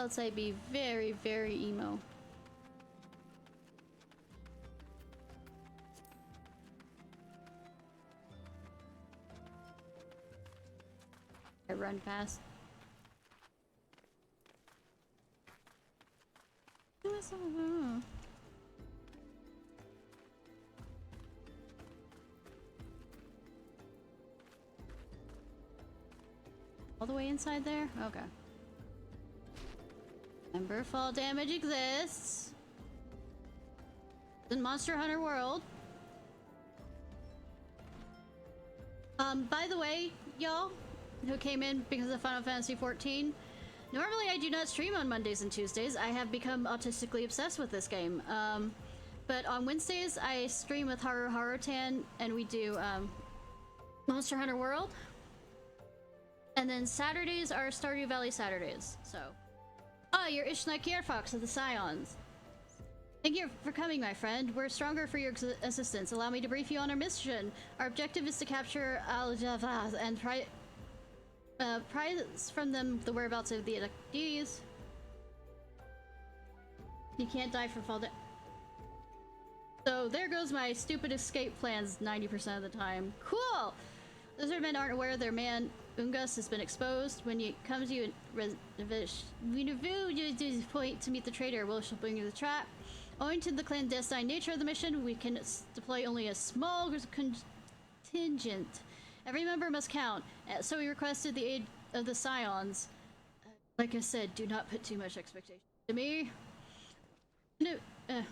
Else I'd be very, very emo. I run fast. All the way inside there? Okay. Remember, fall damage exists in Monster Hunter World. By the way, y'all who came in because of Final Fantasy XIV, normally I do not stream on Mondays and Tuesdays. I have become autistically obsessed with this game. But on Wednesdays I stream with Harutan and we do Monster Hunter World. And then Saturdays are Stardew Valley Saturdays, so. Ah, you're Ishnai Ciarfox of the Scions. Thank you for coming, my friend. We're stronger for your assistance. Allow me to brief you on our mission. Our objective is to capture Al-Javaz and prize from them the whereabouts of the abductees. You can't die from fall damage. So there goes my stupid escape plans 90% of the time. Cool! Lizardmen aren't aware their man Ungus has been exposed. When you come to you point to meet the traitor, we shall bring you the trap. Owing to the clandestine nature of the mission, we can deploy only a small contingent. Every member must count, so we requested the aid of the Scions. Like I said, do not put too much expectation to me.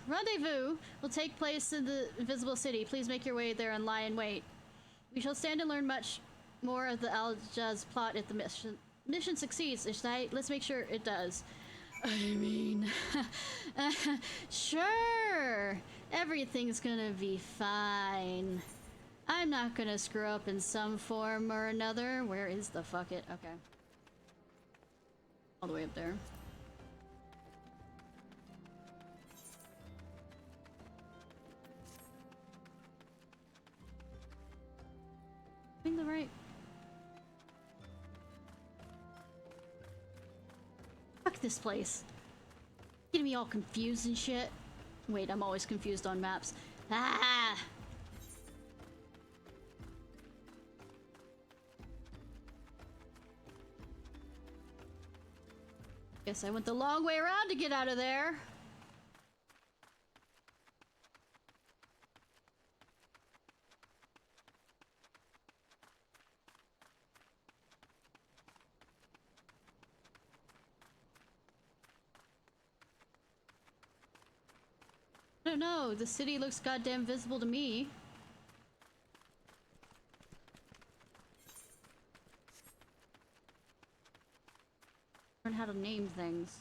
Rendezvous will take place in the Invisible City. Please make your way there and lie in wait. We shall stand and learn much more of the Al-Jaz plot if the mission succeeds. Ishnai, let's make sure it does. I mean, sure, everything's gonna be fine. I'm not gonna screw up in some form or another. Where is the fuck it? Okay. All the way up there. The right. Fuck this place. Getting me all confused and shit. Wait, I'm always confused on maps. Ah! Guess I went the long way around to get out of there. I don't know, the city looks goddamn visible to me. Learn how to name things.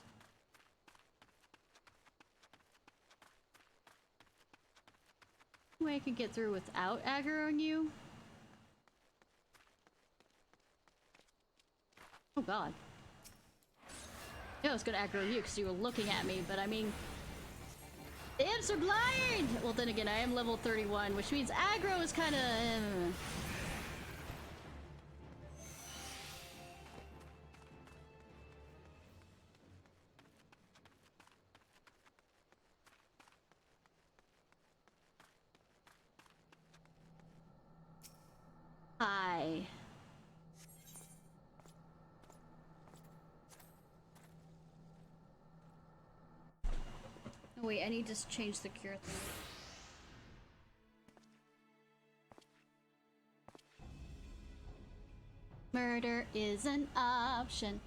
Way I could get through without aggroing you? Oh god. Yeah, I was gonna aggro you because you were looking at me, but I mean... The imps are blind! Well, then again, I am level 31, which means aggro is kind of... Hi. Oh, wait, I need to change the cure thing. Murder is an option.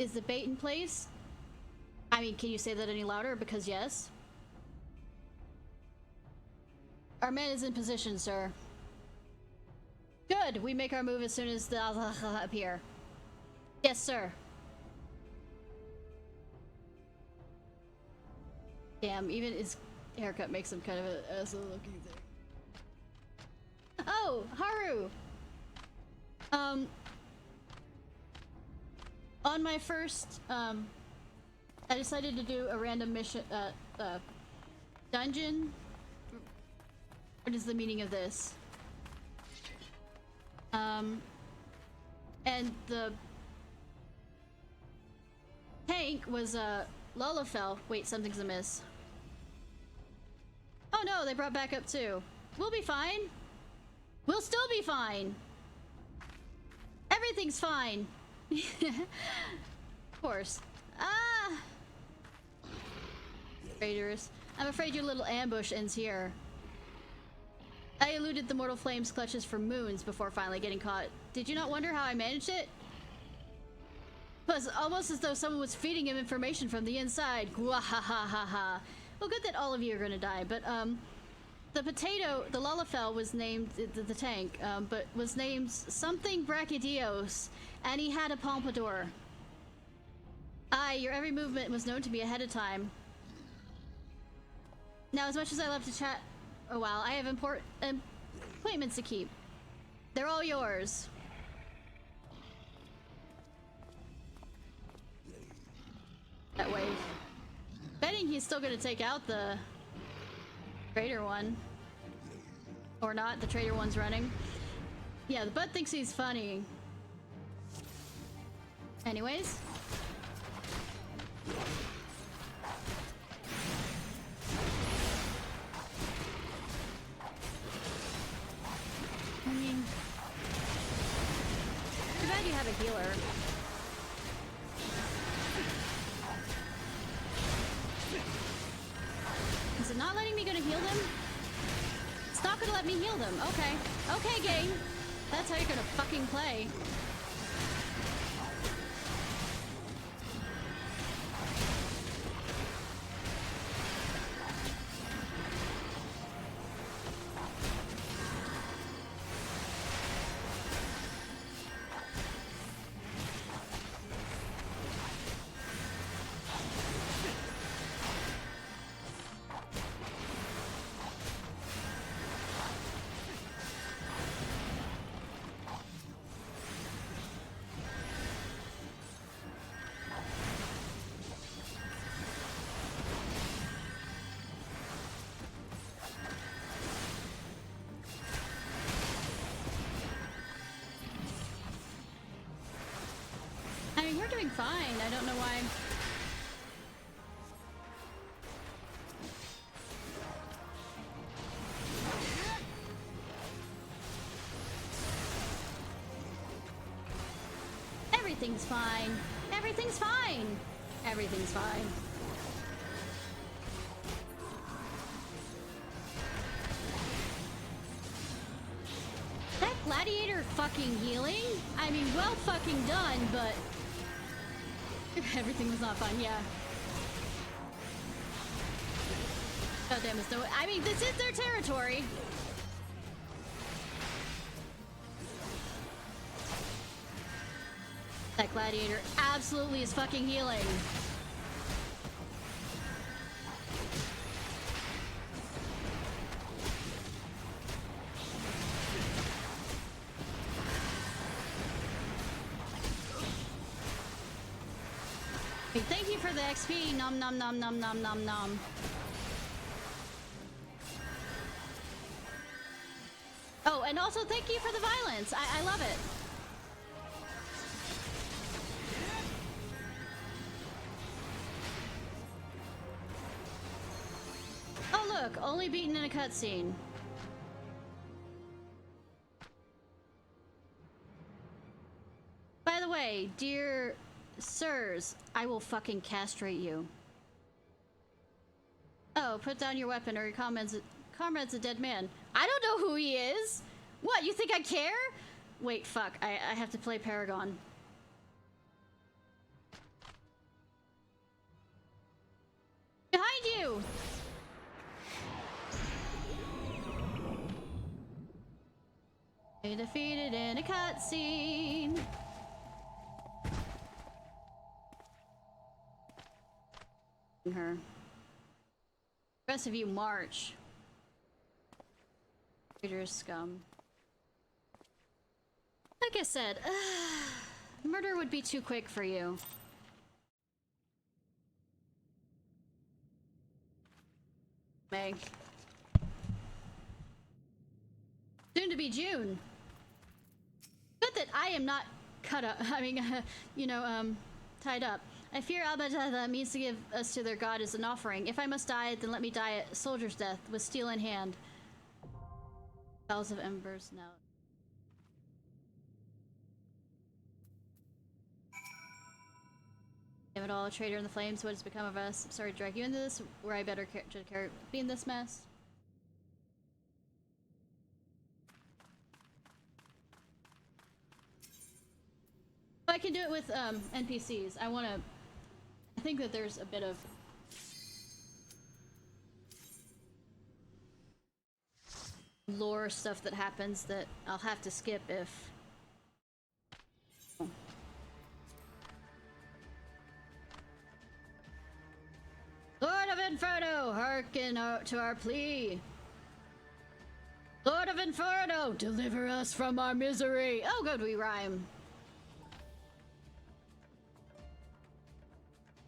Is the bait in place? I mean, can you say that any louder? Because yes. Our man is in position, sir. Good! We make our move as soon as the appear. Yes, sir. Damn, even his haircut makes him kind of an asshole looking thing. Oh, Haru! On my first, I decided to do a random mission, dungeon. What is the meaning of this? And tank was Lullafell. Wait, something's amiss. Oh no, they brought backup too. We'll be fine. We'll still be fine. Everything's fine. Of course. Ah! Raiders. I'm afraid your little ambush ends here. I eluded the Mortal Flames clutches for moons before finally getting caught. Did you not wonder how I managed it? It was almost as though someone was feeding him information from the inside. Gwahahaha. Well, good that all of you are gonna die, but, the potato, the Lullafell was named, the tank, but was named something Brachydios, and he had a pompadour. Aye, your every movement was known to me ahead of time. Now, as much as I love to chat a while, I have appointments to keep. They're all yours. That wave. Betting he's still gonna take out the traitor one. Or not, the traitor one's running. Yeah, the bud thinks he's funny. Anyways. I mean, too bad you have a healer. Is it not letting me go to heal them? It's not gonna let me heal them. Okay. Okay, game. That's how you're gonna fucking play. I mean, you're doing fine. I don't know why. Everything's fine. Everything's fine. Everything's fine. That gladiator fucking healing? I mean, well fucking done, but everything was not fun, yeah. God damn it, no. I mean, this is their territory. That gladiator absolutely is fucking healing. Hey, thank you for the XP. Nom nom nom nom nom nom nom. Oh, and also thank you for the violence. I love it. Oh look, only beaten in a cutscene. By the way, dear sirs, I will fucking castrate you. Oh, put down your weapon or your comrade's a dead man. I don't know who he is. What, you think I care? Wait, fuck, I have to play Paragon. Behind you! They defeated in a cutscene. Her. The rest of you march. Traitor scum. Like I said, murder would be too quick for you. May. Soon to be June. Good that I am not cut up. I mean, you know, tied up. I fear Abadada means to give us to their god as an offering. If I must die, then let me die a soldier's death, with steel in hand. Bells of Embers, no. Damn it all, a traitor in the flames, what has become of us? I'm sorry to drag you into this, where I better be in this mess. I can do it with NPCs. I think that there's a bit of lore stuff that happens that I'll have to skip if... Lord of Inferno, hearken to our plea. Lord of Inferno, deliver us from our misery. Oh, good, we rhyme.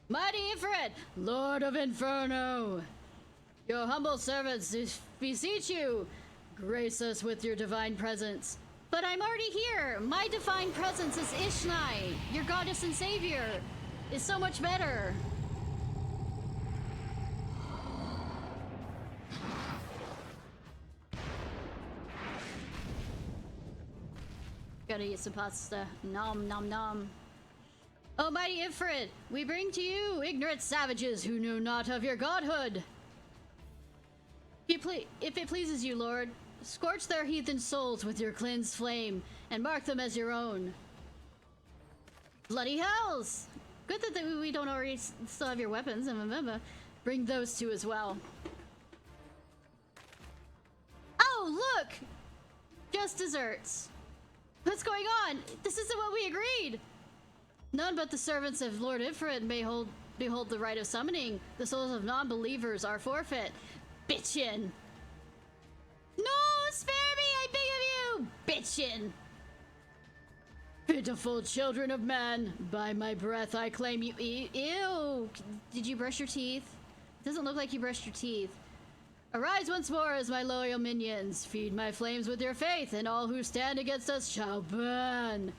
Mighty Ifrit, Lord of Inferno, your humble servants beseech you, grace us with your divine presence. But I'm already here. My divine presence is Ishnai, your goddess and savior, is so much better. Gotta eat some pasta. Nom nom nom. O mighty Ifrit, we bring to you ignorant savages who know not of your godhood. If it pleases you, Lord, scorch their heathen souls with your cleansed flame and mark them as your own. Bloody hells! Good that we don't already still have your weapons. Bring those two as well. Oh, look! Just desserts. What's going on? This isn't what we agreed. None but the servants of Lord Ifrit may behold the rite of summoning. The souls of non-believers are forfeit. Bitchin'. No, spare me, I beg of you! Bitchin'. Pitiful children of man, by my breath I claim you. Ew! Did you brush your teeth? It doesn't look like you brushed your teeth. Arise once more as my loyal minions. Feed my flames with your faith, and all who stand against us shall burn.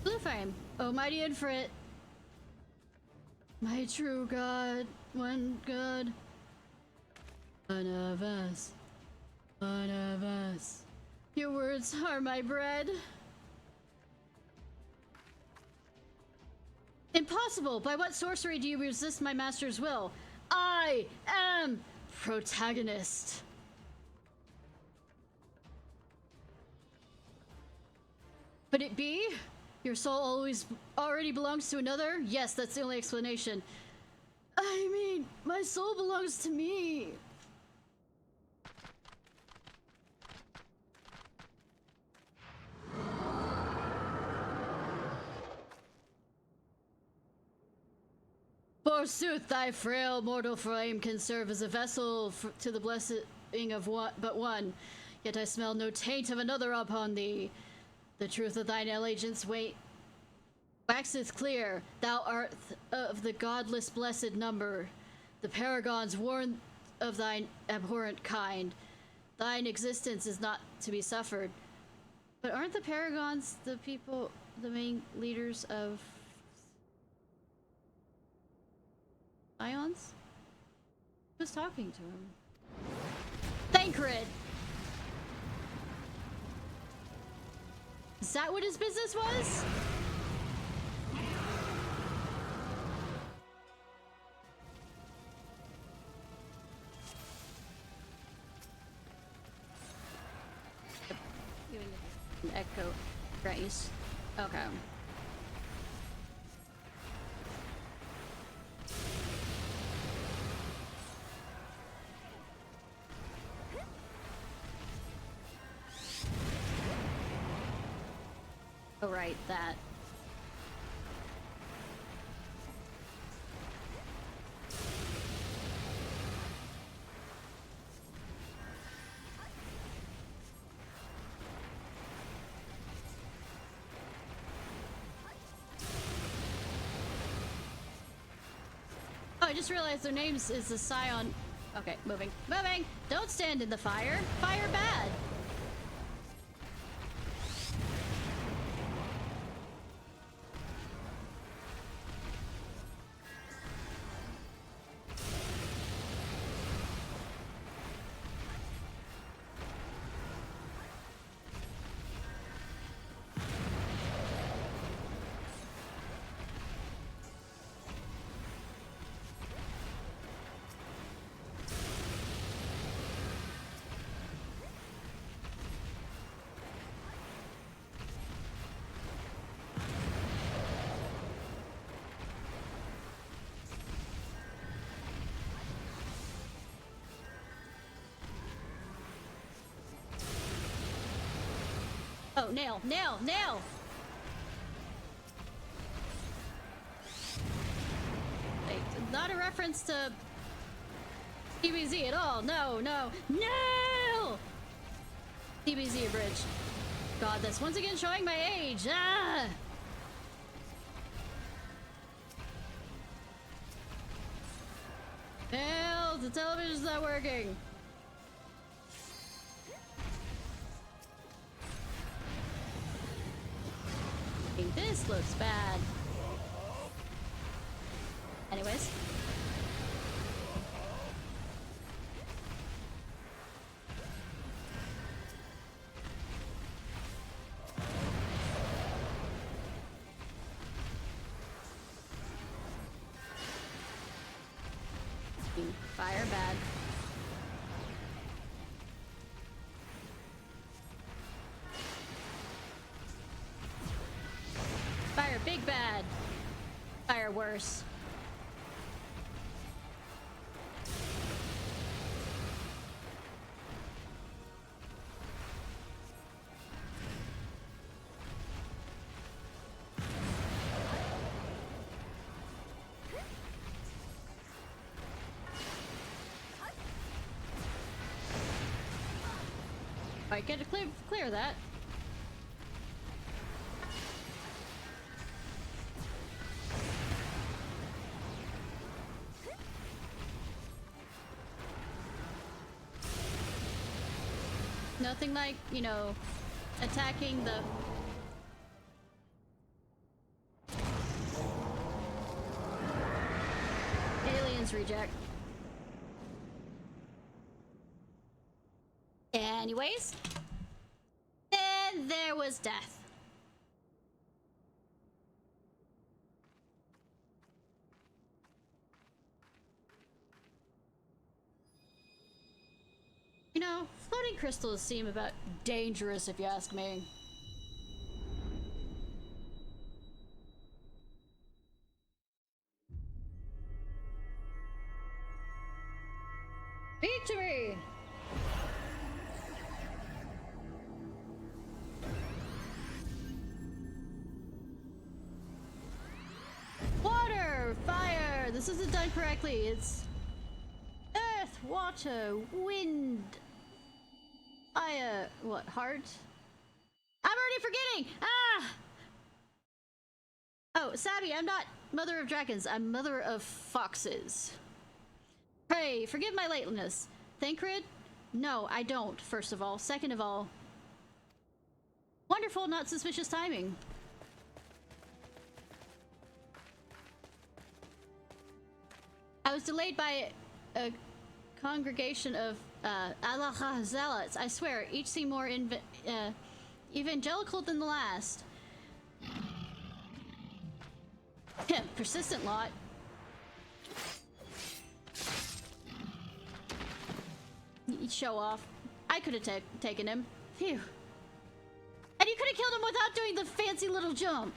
Blue flame, oh mighty Ifrit, my true god, one god, one of us, one of us. Your words are my bread. Impossible! By what sorcery do you resist my master's will? I am protagonist. Could it be? Your soul already belongs to another? Yes, that's the only explanation. I mean, my soul belongs to me. Forsooth, thy frail mortal frame can serve as a vessel to the blessing of but one. Yet I smell no taint of another upon thee. The truth of thine allegiance waxeth clear. Thou art of the godless blessed number. The paragons warn of thine abhorrent kind. Thine existence is not to be suffered. But aren't the paragons the people, the main leaders of Ions? Who's talking to him? Thancred! Is that what his business was? Echo Grace. Okay. Oh, right, that. Oh, just realized their names is the Scion. Okay, moving. Moving! Don't stand in the fire. Fire bad. Oh, nail, nail, nail! Like, not a reference to DBZ at all. No, no, no! DBZ abridged. God, that's once again showing my age. Ah! Hell, the television's not working. This looks bad. Anyways. Fire bad. Fire big bad. Fire worse. Alright, get to clear that. Nothing like, you know, attacking the... aliens reject. Anyways, then there was death. You know, floating crystals seem about dangerous if you ask me. Victory! Water! Fire! This isn't done correctly. It's earth, water, wind, fire. What? Heart? I'm already forgetting! Ah! Oh, Sabby, I'm not mother of dragons. I'm mother of foxes. Pray, forgive my lateness. Thancred? No, I don't, first of all. Second of all, wonderful, not suspicious timing. I was delayed by a congregation of Allah zealots. I swear, each seemed more evangelical than the last. Persistent lot. You show off. I could have taken him. Phew. And you could have killed him without doing the fancy little jump.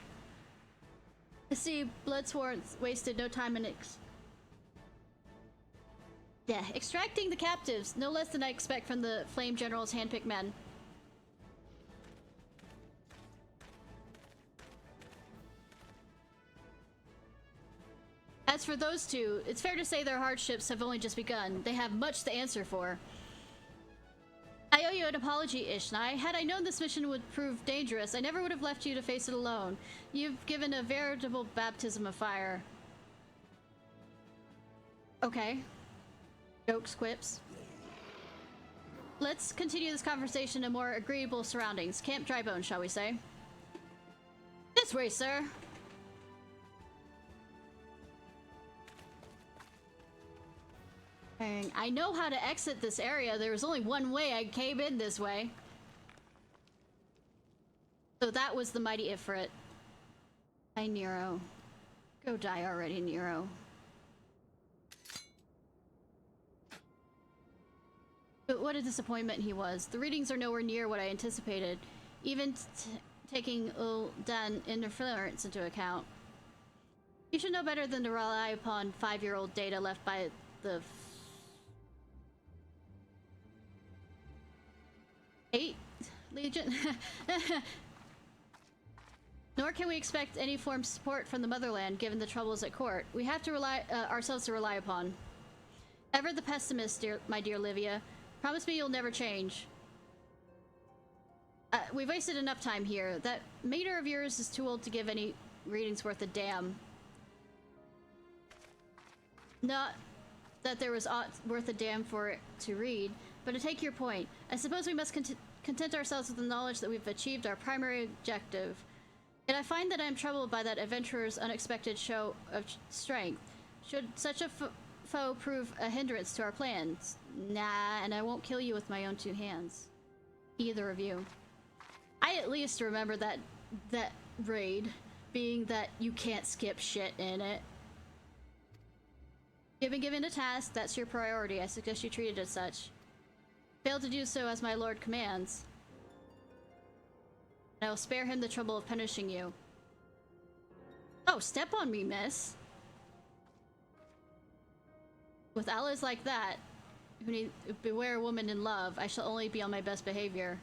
I see Bloodsworn wasted no time in extracting the captives, no less than I expect from the Flame General's handpicked men. As for those two, it's fair to say their hardships have only just begun. They have much to answer for. I owe you an apology, Ishnai. Had I known this mission would prove dangerous, I never would have left you to face it alone. You've given a veritable baptism of fire. Okay. Jokes, quips. Let's continue this conversation in more agreeable surroundings. Camp Drybone, shall we say? This way, sir. Dang, I know how to exit this area. There was only one way I came in this way. So that was the mighty Ifrit. Hi, Nero. Go die already, Nero. But what a disappointment he was. The readings are nowhere near what I anticipated, even taking Ul'dan interference into account. You should know better than to rely upon 5-year-old data left by the 8th Legion. Nor can we expect any form of support from the motherland, given the troubles at court. We have to rely ourselves to rely upon. Ever the pessimist, my dear Livia. Promise me you'll never change. We've wasted enough time here. That mater of yours is too old to give any readings worth a damn. Not that there was aught worth a damn for it to read, but to take your point, I suppose we must content ourselves with the knowledge that we've achieved our primary objective. Yet I find that I am troubled by that adventurer's unexpected show of strength. Should such a foe prove a hindrance to our plans? Nah, and I won't kill you with my own 2 hands. Either of you. I at least remember that raid being that you can't skip shit in it. You've been given a task, that's your priority. I suggest you treat it as such. Fail to do so as my lord commands. I will spare him the trouble of punishing you. Oh, step on me, miss. With allies like that, who need beware a woman in love, I shall only be on my best behavior.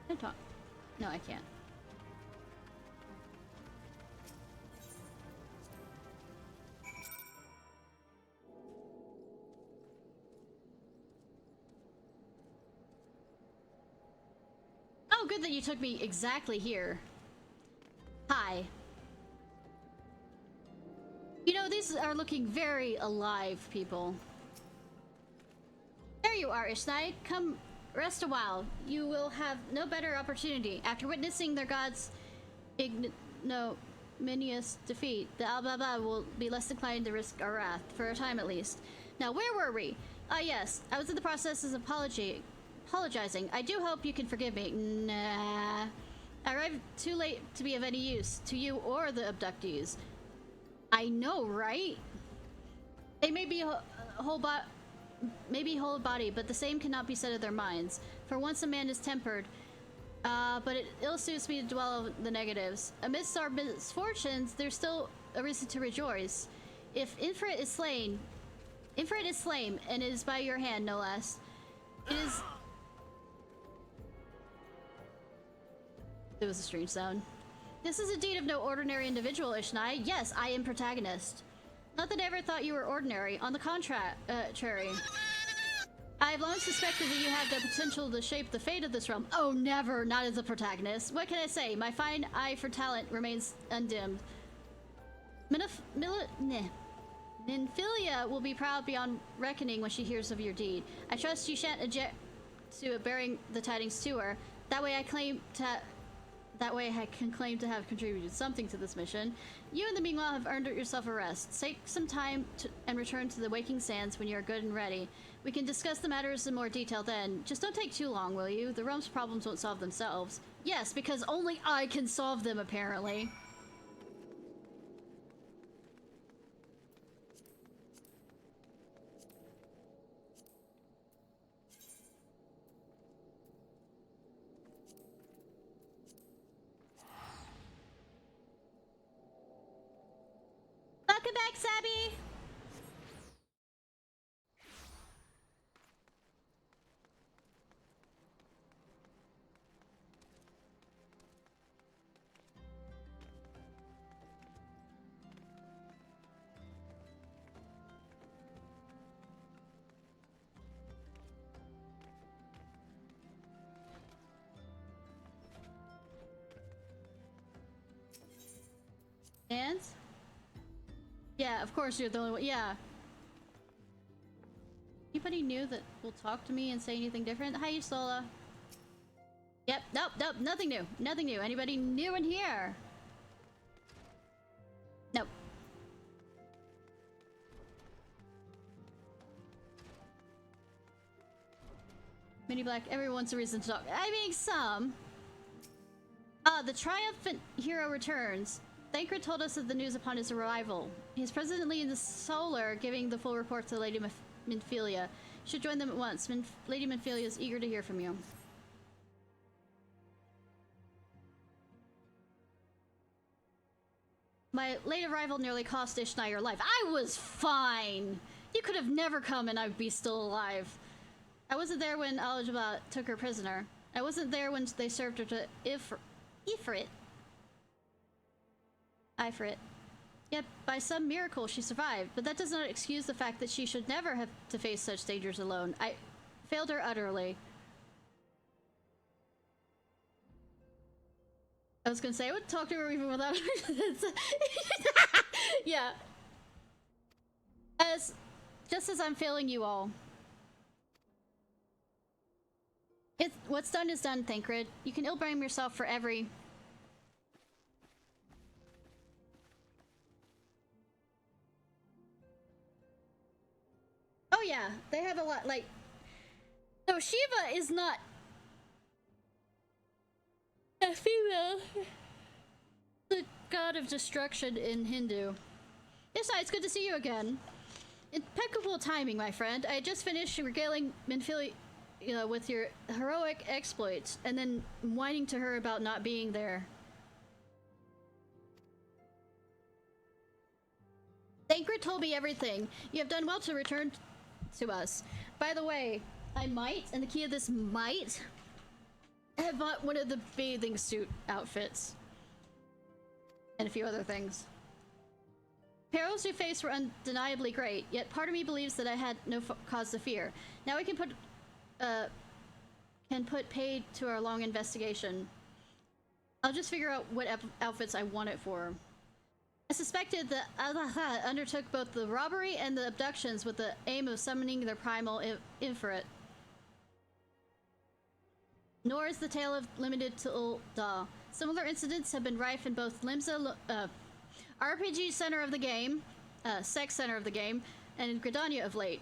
Can I talk? No, I can't. Oh, good that you took me exactly here. Hi. You know, these are looking very alive, people. There you are, Ishnai. Come rest a while. You will have no better opportunity. After witnessing their god's ignominious defeat, the Albaba will be less inclined to risk our wrath, for a time at least. Now, where were we? Ah, yes. I was in the process of apologizing. I do hope you can forgive me. Nah. I arrived too late to be of any use to you or the abductees. I know, right? They may be whole body, but the same cannot be said of their minds. For once a man is tempered, but it ill suits me to dwell on the negatives. Amidst our misfortunes, there's still a reason to rejoice. If Ifrit is slain, and it is by your hand, no less. It was a strange sound. This is a deed of no ordinary individual, Ishnai. Yes, I am protagonist. Not that I ever thought you were ordinary. On the contrary. I've long suspected that you have the potential to shape the fate of this realm. Oh, never! Not as a protagonist. What can I say? My fine eye for talent remains undimmed. Minfilia will be proud beyond reckoning when she hears of your deed. I trust you shan't object to bearing the tidings to her. That way I can claim to have contributed something to this mission. You, in the meanwhile, have earned yourself a rest. Take some time and return to the Waking Sands when you are good and ready. We can discuss the matters in more detail then. Just don't take too long, will you? The realm's problems won't solve themselves. Yes, because only I can solve them, apparently. Welcome back, Sabby! And? Yeah, of course you're the only one. Yeah. Anybody new that will talk to me and say anything different? Hi, Sola. Yep, nope, nope, nothing new. Nothing new. Anybody new in here? Nope. Mini Black, everyone's a reason to talk. I mean, some. The triumphant hero returns. Thancred told us of the news upon his arrival. He's presently in the Solar, giving the full report to Lady Minfilia. You should join them at once. Lady Minfilia is eager to hear from you. My late arrival nearly cost Ishnai your life. I was fine! You could have never come and I'd be still alive. I wasn't there when Al-Jabba took her prisoner. I wasn't there when they served her to Ifrit. Yet, by some miracle, she survived, but that does not excuse the fact that she should never have to face such dangers alone. I failed her utterly. I was gonna say, I would talk to her even without yeah. Just as I'm failing you all. What's done is done, Thancred. You can ill blame yourself for every... Oh yeah, they have a lot, like... So Shiva is not... a female. The god of destruction in Hindu. Ishnai, it's good to see you again. Impeccable timing, my friend. I had just finished regaling Minfilia with your heroic exploits, and then whining to her about not being there. Thancred told me everything. You have done well to return to us. By the way, I might, and the key of this might, have bought one of the bathing suit outfits. And a few other things. Perils we faced were undeniably great, yet part of me believes that I had no cause to fear. Now we can put paid to our long investigation. I'll just figure out what outfits I want it for. I suspected that Allah undertook both the robbery and the abductions with the aim of summoning their primal Ifrit. Nor is the tale limited to Ul'dah. Similar incidents have been rife in both Limsa, RPG center of the game, sex center of the game, and in Gridania of late.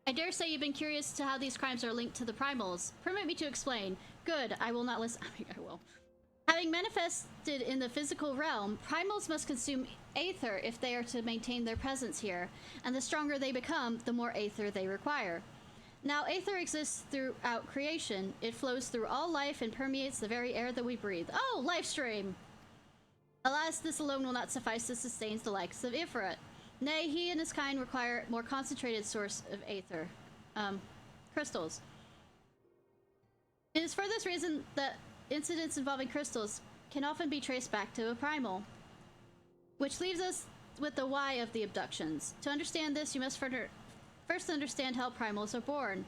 I dare say you've been curious to how these crimes are linked to the primals. Permit me to explain. Good, I will not listen. I mean, I will. Having manifested in the physical realm, primals must consume aether if they are to maintain their presence here, and the stronger they become, the more aether they require. Now, aether exists throughout creation. It flows through all life and permeates the very air that we breathe. Oh, life stream! Alas, this alone will not suffice to sustain the likes of Ifrit. Nay, he and his kind require a more concentrated source of aether. Crystals. It is for this reason that incidents involving crystals can often be traced back to a primal. Which leaves us with the why of the abductions. To understand this, you must first understand how primals are born.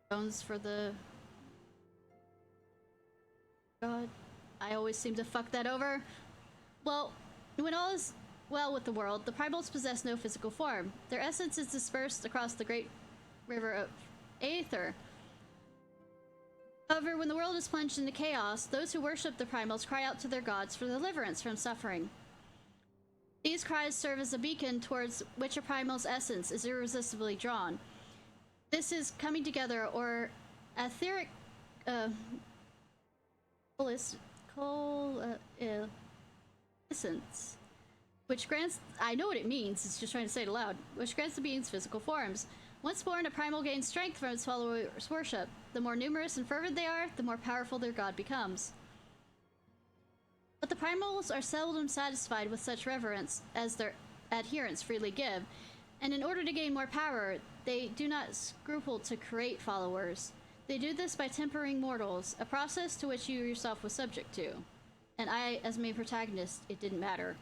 Bones for the... God, I always seem to fuck that over. Well, when all is well with the world, the primals possess no physical form. Their essence is dispersed across the great river of aether. However, when the world is plunged into chaos, those who worship the primals cry out to their gods for deliverance from suffering. These cries serve as a beacon towards which a primal's essence is irresistibly drawn. This is coming together, or etheric essence, which grants, I know what it means, it's just trying to say it aloud, which grants the beings physical forms. Once born, a primal gains strength from its followers' worship. The more numerous and fervent they are, the more powerful their god becomes. But the primals are seldom satisfied with such reverence as their adherents freely give, and in order to gain more power, they do not scruple to create followers. They do this by tempering mortals, a process to which you yourself was subject to. And I, as main protagonist, it didn't matter.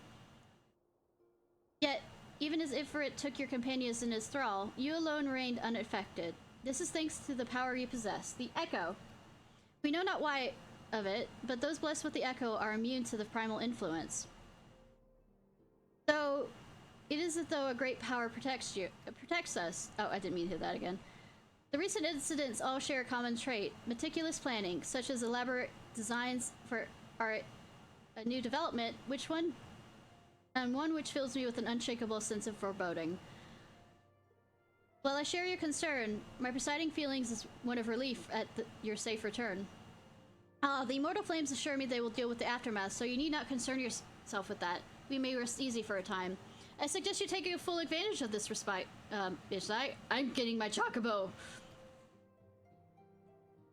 Yet, even as Ifrit took your companions in his thrall, you alone remained unaffected. This is thanks to the power you possess, the Echo. We know not why of it, but those blessed with the echo are immune to the primal influence. So, it is as though a great power protects us. Oh, I didn't mean to hit that again. The recent incidents all share a common trait: meticulous planning, such as elaborate designs for a new development, one which fills me with an unshakable sense of foreboding. While I share your concern, my presiding feelings is one of relief at your safe return. The immortal flames assure me they will deal with the aftermath, so you need not concern yourself with that. We may rest easy for a time. I suggest you take full advantage of this respite, Ishnai. I'm getting my chocobo.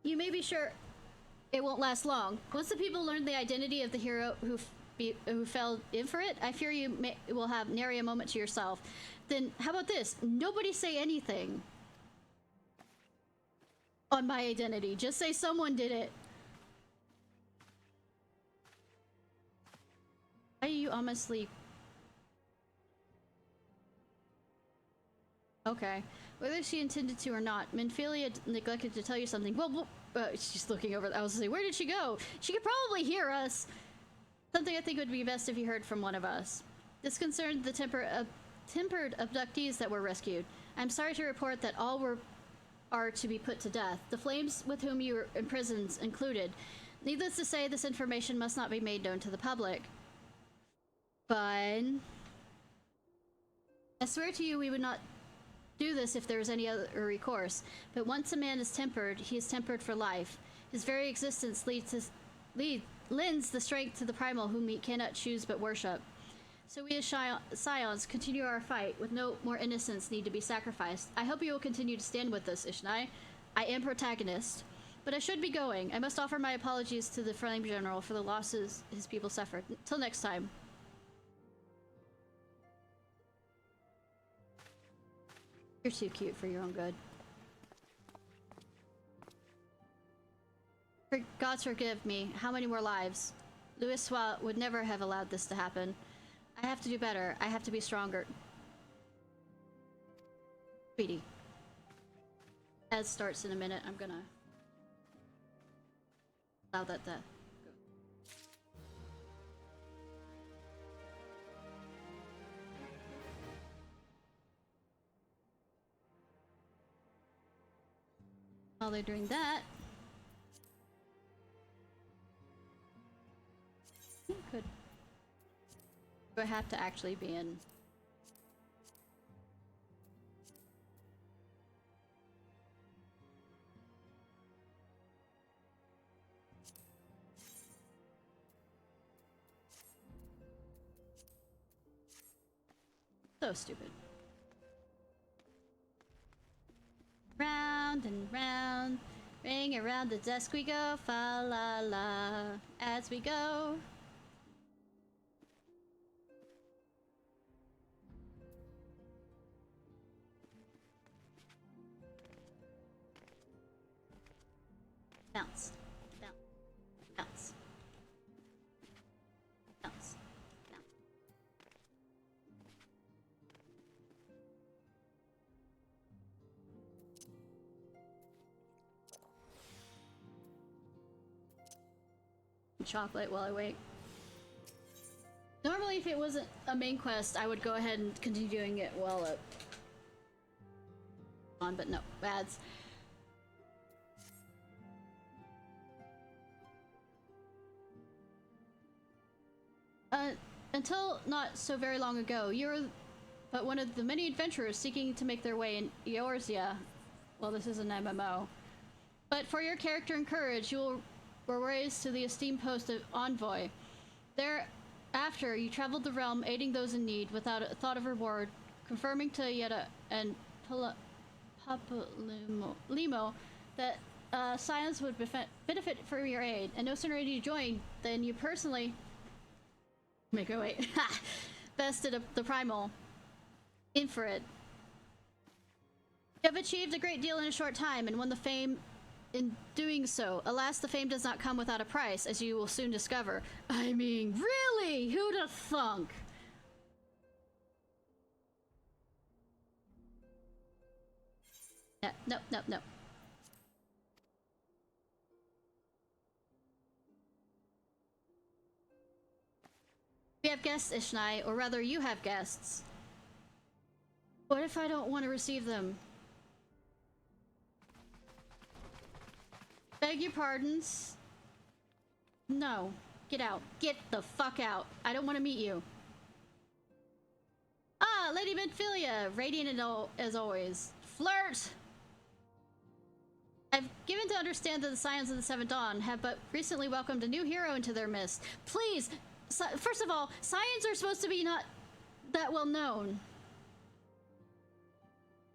You may be sure it won't last long. Once the people learn the identity of the hero who fell in for it, I fear you will have nary a moment to yourself. Then, how about this? Nobody say anything on my identity. Just say someone did it. Why are you almost asleep? Okay. Whether she intended to or not, Minfilia neglected to tell you something. Well, she's looking over. I was saying, where did she go? She could probably hear us. Something I think would be best if you heard from one of us. This concerned the tempered abductees that were rescued. I'm sorry to report that all are to be put to death. The flames with whom you were imprisoned included. Needless to say, this information must not be made known to the public. Fine. I swear to you we would not do this if there was any other recourse. But once a man is tempered, he is tempered for life. His very existence lends the strength to the primal whom he cannot choose but worship. So we as Scions continue our fight with no more innocents need to be sacrificed. I hope you will continue to stand with us, Ishnai. I am protagonist. But I should be going. I must offer my apologies to the Flame General for the losses his people suffered. Till next time. You're too cute for your own good. For gods forgive me. How many more lives? Louis Sois would never have allowed this to happen. I have to do better. I have to be stronger. Sweetie. As starts in a minute, I'm gonna allow that to go. While they're doing that, good. Do I have to actually be in? So stupid. Round and round, ring around the desk we go, fa la la, as we go. Bounce, bounce, bounce, bounce, bounce. Chocolate while I wait. Normally, if it wasn't a main quest, I would go ahead and continue doing it while it on, but no, ads. Until not so very long ago, you were but one of the many adventurers seeking to make their way in Eorzea. Well, this is an MMO. But for your character and courage, you were raised to the esteemed post of Envoy. Thereafter, you traveled the realm, aiding those in need without a thought of reward, confirming to Yetta and Papalimo that Science would benefit from your aid, and no sooner did you join than you personally bested the primal in for it. You have achieved a great deal in a short time and won the fame in doing so. Alas, the fame does not come without a price, as you will soon discover. I mean, really? Who'd have thunk? No. We have guests, Ishnai, or rather you have guests. What if I don't want to receive them? Beg your pardons. No. Get out. Get the fuck out. I don't want to meet you. Ah, Lady Midphilia, radiant as always. Flirt! I've given to understand that the Scions of the Seventh Dawn have but recently welcomed a new hero into their midst. Please! First of all, Scions are supposed to be not that well known.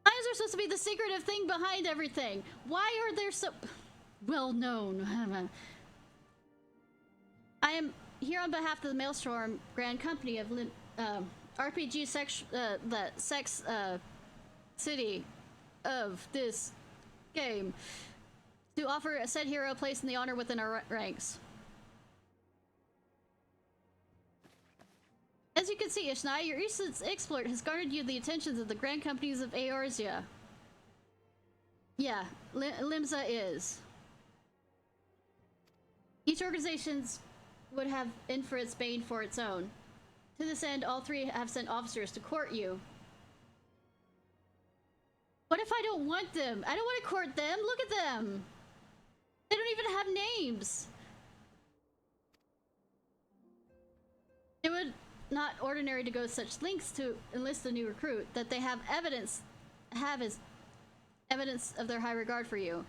Scions are supposed to be the secretive thing behind everything. Why are they so well known? I am here on behalf of the Maelstrom Grand Company of RPG sex city of this game to offer a said hero a place in the honor within our ranks. As you can see, Ishnai, your recent exploit has garnered you the attentions of the grand companies of Eorzea. Yeah, Limsa is. Each organization would have in for its bane for its own. To this end, all three have sent officers to court you. What if I don't want them? I don't want to court them. Look at them. They don't even have names. It would not ordinary to go such lengths to enlist a new recruit that they have evidence of their high regard for you.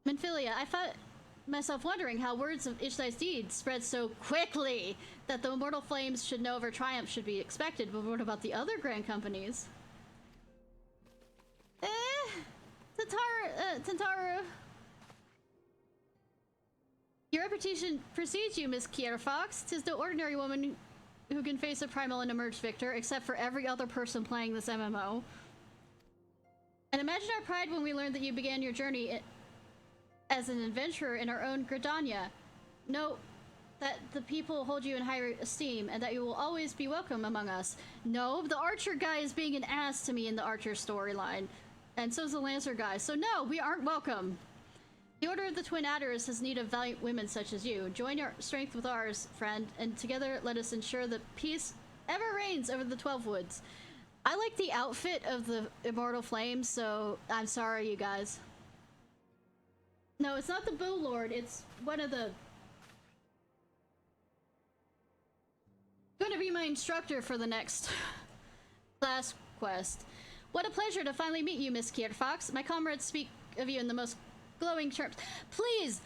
Minfilia, I found myself wondering how words of Ishnai's deed spread so quickly that the immortal flames should know of her triumph should be expected, but what about the other grand companies? Tentaru. Your reputation precedes you, Miss Ciarfox. 'Tis no ordinary woman who can face a primal and emerge victor, except for every other person playing this MMO. And imagine our pride when we learned that you began your journey as an adventurer in our own Gridania. Note that the people hold you in high esteem and that you will always be welcome among us. No, the archer guy is being an ass to me in the archer storyline. And so's the lancer guy. So no, we aren't welcome. The Order of the Twin Adders has need of valiant women such as you. Join your strength with ours, friend, and together let us ensure that peace ever reigns over the 12 Woods. I like the outfit of the Immortal Flames, so I'm sorry, you guys. No, it's not the Bow Lord, it's one of the... Gonna be my instructor for the next class quest. What a pleasure to finally meet you, Miss Ciarfox. My comrades speak of you in the most glowing terms. Please!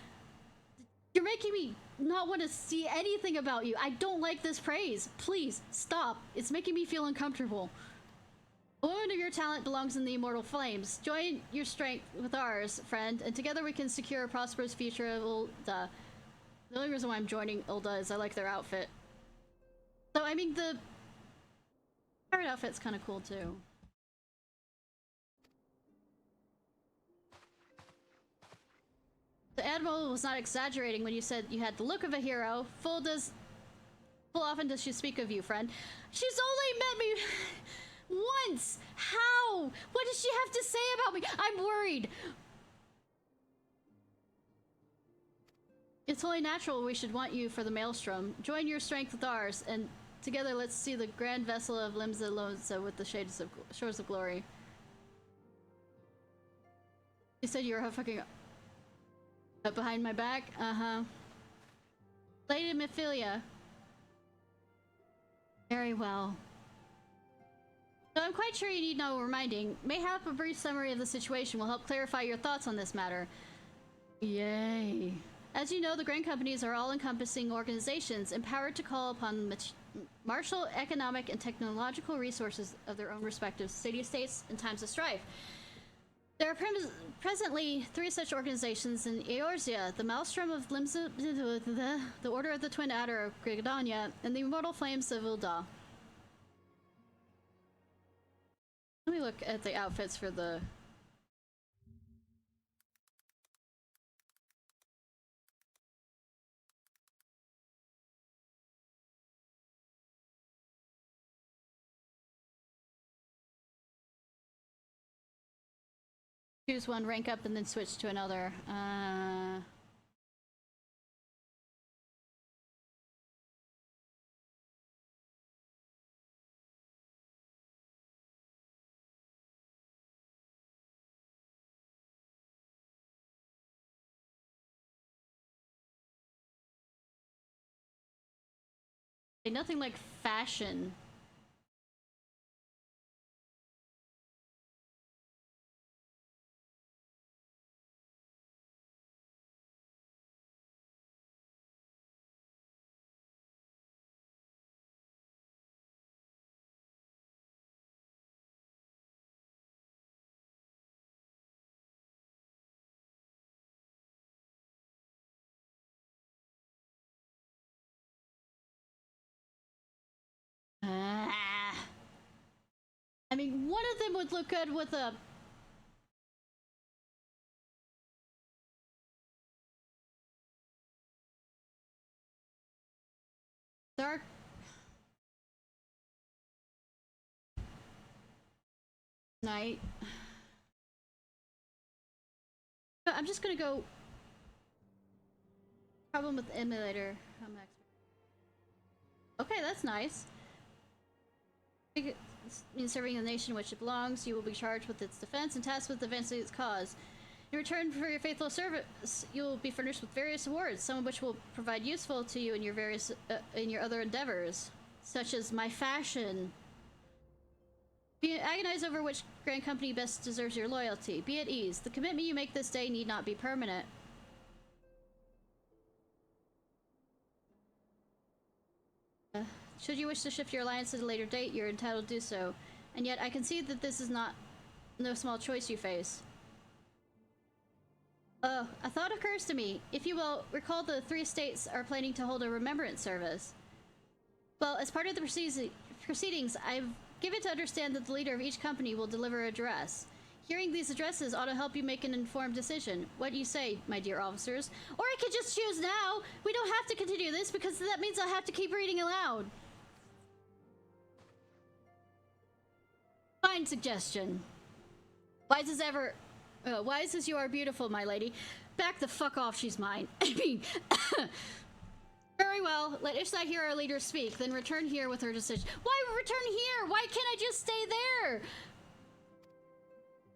You're making me not want to see anything about you. I don't like this praise. Please, stop. It's making me feel uncomfortable. A woman of your talent belongs in the Immortal Flames. Join your strength with ours, friend, and together we can secure a prosperous future of Ul'dah. The only reason why I'm joining Ul'dah is I like their outfit. So, I mean, the pirate outfit's kind of cool, too. The Admiral was not exaggerating when you said you had the look of a hero. Full often does she speak of you, friend. She's only met me once! How? What does she have to say about me? I'm worried. It's only natural we should want you for the Maelstrom. Join your strength with ours, and together let's see the grand vessel of Limsa Loza with the shores of glory. You said you were fucking up behind my back? Uh-huh. Lady Mephilia. Very well. So I'm quite sure you need no reminding. Mayhap a brief summary of the situation will help clarify your thoughts on this matter. Yay. As you know, the Grand Companies are all-encompassing organizations empowered to call upon martial, economic, and technological resources of their own respective city-states in times of strife. There are presently 3 such organizations in Eorzea: the Maelstrom of Limsa, the Order of the Twin Adder of Gridania, and the Immortal Flames of Ul'dah. Let me look at the outfits for the... Choose one, rank up, and then switch to another. Nothing like fashion. Ah. I mean, one of them would look good with a... dark... night. I'm just gonna go... problem with the emulator. Okay, that's nice. In serving the nation which it belongs, you will be charged with its defense and tasked with advancing its cause. In return for your faithful service, you will be furnished with various awards, some of which will provide useful to you in your various in your other endeavors, such as my fashion. Agonize over which grand company best deserves your loyalty. Be at ease. The commitment you make this day need not be permanent. Should you wish to shift your alliance at a later date, you're entitled to do so. And yet, I concede that this is no small choice you face. A thought occurs to me. If you will, recall the 3 estates are planning to hold a remembrance service. Well, as part of the proceedings, I've given to understand that the leader of each company will deliver an address. Hearing these addresses ought to help you make an informed decision. What do you say, my dear officers? Or I could just choose now! We don't have to continue this because that means I'll have to keep reading aloud. Fine suggestion. Wise as ever... wise as you are beautiful, my lady. Back the fuck off, she's mine. I mean... Very well, let Ishnai hear our leader speak, then return here with her decision. Why return here? Why can't I just stay there?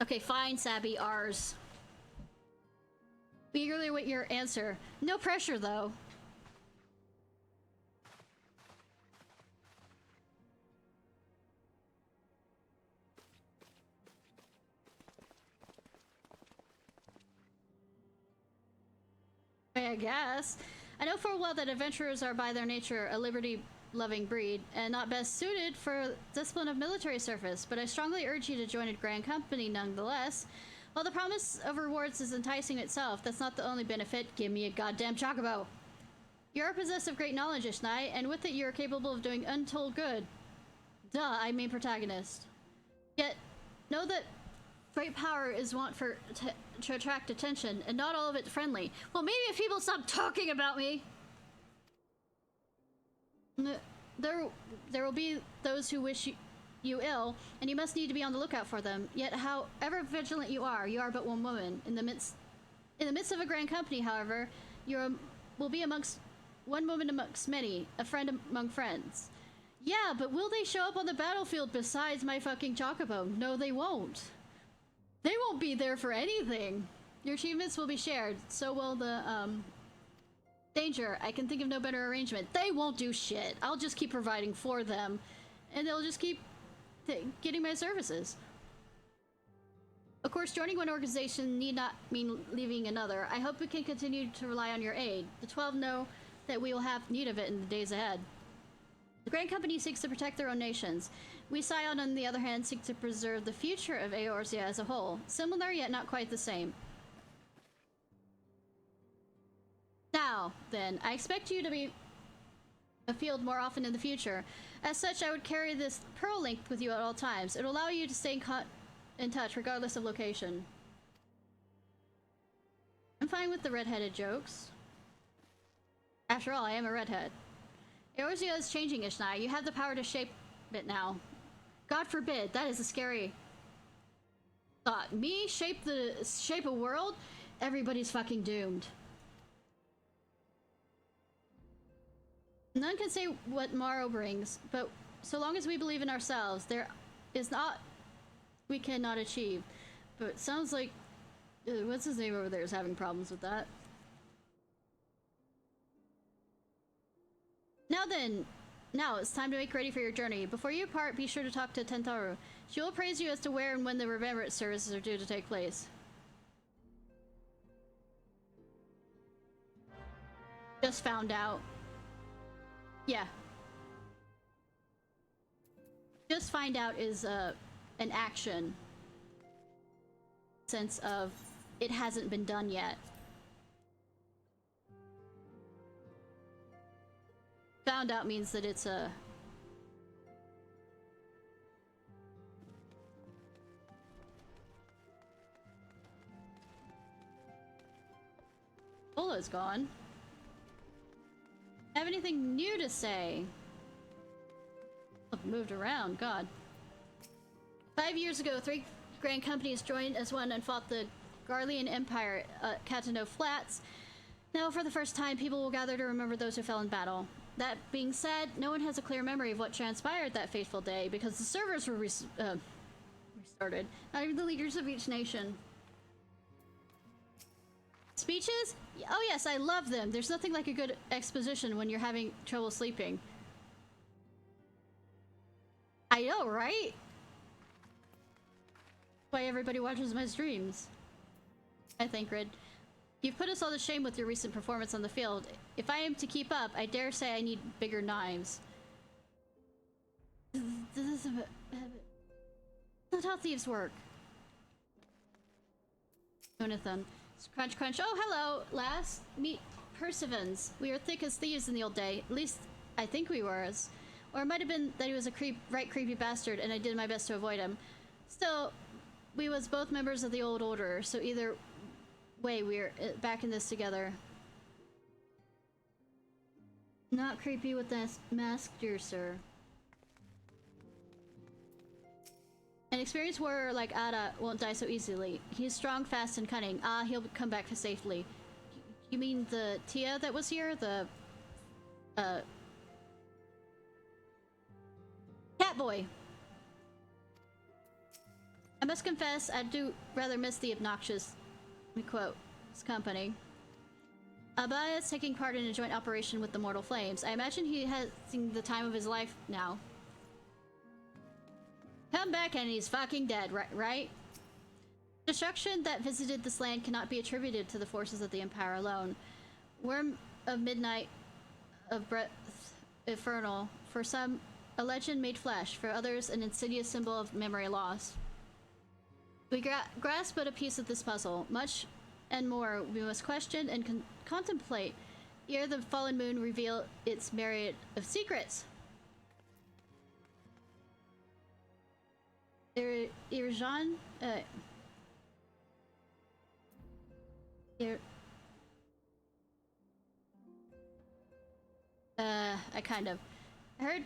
Okay, fine, Sabby, ours. We eagerly await your answer. No pressure, though. I guess. I know full well that adventurers are by their nature a liberty-loving breed, and not best suited for discipline of military service, but I strongly urge you to join a grand company nonetheless. While the promise of rewards is enticing itself, that's not the only benefit. Give me a goddamn chocobo! You are possessed of great knowledge, Ishnai, and with it you are capable of doing untold good. Duh, I mean protagonist. Yet, know that great power is wont to attract attention, and not all of it friendly. Well, maybe if people stop talking about me! There will be those who wish you ill, and you must need to be on the lookout for them. Yet, however vigilant you are but one woman. In the midst of a grand company, however, you will be one woman amongst many, a friend among friends. Yeah, but will they show up on the battlefield besides my fucking chocobo? No, they won't. They won't be there for anything. Your achievements will be shared. So will the, danger. I can think of no better arrangement. They won't do shit. I'll just keep providing for them. And they'll just keep getting my services. Of course, joining one organization need not mean leaving another. I hope we can continue to rely on your aid. The 12 know that we will have need of it in the days ahead. The Grand Company seeks to protect their own nations. We, Scion, on the other hand, seek to preserve the future of Eorzea as a whole. Similar, yet not quite the same. Now, then, I expect you to be afield more often in the future. As such, I would carry this pearl link with you at all times. It will allow you to stay in touch, regardless of location. I'm fine with the red-headed jokes. After all, I am a redhead. Eorzea is changing, Ishnai. You have the power to shape it now. God forbid, that is a scary thought. Me shape a world? Everybody's fucking doomed. None can say what tomorrow brings, but so long as we believe in ourselves, there is not we cannot achieve. But it sounds like what's his name over there is having problems with that. Now then, Now it's time to make ready for your journey. Before you part, be sure to talk to Tentaru. She will praise you as to where and when the remembrance services are due to take place. Just found out. Yeah. Just find out is an action. Sense of it hasn't been done yet. Found out means that it's a... Bola's gone. Have anything new to say? I've moved around, God. 5 years ago, 3 grand companies joined as one and fought the Garlean Empire at Catano Flats. Now, for the first time, people will gather to remember those who fell in battle. That being said, no one has a clear memory of what transpired that fateful day because the servers were restarted. Not even the leaders of each nation. Speeches? Oh yes, I love them. There's nothing like a good exposition when you're having trouble sleeping. I know, right? Why everybody watches my streams. I think, Rid. You've put us all to shame with your recent performance on the field. If I am to keep up, I dare say I need bigger knives. This is not how thieves work. Jonathan. Crunch, crunch. Oh, hello, lass. Meet Perseverance. We were thick as thieves in the old day. At least, I think we were. Or it might have been that he was a creepy bastard, and I did my best to avoid him. Still, we was both members of the old order, so either way, we're back in this together. Not creepy with that mask, dear sir. An experienced warrior like Ada won't die so easily. He's strong, fast, and cunning. Ah, he'll come back safely. You mean the Tia that was here? The... Catboy! I must confess, I do rather miss the obnoxious, let me quote, his company. Abaya is taking part in a joint operation with the Mortal Flames. I imagine he has the time of his life now. Come back and he's fucking dead, right? Destruction that visited this land cannot be attributed to the forces of the Empire alone. Worm of Midnight of Breath Infernal. For some, a legend made flesh. For others, an insidious symbol of memory loss. We grasp but a piece of this puzzle. Much and more we must question and contemplate ere the fallen moon reveal its myriad of secrets. Irjan, I kind of heard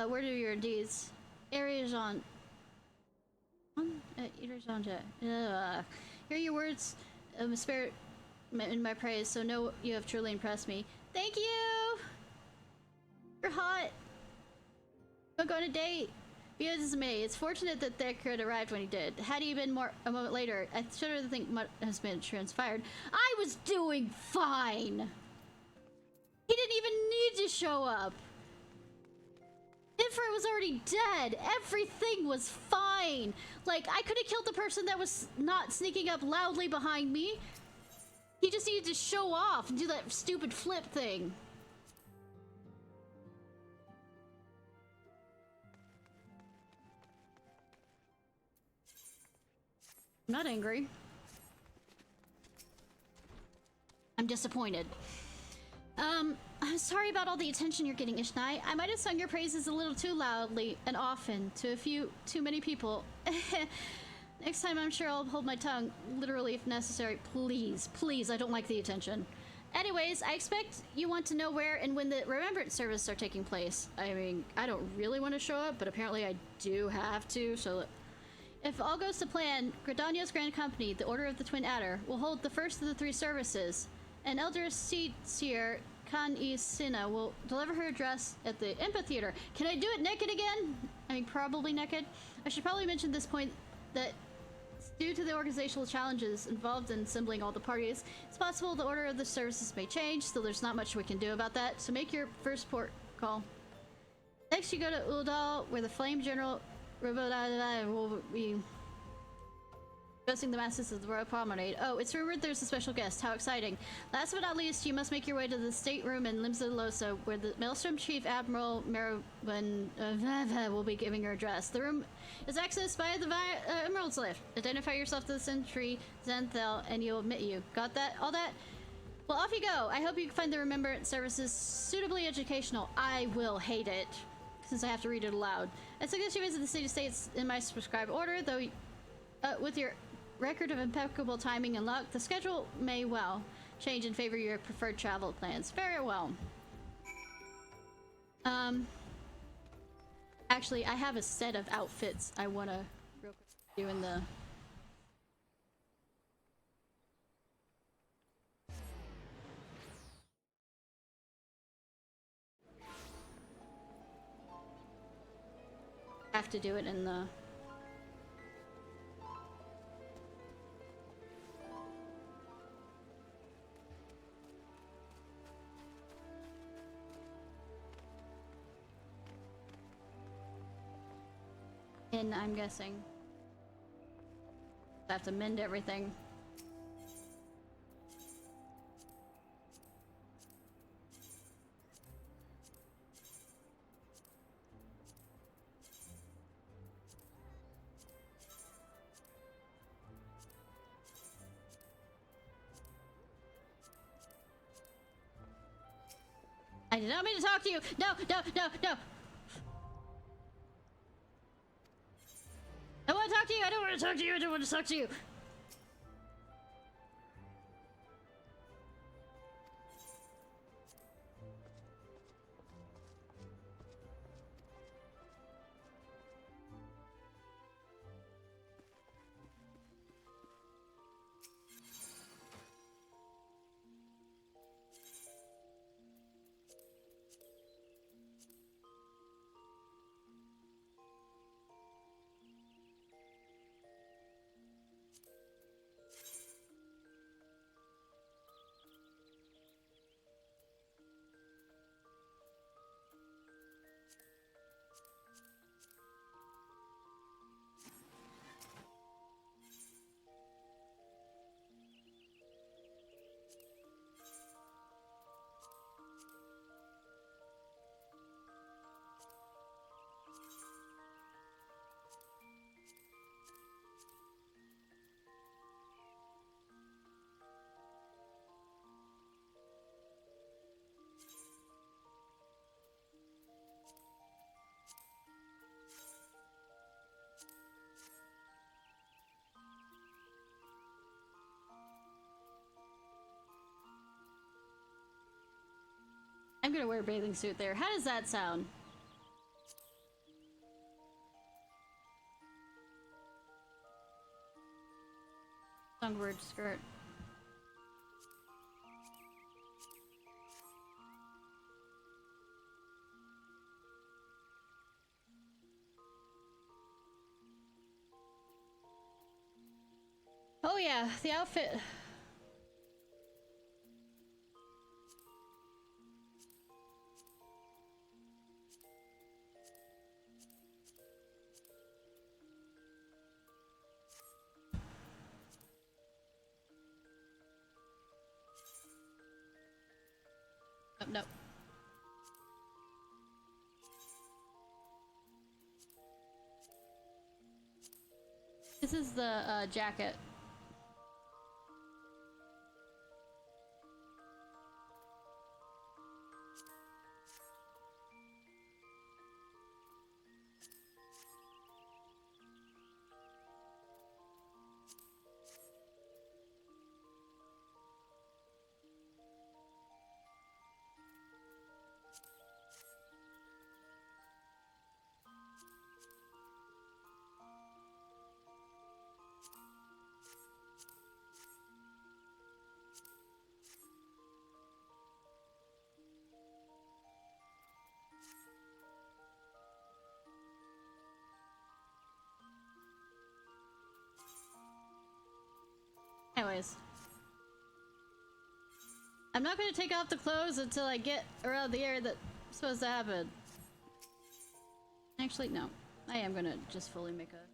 word of your deeds. Irjan, hear your words of spirit in my praise, so know you have truly impressed me. Thank you! You're hot! We'll go on a date! Beyond dismay, it's fortunate that Deckard arrived when he did. Had he been a moment later, I shudder to think what has been transpired. I was doing fine! He didn't even need to show up! Infra was already dead! Everything was fine! Like, I could have killed the person that was not sneaking up loudly behind me. He just needed to show off and do that stupid flip thing. I'm not angry. I'm disappointed. I'm sorry about all the attention you're getting, Ishnai. I might have sung your praises a little too loudly and often to a few too many people. Next time I'm sure I'll hold my tongue, literally if necessary. Please, please, I don't like the attention. Anyways, I expect you want to know where and when the remembrance services are taking place. I mean, I don't really want to show up, but apparently I do have to, so... If all goes to plan, Gridania's Grand Company, the Order of the Twin Adder, will hold the first of the 3 services. An elder seer, Kan-i-Sina, will deliver her address at the amphitheater. Can I do it naked again? I mean, probably naked. I should probably mention this point that due to the organizational challenges involved in assembling all the parties, it's possible the order of the services may change, so there's not much we can do about that. So make your first port call Next, you go to Uldal, where the Flame General will be hosting the masses of the Royal Promenade. Oh, it's rumored there's a special guest. How exciting. Last but not least, you must make your way to the stateroom in Limsalosa, where the Maelstrom Chief Admiral Merwin will be giving her address. The room is accessed by the Emerald's Lift. Identify yourself to the Sentry Xanthel, and he'll admit you. Got that? All that? Well, off you go. I hope you find the Remembrance services suitably educational. I will hate it, since I have to read it aloud. I suggest you visit the City States in my prescribed order, though with your record of impeccable timing and luck, the schedule may well change in favor of your preferred travel plans. Very well. Actually, I have a set of outfits I want to real quick do in the... have to do it in the... I'm guessing. I have to mend everything. I did not mean to talk to you! No, no, no, no! I want to talk to you! I don't want to talk to you! I don't want to talk to you! I'm gonna wear a bathing suit there. How does that sound? Songbird skirt. Oh yeah, the outfit. No. This is the jacket. Anyways. I'm not going to take off the clothes until I get around the area that's supposed to happen. Actually, no. I am gonna just fully make a...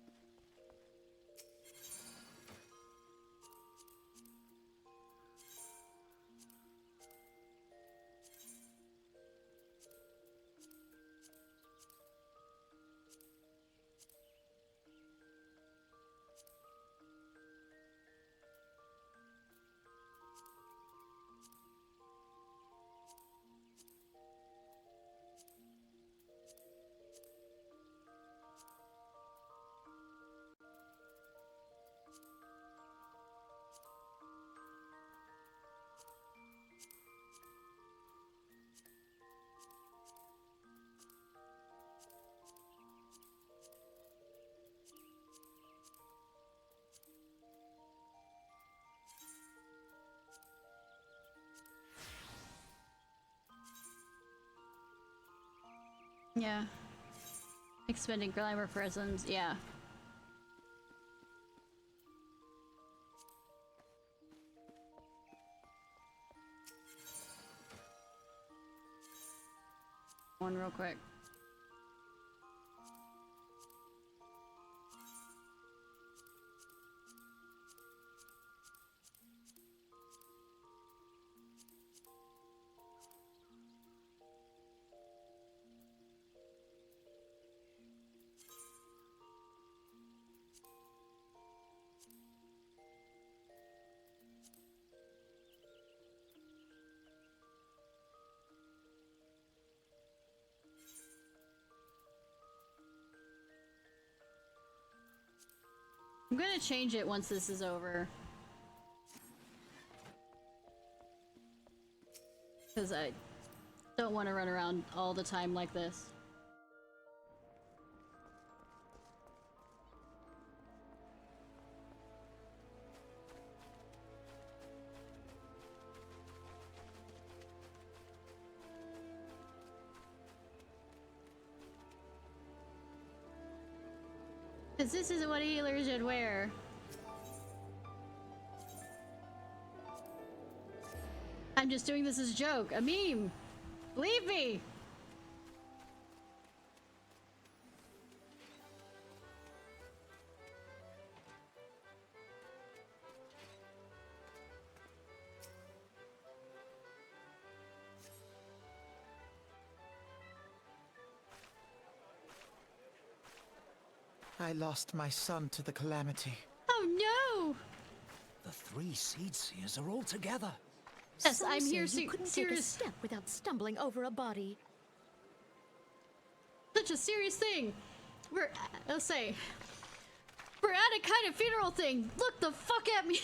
Yeah. Expending glamour prisms, yeah. One real quick. I'm gonna change it once this is over. Because I don't want to run around all the time like this. Because this is what a healer should wear. I'm just doing this as a joke. A meme. Believe me. I lost my son to the calamity. Oh no! The three Seed Seers are all together. Yes, Some I'm say here. you couldn't take a step without stumbling over a body. Such a serious thing. Let's say, we're at a kind of funeral thing. Look the fuck at me.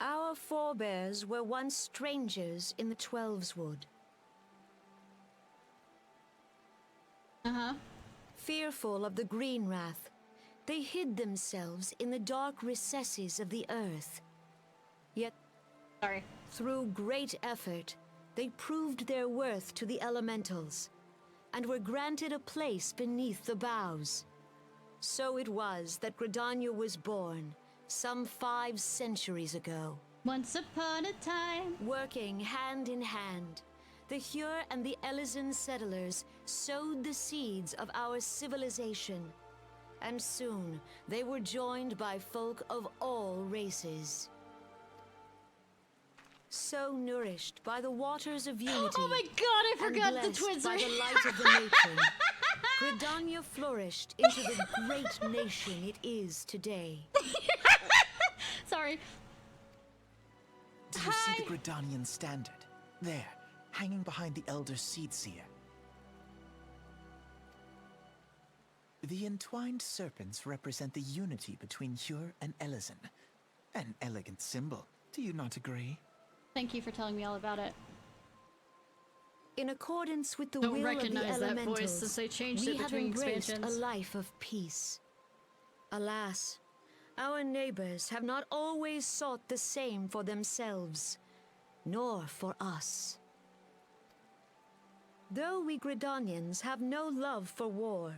Our forebears were once strangers in the Twelveswood. Uh-huh. Fearful of the Green Wrath, they hid themselves in the dark recesses of the earth. Yet, Sorry. through great effort, they proved their worth to the elementals, and were granted a place beneath the boughs. So it was that Gridania was born, some 5 centuries ago. Once upon a time. Working hand in hand, the Hyur and the Elysian settlers sowed the seeds of our civilization, and soon they were joined by folk of all races. So nourished by the waters of unity, Oh my god, I forgot and the blessed twins by are the light of the matron, Gridania flourished into the great nation it is today. Sorry. Do you see the Gridanian standard? There, hanging behind the Elder Seed Seer. The entwined serpents represent the unity between Hyur and Elysian. An elegant symbol, do you not agree? Thank you for telling me all about it. In accordance with the Don't will of the recognize that elementals, voice since they changed we it have between embraced expansions. a life of peace. Alas, our neighbors have not always sought the same for themselves, nor for us. Though we Gridanians have no love for war,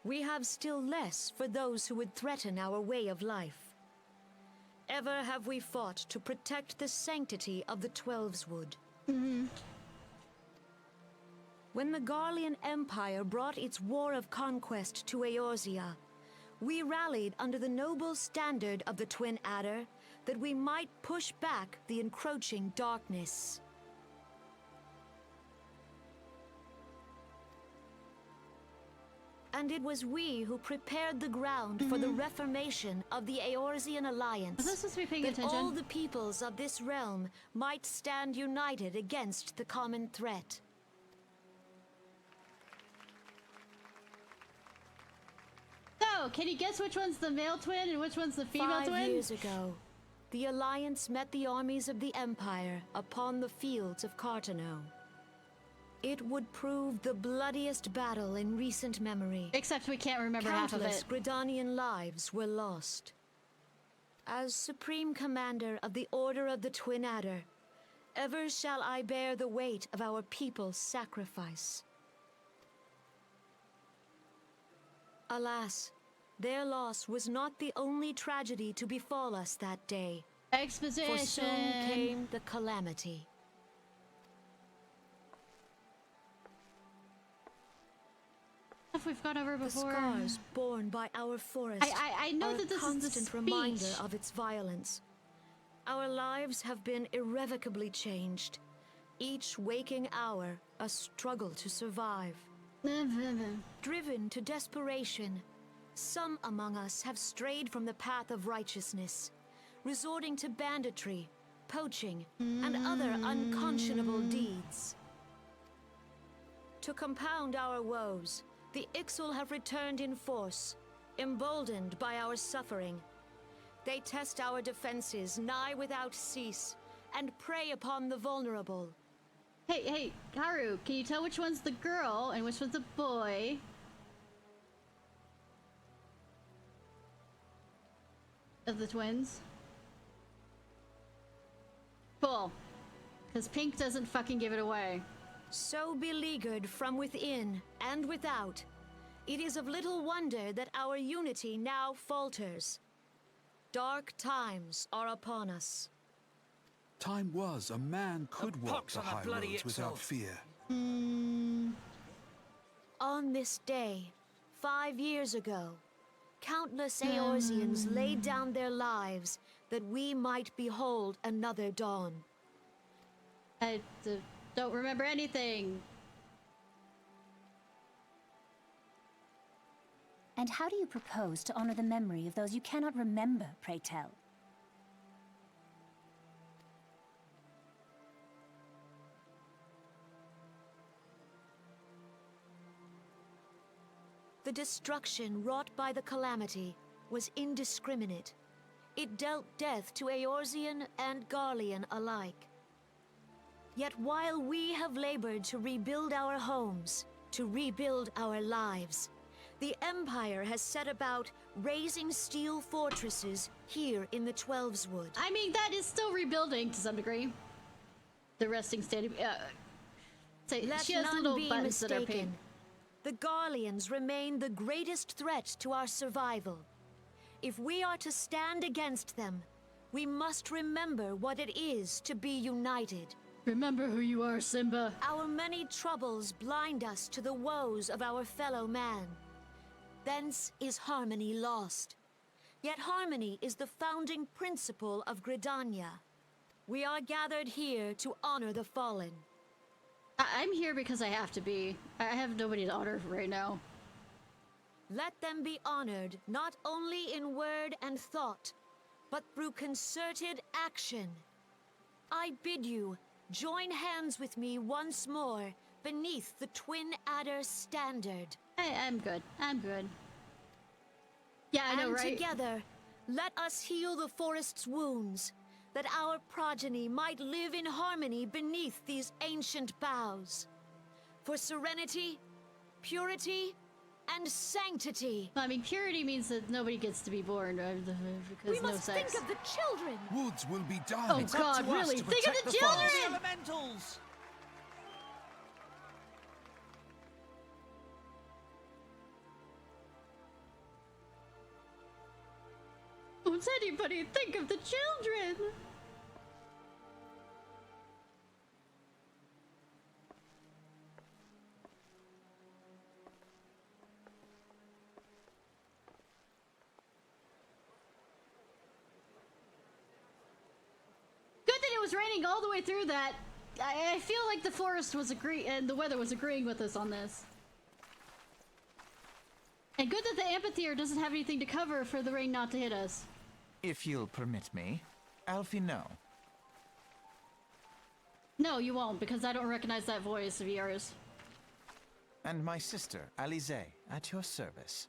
we have still less for those who would threaten our way of life. Ever have we fought to protect the sanctity of the Twelveswood. When the Garlean Empire brought its war of conquest to Eorzea, we rallied under the noble standard of the Twin Adder that we might push back the encroaching darkness. And it was we who prepared the ground for the reformation of the Eorzean Alliance. Was I supposed to be paying that attention? all the peoples of this realm might stand united against the common threat. So, can you guess which one's the male twin and which one's the female twin? 5 years ago, the Alliance met the armies of the Empire upon the fields of Cartano. It would prove the bloodiest battle in recent memory. Except we can't remember half of Countless it. Gridanian lives were lost. As Supreme Commander of the Order of the Twin Adder, ever shall I bear the weight of our people's sacrifice. Alas, their loss was not the only tragedy to befall us that day, Exposition. for soon came the calamity. Stuff we've gone over The before. scars borne by our forest I know are that a this is the constant reminder speech. of its violence. Our lives have been irrevocably changed, each waking hour a struggle to survive. Driven to desperation, some among us have strayed from the path of righteousness, resorting to banditry, poaching, and other unconscionable deeds. To compound our woes, the Ixal have returned in force, emboldened by our suffering. They test our defenses nigh without cease, and prey upon the vulnerable. Hey, Haru, can you tell which one's the girl and which one's the boy? Of the twins? Cool. Because Pink doesn't fucking give it away. So beleaguered from within and without, it is of little wonder that our unity now falters. Dark times are upon us. Time was a man could walk pox the on that high bloody roads without Ixal. fear. On this day, 5 years ago, countless Eorzeans laid down their lives that we might behold another dawn. I don't remember anything. And how do you propose to honor the memory of those you cannot remember, pray tell? The destruction wrought by the calamity was indiscriminate. It dealt death to Eorzean and Garlean alike. Yet while we have labored to rebuild our homes, to rebuild our lives, the Empire has set about raising steel fortresses here in the Twelveswood. I mean, that is still rebuilding to some degree. The resting standing. Let She has none little be buttons that are pink. mistaken. The Garleans remain the greatest threat to our survival. If we are to stand against them, we must remember what it is to be united. Remember who you are, Simba. Our many troubles blind us to the woes of our fellow man. Thence is harmony lost. Yet harmony is the founding principle of Gridania. We are gathered here to honor the fallen. I'm here because I have to be. I have nobody to honor right now. Let them be honored not only in word and thought, but through concerted action. I bid you join hands with me once more beneath the Twin Adder standard. I'm good. I'm good. Yeah, I know, And right? together, let us heal the forest's wounds, that our progeny might live in harmony beneath these ancient boughs. For serenity, purity, and sanctity. I mean, purity means that nobody gets to be born because We no must sex. think of the children. Woods will be done. Oh It's up God, to us really? to Think of protect the the forest. children! Elementals! Won't anybody think of the children? was raining all the way through that. I feel like the forest was and the weather was agreeing with us on this. And good that the amphitheater doesn't have anything to cover for the rain not to hit us. If you'll permit me, Alfie, no. No, you won't, because I don't recognize that voice of yours. And my sister, Alize, at your service.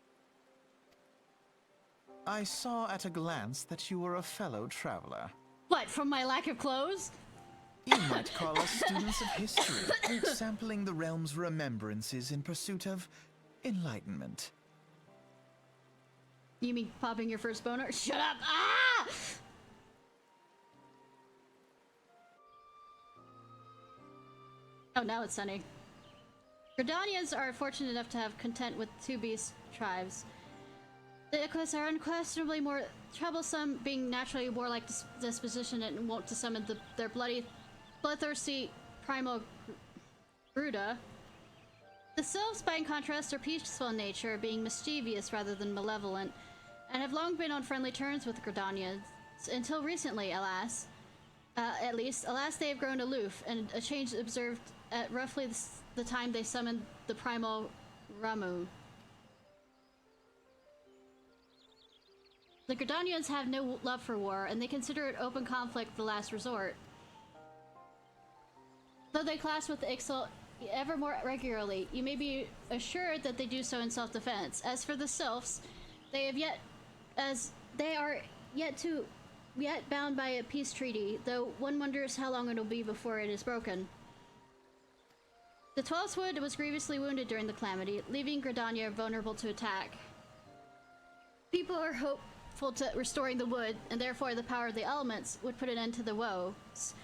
I saw at a glance that you were a fellow traveler. What, from my lack of clothes? You might call us students of history, sampling the realm's remembrances in pursuit of enlightenment. You mean popping your first boner? Shut up! Ah! Oh, now it's sunny. Gridanians are fortunate enough to have content with two beast tribes. The Iquus are unquestionably more troublesome, being naturally warlike disposition and wont to summon their bloodthirsty primal Gruda. The Sylphs, by contrast, are peaceful in nature, being mischievous rather than malevolent, and have long been on friendly terms with the Gridanians, until recently, alas. At least, alas, they have grown aloof, and a change observed at roughly the time they summoned the primal Ramu. The Gridanians have no love for war, and they consider it open conflict the last resort. Though they clash with the Ixal ever more regularly, you may be assured that they do so in self-defense. As for the Sylphs, they are yet bound by a peace treaty, though one wonders how long it'll be before it is broken. The 12th Wood was grievously wounded during the calamity, leaving Gridania vulnerable to attack. People are hopeful to restoring the wood, and therefore the power of the elements would put an end to the woes.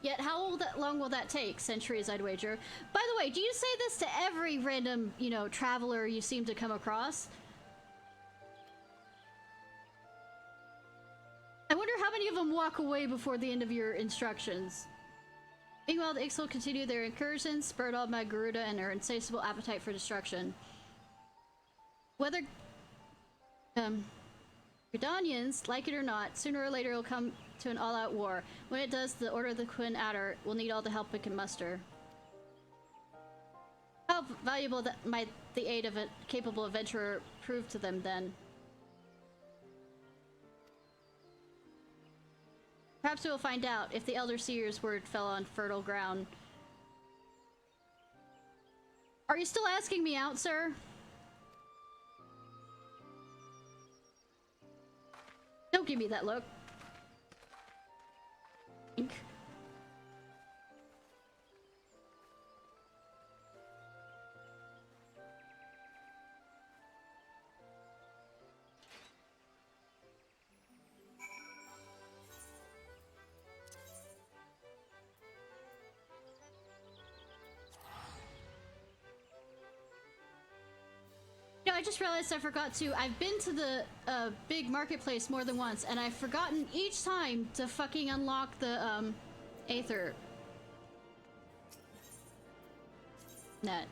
Yet how long will that take? Centuries, I'd wager. By the way, do you say this to every random, traveler you seem to come across? I wonder how many of them walk away before the end of your instructions. Meanwhile, the Ixal continue their incursions, spurred on by Garuda and her insatiable appetite for destruction. Whether Gridanians like it or not, sooner or later it will come to an all-out war. When it does, the Order of the Quinn Adder will need all the help it can muster. How valuable might the aid of a capable adventurer prove to them then? Perhaps we will find out if the Elder Seer's word fell on fertile ground. Are you still asking me out, sir? Don't give me that look. Ink. I just realized I forgot to. I've been to the big marketplace more than once, and I've forgotten each time to fucking unlock the Aether net.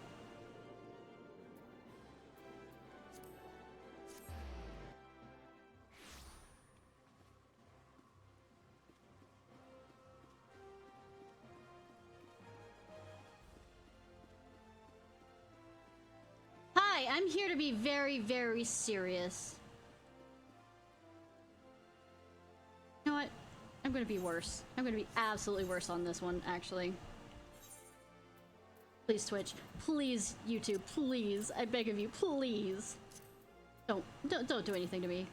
Hi, I'm here to be very, very serious. You know what? I'm gonna be worse. I'm gonna be absolutely worse on this one, actually. Please, Twitch. Please, YouTube. Please. I beg of you. Please. Don't do anything to me.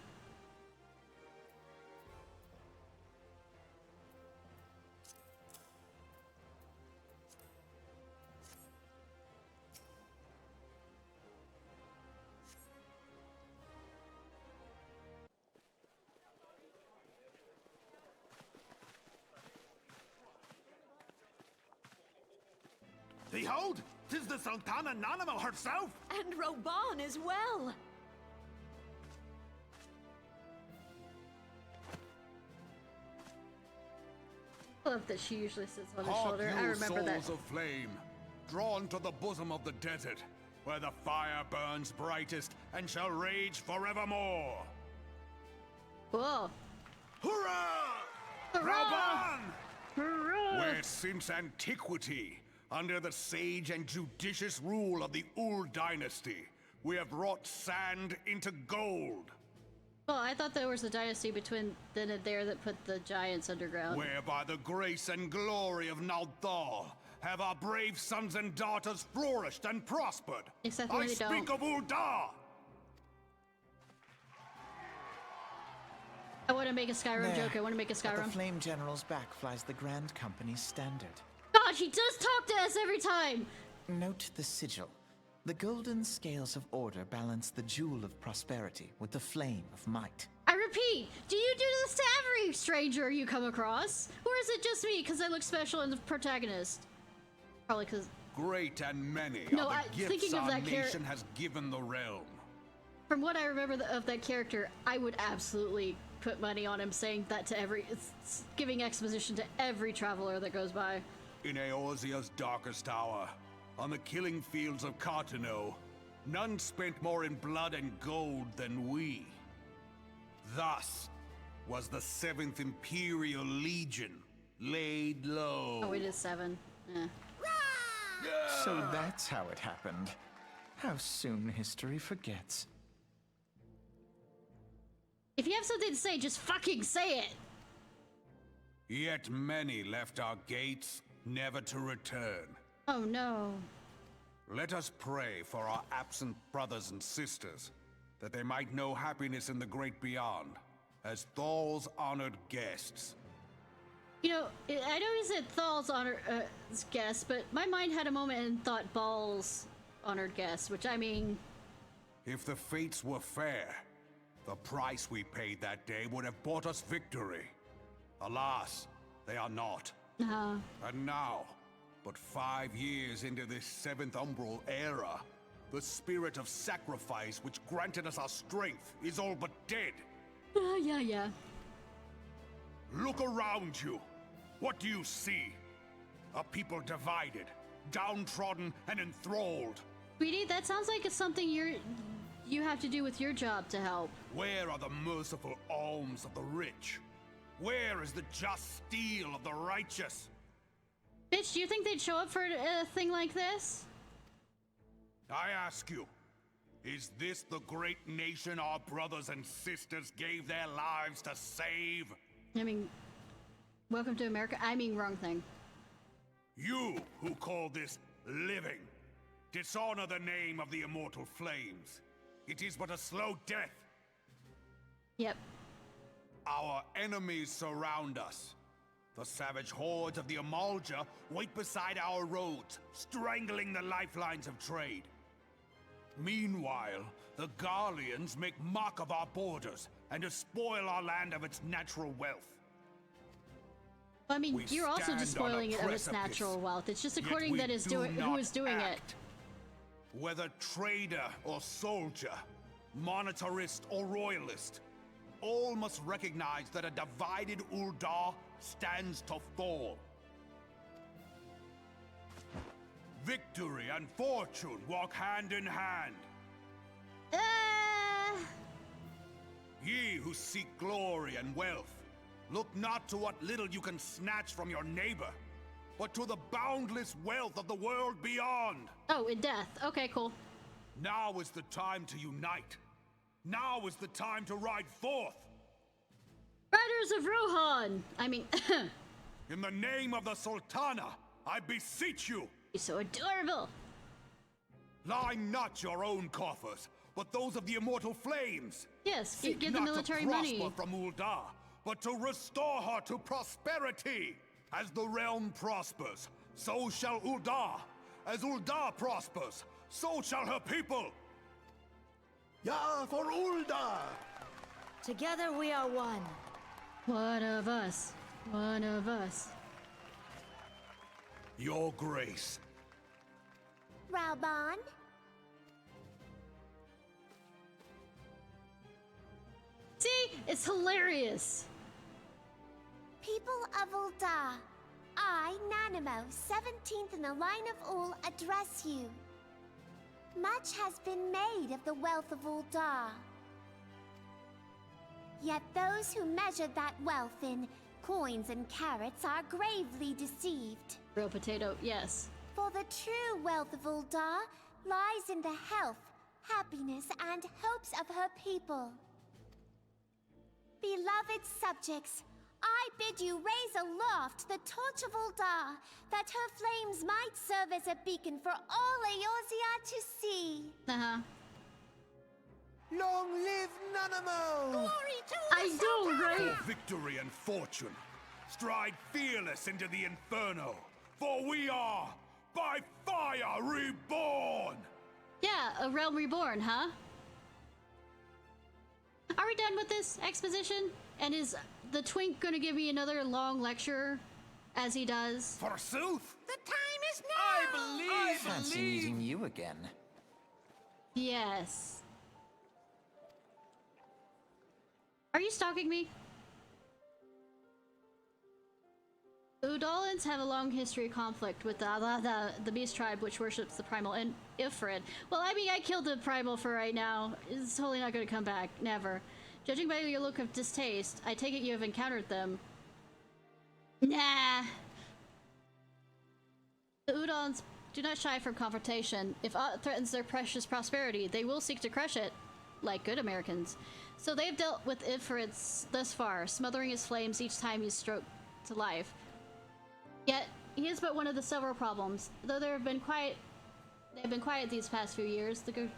Behold, 'tis the Sultana Nanimal herself! And Roban as well! I love that she usually sits on his Hark shoulder. you, I remember that. souls of flame, drawn to the bosom of the desert, where the fire burns brightest and shall rage forevermore. Cool. Hurrah! Hurrah! Roban! Hurrah! where since antiquity, under the sage and judicious rule of the Ul dynasty, we have wrought sand into gold. Oh, I thought there was a dynasty between then and there that put the giants underground. Where by the grace and glory of Naldal have our brave sons and daughters flourished and prospered. Except when I they speak don't. of Uldar! I want to make a Skyrim joke. I want to make a At Skyrim. the Flame General's back flies the Grand Company's standard. God, he does talk to us every time! Note the sigil. The golden scales of order balance the jewel of prosperity with the flame of might. I repeat, do you do this to every stranger you come across? Or is it just me because I look special and the protagonist? Probably because... Great and many No, are the gifts thinking of our that nation has given the realm. From what I remember of that character, I would absolutely put money on him saying that to it's giving exposition to every traveler that goes by. In Eorzea's darkest hour, on the killing fields of Cartano, none spent more in blood and gold than we. Thus was the 7th Imperial Legion laid low. Oh, it is 7. Eh. So that's how it happened. How soon history forgets. If you have something to say, just fucking say it! Yet many left our gates, never to return. Oh no. Let us pray for our absent brothers and sisters, that they might know happiness in the great beyond, as Thal's honored guests. You know, I know he said Thal's honored guest, but my mind had a moment and thought Baal's honored guest, which I mean... If the fates were fair, the price we paid that day would have bought us victory. Alas, they are not. And now, but 5 years into this 7th Umbral era, the spirit of sacrifice which granted us our strength is all but dead. Yeah. Look around you. What do you see? A people divided, downtrodden, and enthralled. Sweetie, that sounds like it's something you have to do with your job to help. Where are the merciful alms of the rich? Where is the just steel of the righteous? Bitch, do you think they'd show up for a thing like this? I ask you, is this the great nation our brothers and sisters gave their lives to save? I mean, welcome to America. I mean, wrong thing. You who call this living, dishonor the name of the immortal flames. It is but a slow death. Yep. Our enemies surround us. The savage hordes of the Amalja wait beside our roads, strangling the lifelines of trade. Meanwhile, the Garleans make mock of our borders and despoil our land of its natural wealth. I mean, We you're also stand despoiling on a it of its precipice, natural wealth. It's just yet according we that is do who is not doing it. act. Whether trader or soldier, monetarist or royalist, all must recognize that a divided Uldar stands to fall. Victory and fortune walk hand in hand. Ye who seek glory and wealth, look not to what little you can snatch from your neighbor, but to the boundless wealth of the world beyond. Oh, in death. Okay, cool. Now is the time to unite. Now is the time to ride forth. Riders of Rohan! I mean, In the name of the Sultana, I beseech you, he's so adorable. line not your own coffers, but those of the immortal flames. Yes, Seek give the not military to prosper money. from Uldar, but to restore her to prosperity. As the realm prospers, so shall Uldar. As Uldar prospers, so shall her people. Ja, for Uldar! Together we are one. One of us. One of us. Your grace. Rauban? See? It's hilarious. People of Uldar, I, Nanimo, 17th in the line of Ul, address you. Much has been made of the wealth of Uldar. Yet those who measured that wealth in coins and carrots are gravely deceived. Real potato, yes. For the true wealth of Ul'dah lies in the health, happiness, and hopes of her people. Beloved subjects, I bid you raise aloft the torch of Ul'dah, that her flames might serve as a beacon for all Eorzea to see. Uh-huh. Long live Nanamo! Glory to I do, right? For victory and fortune, stride fearless into the inferno, for we are, by fire, reborn! Yeah, a realm reborn, huh? Are we done with this exposition? And is the twink gonna give me another long lecture, as he does? Forsooth! The time is now! I Fancy meeting you again. Yes. Are you stalking me? The Udalans have a long history of conflict with the Beast Tribe, which worships the Primal and Ifrit. Well, I mean, I killed the Primal for right now. It's totally not going to come back. Never. Judging by your look of distaste, I take it you have encountered them. Nah. The Udalans do not shy from confrontation. If aught threatens their precious prosperity, they will seek to crush it, like good Americans. So they have dealt with Ifrits thus far, smothering his flames each time he's stroked to life. Yet, he is but one of the several problems. Though they have been quiet these past few years, the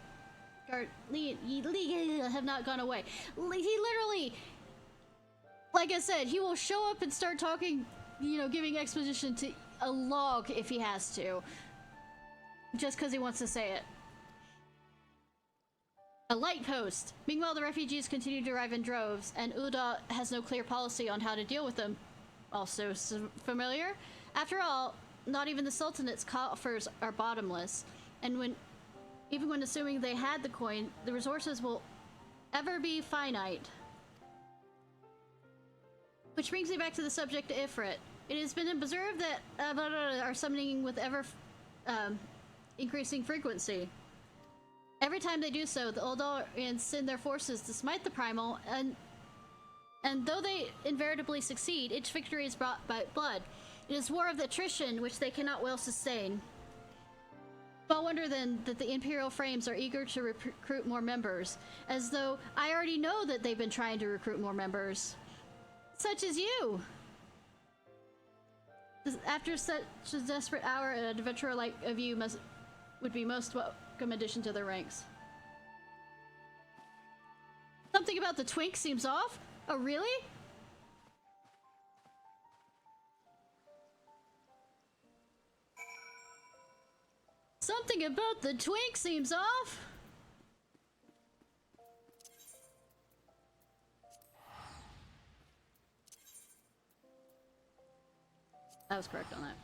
have not gone away. He literally, like I said, he will show up and start talking, you know, giving exposition to a log if he has to. Just because he wants to say it. A light post. Meanwhile, the refugees continue to arrive in droves, and Ul'dah has no clear policy on how to deal with them. Also familiar? After all, not even the Sultanate's coffers are bottomless, and even when assuming they had the coin, the resources will ever be finite. Which brings me back to the subject of Ifrit. It has been observed that are summoning with ever increasing frequency. Every time they do so, the Uldarians send their forces to smite the Primal, and though they invariably succeed, each victory is brought by blood. It is war of attrition which they cannot well sustain. Small wonder then that the Imperial Frames are eager to recruit more members, as though I already know that they've been trying to recruit more members. Such as you! After such a desperate hour, an adventurer like of you would be most welcome addition to their ranks. Something about the twink seems off? Oh, really? Something about the twink seems off? I was correct on that.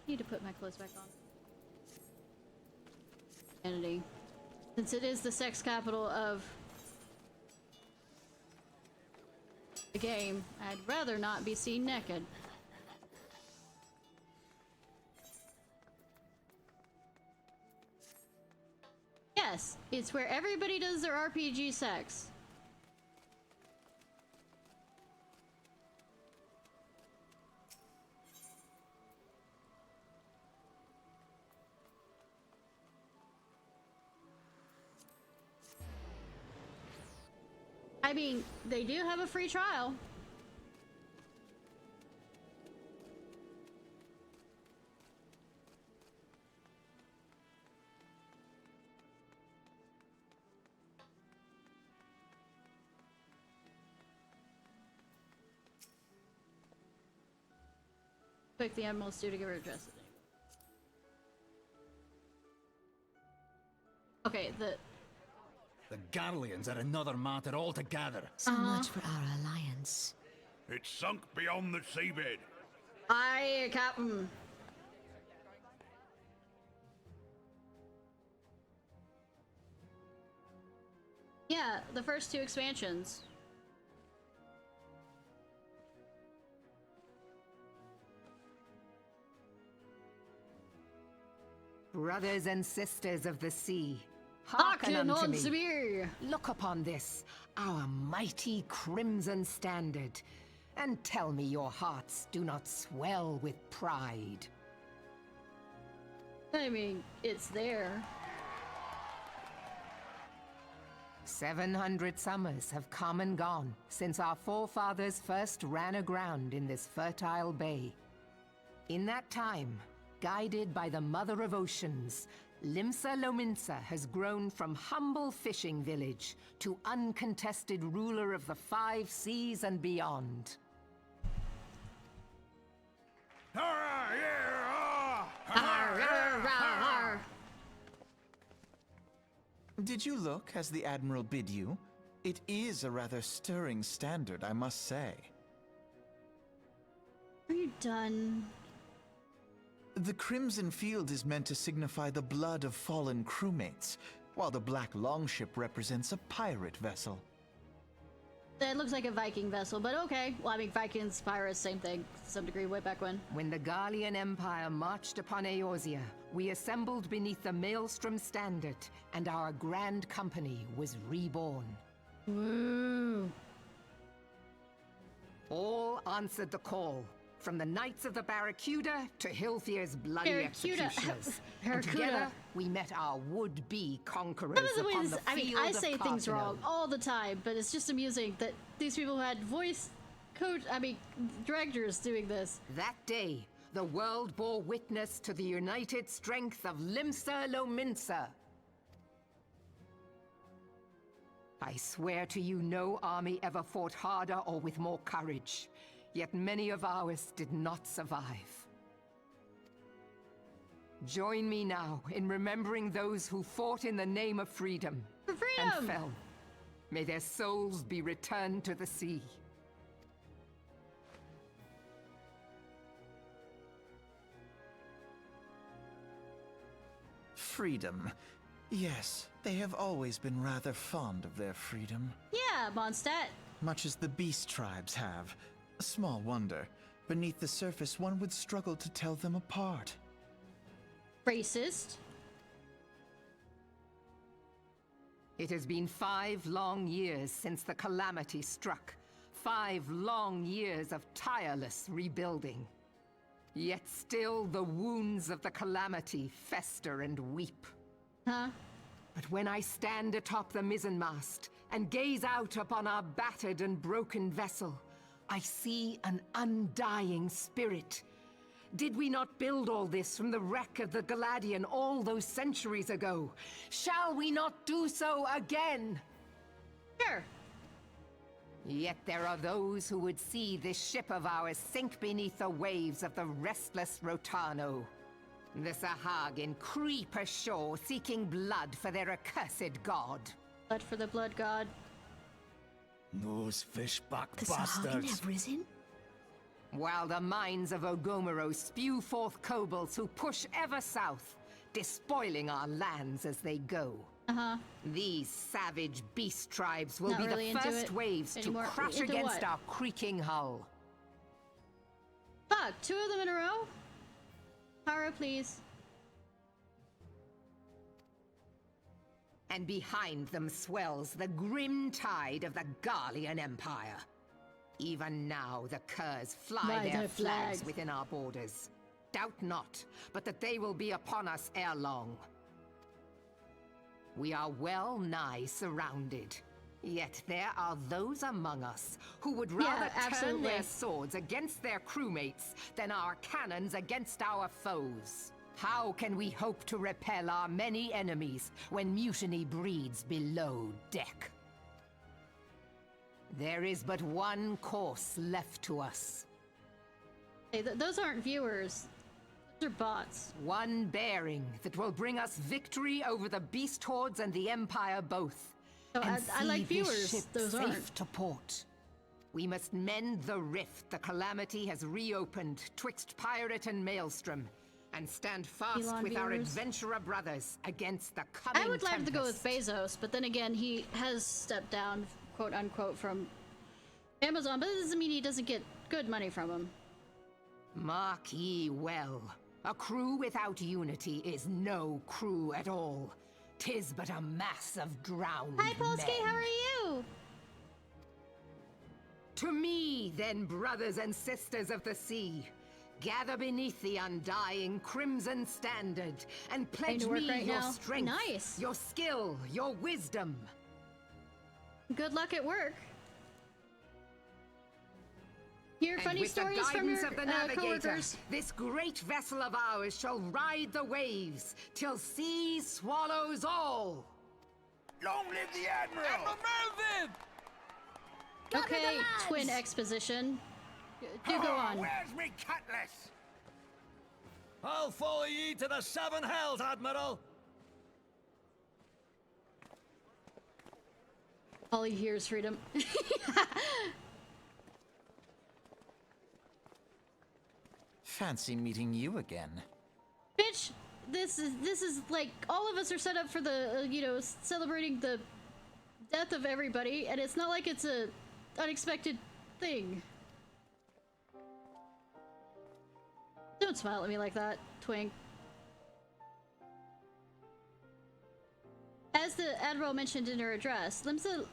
Need to put my clothes back on. Vanity. Since it is the sex capital of the game, I'd rather not be seen naked. Yes, it's where everybody does their RPG sex. I mean, they do have a free trial. Quick, the animals do to get rid of dress. Okay, the Garleans are another matter altogether. So much for our alliance. It's sunk beyond the seabed. Aye, Captain. Yeah, the first two expansions. Brothers and sisters of the sea, Hearken unto me! Look upon this, our mighty crimson standard, and tell me your hearts do not swell with pride. I mean, it's there. 700 summers have come and gone since our forefathers first ran aground in this fertile bay. In that time, guided by the Mother of Oceans, Limsa Lominsa has grown from humble fishing village to uncontested ruler of the 5 seas and beyond. Did you look as the Admiral bid you? It is a rather stirring standard, I must say. Are you done? The Crimson Field is meant to signify the blood of fallen crewmates, while the Black Longship represents a pirate vessel. It looks like a Viking vessel, but okay. Well, I mean, Vikings, pirates, same thing, to some degree, way back when. When the Garlean Empire marched upon Eorzea, we assembled beneath the Maelstrom Standard, and our grand company was reborn. Woo! All answered the call, from the Knights of the Barracuda to Hilfir's bloody executioners. And together, we met our would-be conquerors upon the field I of say things Cartheno. wrong all the time, but it's just amusing that these people had directors doing this. That day, the world bore witness to the united strength of Limsa Lominsa. I swear to you, no army ever fought harder or with more courage. Yet many of ours did not survive. Join me now in remembering those who fought in the name of freedom. For freedom! And fell. May their souls be returned to the sea. Freedom. Yes, they have always been rather fond of their freedom. Yeah, Mondstadt. Much as the beast tribes have. Small wonder. Beneath the surface, one would struggle to tell them apart. Racist. It has been 5 long years since the calamity struck. 5 long years of tireless rebuilding. Yet still the wounds of the calamity fester and weep. Huh? But when I stand atop the mizzenmast and gaze out upon our battered and broken vessel, I see an undying spirit. Did we not build all this from the wreck of the Galadian all those centuries ago? Shall we not do so again? Sure. Yet there are those who would see this ship of ours sink beneath the waves of the restless Rotano. The Sahagin creep ashore seeking blood for their accursed god. Blood for the blood god. Those fishback The Sahagin bastards. have risen? While the mines of Ogomero spew forth kobolds who push ever south, despoiling our lands as they go. Uh-huh. These savage beast tribes will Not be really the into first it waves anymore. to crush Into against what? our creaking hull. Fuck, 2 of them in a row? Haro, please. And behind them swells the grim tide of the Garlean Empire. Even now the curs fly their flags within our borders. Doubt not, but that they will be upon us ere long. We are well nigh surrounded. Yet there are those among us who would rather turn absolutely. their swords against their crewmates than our cannons against our foes. How can we hope to repel our many enemies when mutiny breeds below deck? There is but one course left to us. Hey, those aren't viewers. Those are bots. One bearing that will bring us victory over the beast hordes and the Empire both. So And I see like this viewers. ship Those safe aren't. to port. We must mend the rift the calamity has reopened twixt pirate and maelstrom, and stand fast Elon with our viewers. adventurer brothers against the coming I would like to go with tempest. Bezos, but then again, he has stepped down, quote unquote, from Amazon, but that doesn't mean he doesn't get good money from them. Mark ye well. A crew without unity is no crew at all. 'Tis but a mass of drowned Hi, Polsky, men. how are you? To me, then, brothers and sisters of the sea, gather beneath the undying crimson standard and pledge to work me right your now. strength, Nice. your skill, your wisdom. Good luck at work. Hear And funny with the stories from guidance your of the navigator, coworkers. this great vessel of ours shall ride the waves till sea swallows all. Long live the Admiral! Admiral Melvin! Okay, twin exposition. Do go on. Where's me cutlass? I'll follow ye to the seven hells, Admiral! All he hears is freedom. Fancy meeting you again. Bitch, this is like all of us are set up for the you know, celebrating the death of everybody, and it's not like it's a unexpected thing. Don't smile at me like that, twink. As the Admiral mentioned in her address, Limsa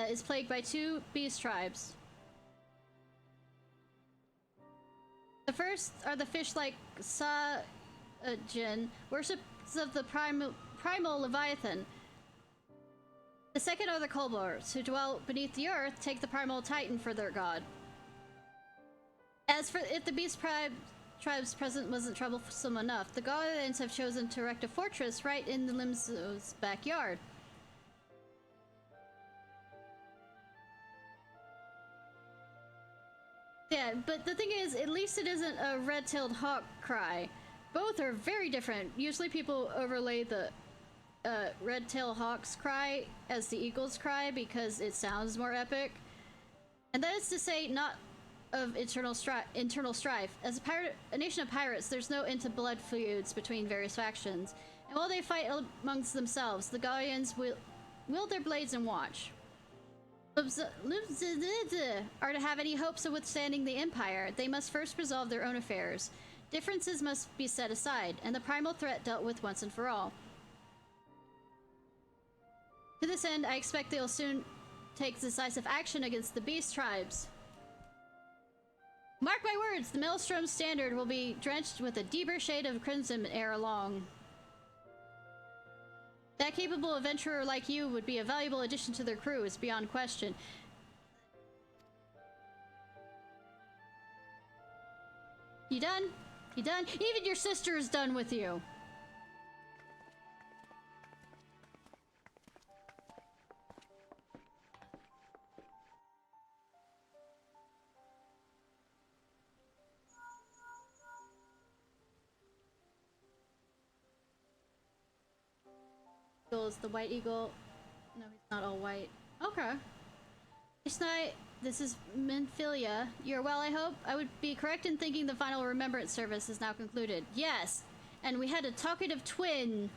is plagued by two beast tribes. The first are the fish-like Sajin, worshippers of the primal Leviathan. The second are the Kolbors, who dwell beneath the earth, take the primal Titan for their god. As for if the beast tribe's presence wasn't troublesome enough, the Guardians have chosen to erect a fortress right in the Limso's backyard. Yeah, but the thing is, at least it isn't a red-tailed hawk cry. Both are very different. Usually people overlay the red-tailed hawk's cry as the eagle's cry because it sounds more epic. And that is to say, not of internal strife. As a nation of pirates, there's no end to blood feuds between various factions. And while they fight amongst themselves, the Guardians will wield their blades and watch. Are to have any hopes of withstanding the Empire, they must first resolve their own affairs. Differences must be set aside, and the primal threat dealt with once and for all. To this end, I expect they'll soon take decisive action against the beast tribes. Mark my words, the Maelstrom Standard will be drenched with a deeper shade of crimson ere long. That capable adventurer like you would be a valuable addition to their crew is beyond question. You done? You done? Even your sister is done with you. Is the white eagle? No, he's not all white. Okay. Ishnai, this is Minfilia. You're well, I hope? I would be correct in thinking the final remembrance service is now concluded. Yes! And we had a talkative twin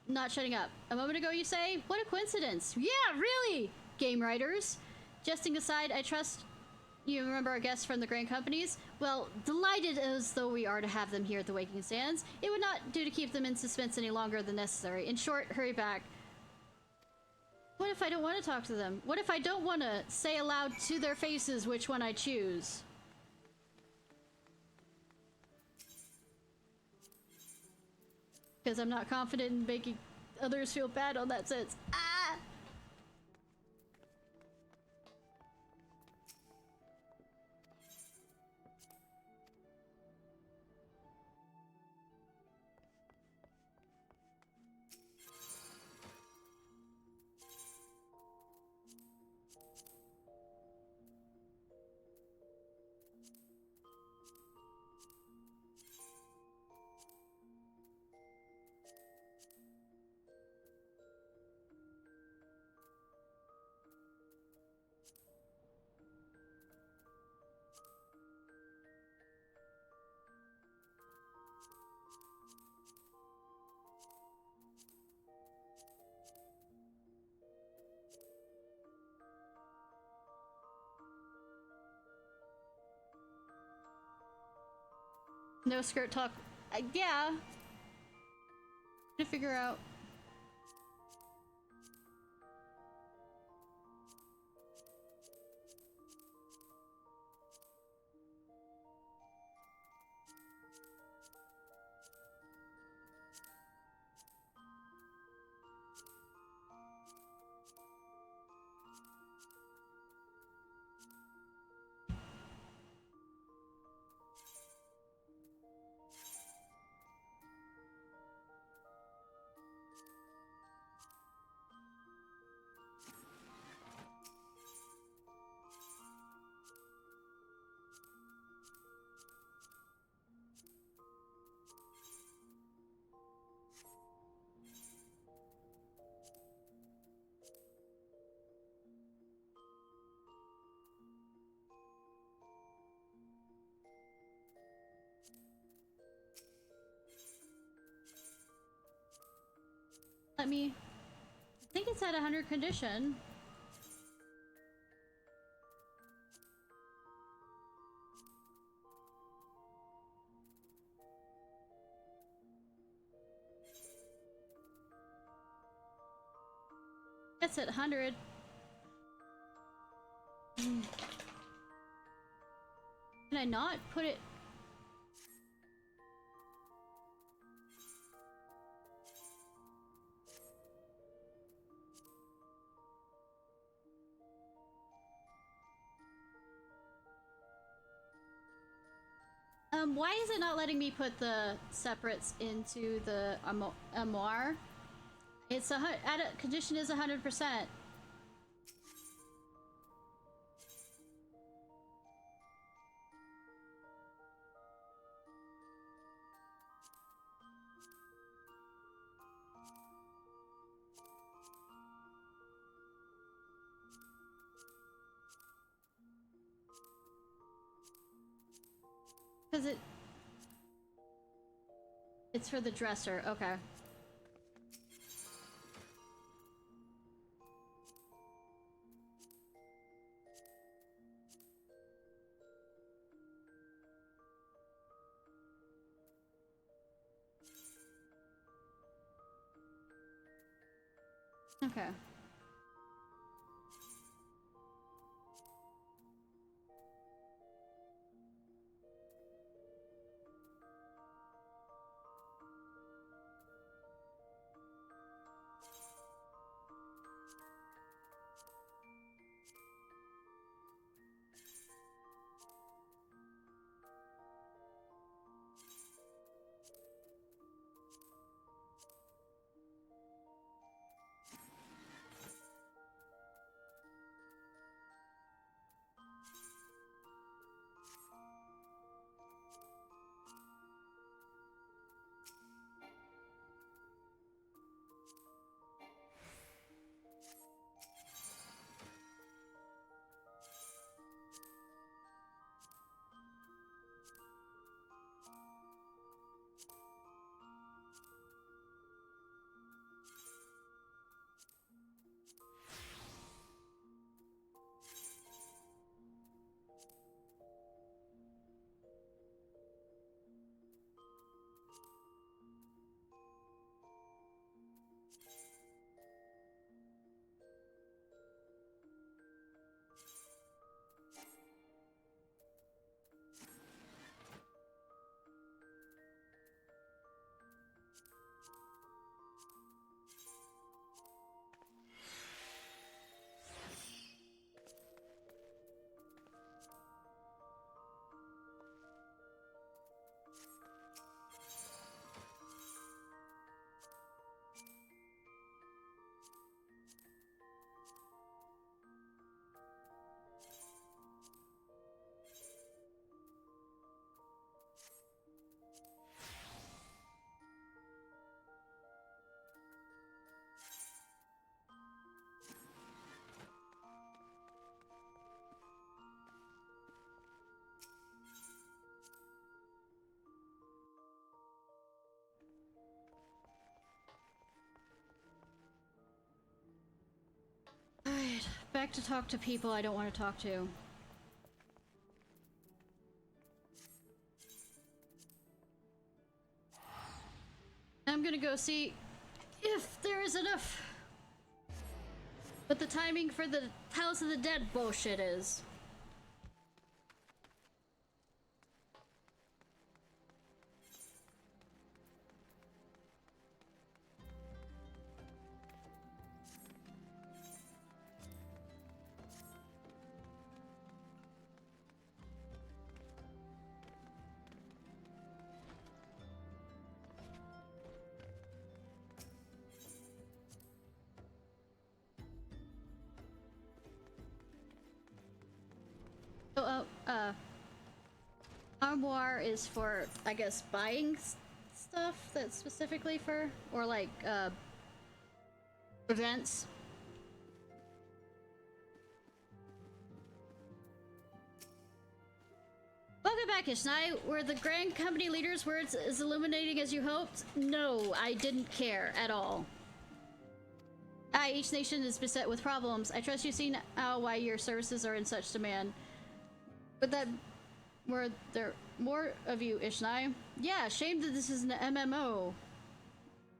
not shutting up. A moment ago, you say? What a coincidence! Yeah, really! Game writers. Jesting aside, I trust you remember our guests from the Grand Companies? Well, delighted as though we are to have them here at the Waking Sands, it would not do to keep them in suspense any longer than necessary. In short, hurry back. What if I don't want to talk to them? What if I don't want to say aloud to their faces which one I choose? Because I'm not confident in making others feel bad on that sense. Ah! No skirt talk Yeah. To figure out. Let me... I think it's at 100 condition. It's at 100. Can I not put it... why is it not letting me put the separates into the armoire? It's condition is 100%. Because it's for the dresser, okay. Okay. Alright, back to talk to people I don't want to talk to. I'm gonna go see if there is enough. But the timing for the House of the Dead bullshit is. Armoire is for, I guess, buying stuff that's specifically for, or like, events. Welcome back, Ishnai. Were the Grand Company leader's words as illuminating as you hoped? No, I didn't care at all. Each nation is beset with problems. I trust you've seen why your services are in such demand. But that were there more of you, Ishnai? Yeah, shame that this is an MMO.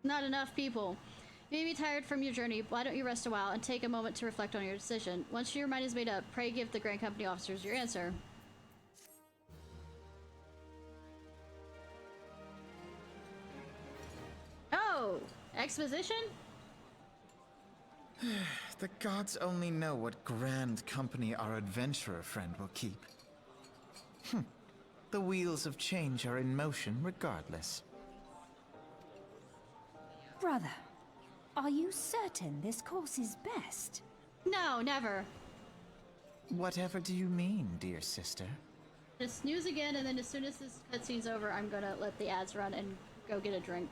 Not enough people. You may be tired from your journey. Why don't you rest a while and take a moment to reflect on your decision? Once your mind is made up, pray give the Grand Company officers your answer. Oh, exposition? The gods only know what grand company our adventurer friend will keep. The wheels of change are in motion regardless. Brother, are you certain this course is best? No, never. Whatever do you mean, dear sister? Just snooze again, and then as soon as this cutscene's over, I'm gonna let the ads run and go get a drink.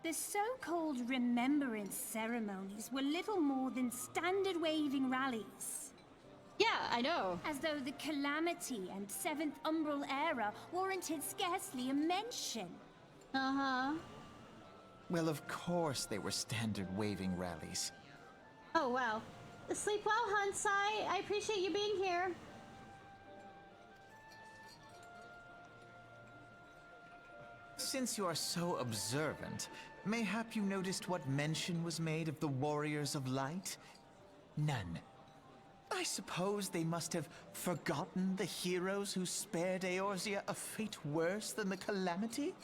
The so-called remembrance ceremonies were little more than standard waving rallies. Yeah, I know. As though the Calamity and Seventh Umbral era warranted scarcely a mention. Uh-huh. Well, of course they were standard waving rallies. Oh, wow. Sleep well, Hansai. I appreciate you being here. Since you are so observant, mayhap you noticed what mention was made of the Warriors of Light? None. I suppose they must have forgotten the heroes who spared Eorzea a fate worse than the Calamity?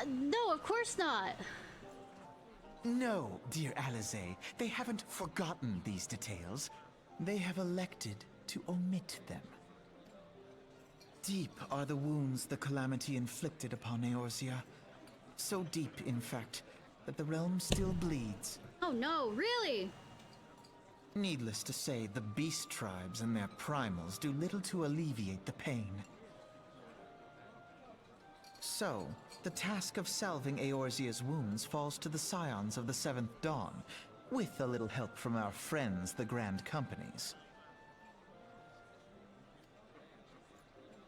No, of course not. No, dear Alize, they haven't forgotten these details. They have elected to omit them. Deep are the wounds the Calamity inflicted upon Eorzea. So deep, in fact, that the realm still bleeds. Oh no, really? Needless to say, the beast tribes and their primals do little to alleviate the pain. So, the task of salving Eorzea's wounds falls to the scions of the Seventh Dawn, with a little help from our friends, the Grand Companies.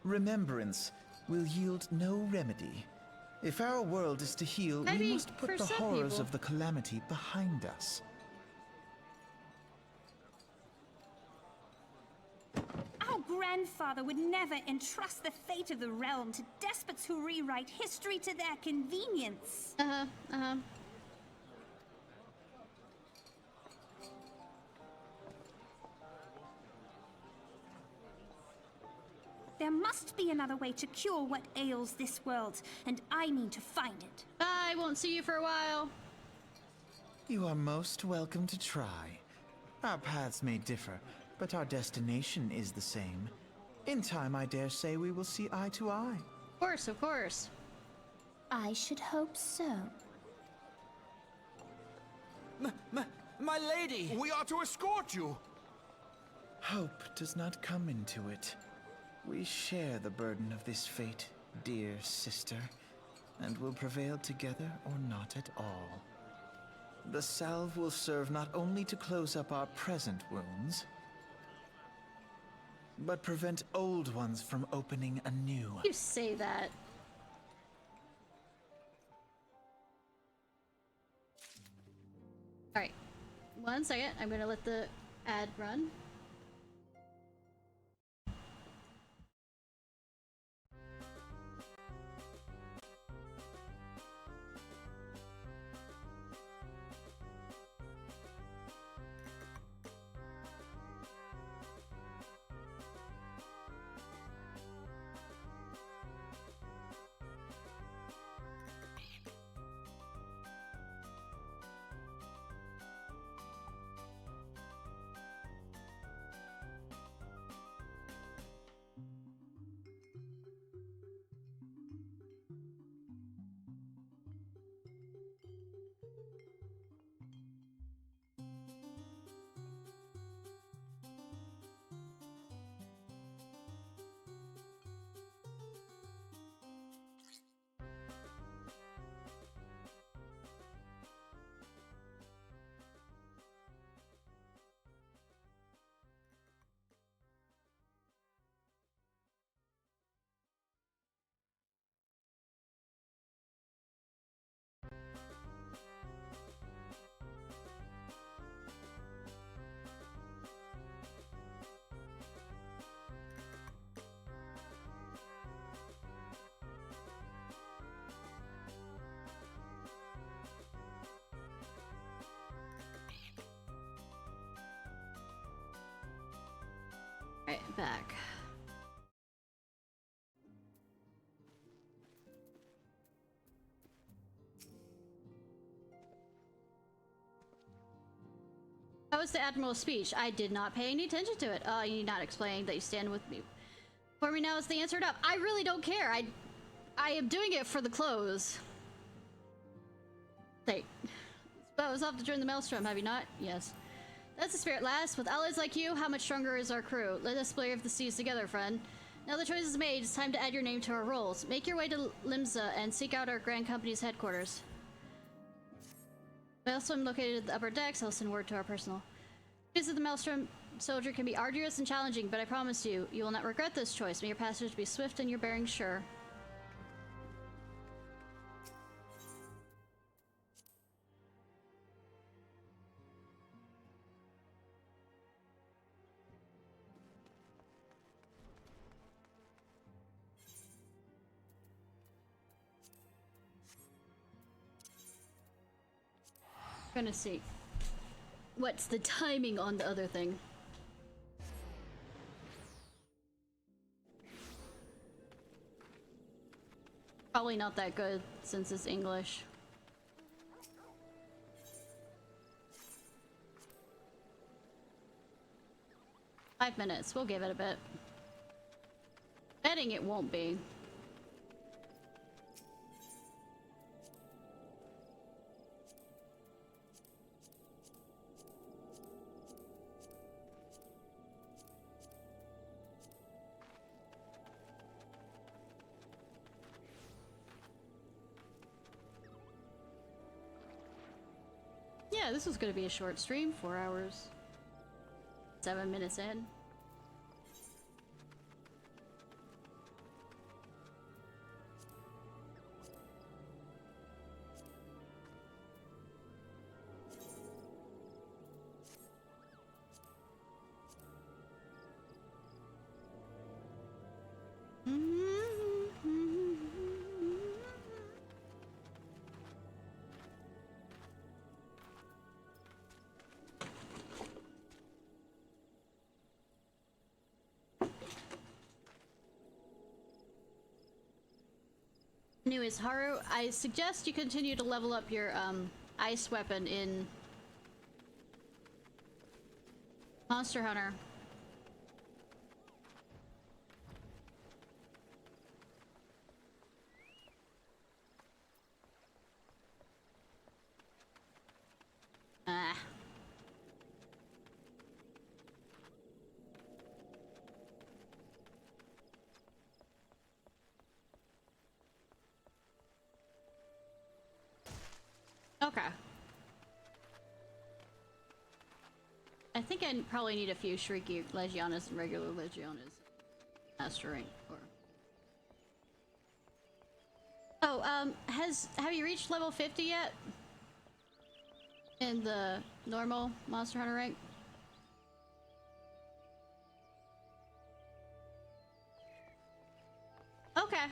Remembrance will yield no remedy. If our world is to heal, we must put the horrors of the Calamity behind us. Our grandfather would never entrust the fate of the realm to despots who rewrite history to their convenience. There must be another way to cure what ails this world, and I mean to find it. I won't see you for a while. You are most welcome to try. Our paths may differ, but our destination is the same. In time, I dare say we will see eye to eye. Of course, of course. I should hope so. My lady! We are to escort you! Hope does not come into it. We share the burden of this fate, dear sister, and will prevail together or not at all. The salve will serve not only to close up our present wounds, but prevent old ones from opening anew. You say that. Alright. 1 second. I'm gonna let the ad run. back. How was the Admiral's speech? I did not pay any attention to it. You need not explain that you stand with me. For me now is the answered up. I really don't care. I am doing it for the clothes. Hey. Suppose I'll have to join the Maelstrom, have you not? Yes. That's the spirit, lass. With allies like you, how much stronger is our crew? Let us brave the seas together, friend. Now the choice is made, it's time to add your name to our rolls. Make your way to Limsa and seek out our Grand Company's headquarters. Maelstrom located at the upper decks. I'll send word to our personal. Visit the Maelstrom soldier can be arduous and challenging, but I promise you, you will not regret this choice. May your passage be swift and your bearings sure. Gonna see. What's the timing on the other thing? Probably not that good since it's English. Five minutes. We'll give it a bit. Betting it won't be. Yeah, this was gonna be a short stream, 4 hours. 7 minutes in. New is Haru. I suggest you continue to level up your ice weapon in Monster Hunter. Ah. Okay. I think I probably need a few Shrieky Legionis and regular Legionis. Master rank or... Oh, have you reached level 50 yet? In the normal Monster Hunter rank? Okay.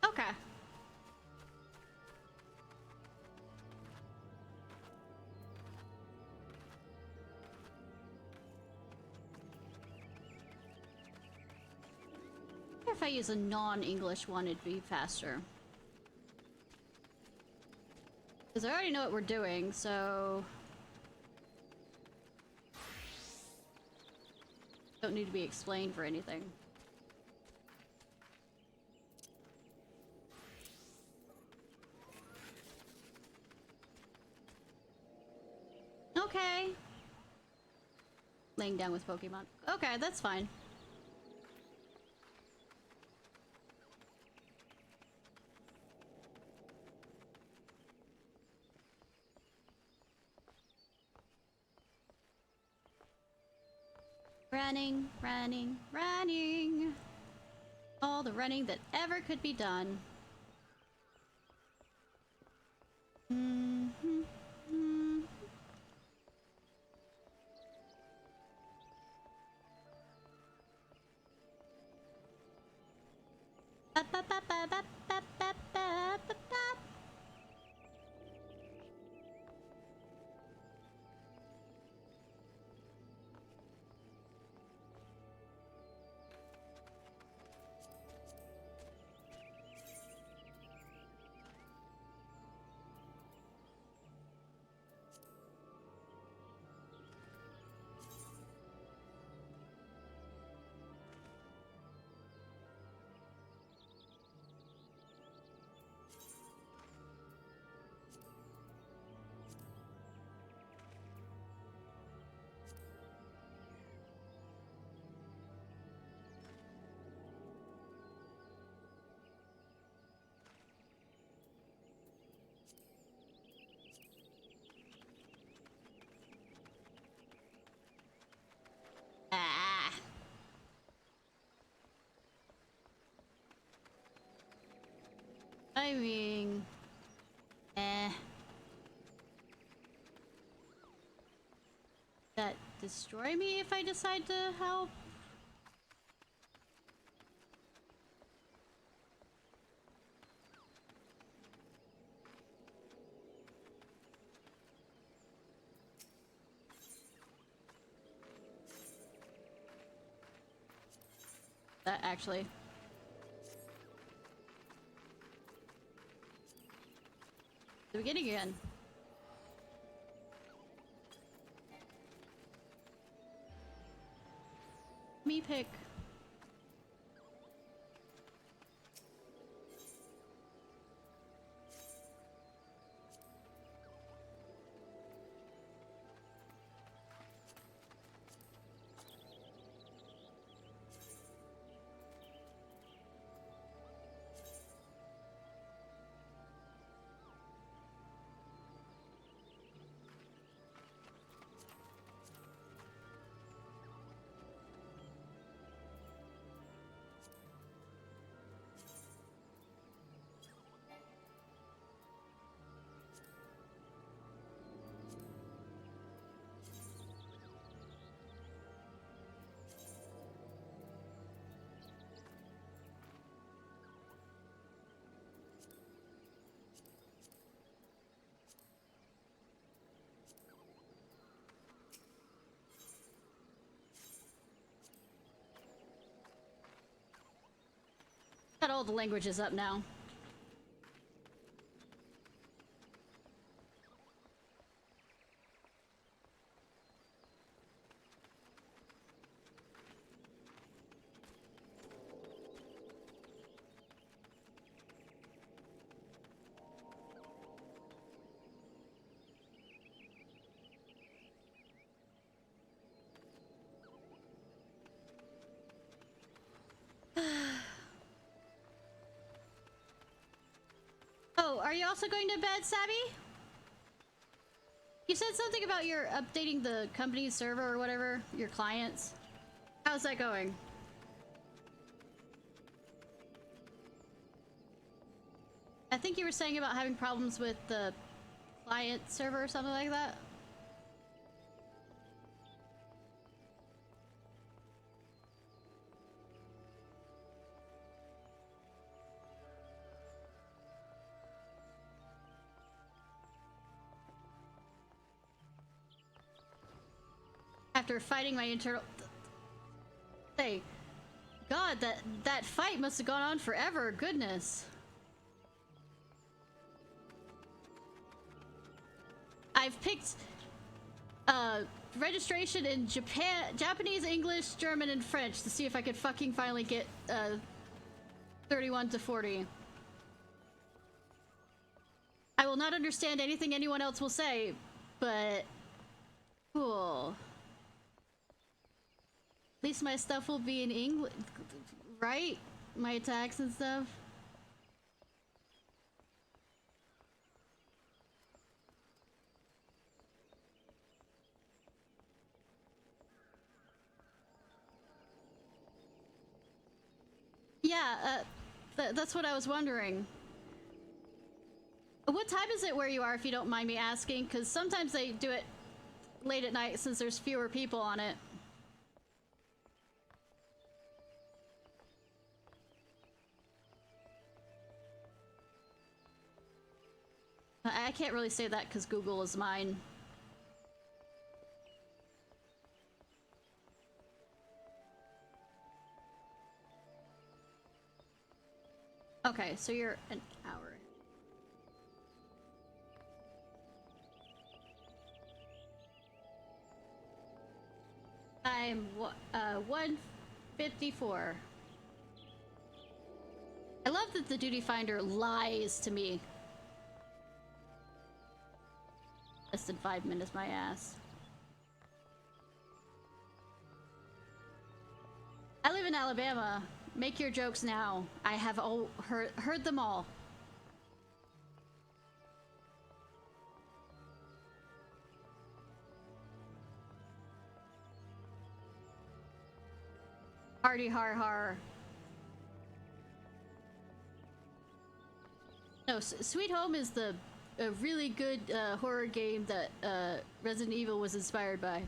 Okay. If I use a non-English one, it'd be faster. Because I already know what we're doing, so... Don't need to be explained for anything. Okay. Laying down with Pokemon. Okay, that's fine. Running, running, running. All the running that ever could be done. Ah. I mean, that destroy me if I decide to help? That actually. The beginning again. Me pick. Got all the languages up now. Oh, are you also going to bed, Sabby? You said something about your updating the company's server or whatever, your clients. How's that going? I think you were saying about having problems with the client server or something like that. After fighting my internal... Hey, God, that fight must have gone on forever. Goodness. I've picked registration in Japanese, English, German, and French to see if I could fucking finally get 31 to 40. I will not understand anything anyone else will say, but cool. At least my stuff will be in English, right? My attacks and stuff. Yeah, that's what I was wondering. What time is it where you are, if you don't mind me asking? Because sometimes they do it late at night since there's fewer people on it. I can't really say that because Google is mine. Okay, so you're an hour. I'm 154. I love that the duty finder lies to me. Less than 5 minutes, my ass. I live in Alabama. Make your jokes now. I have heard them all. Hardy har har. No, Sweet Home is a really good horror game that Resident Evil was inspired by.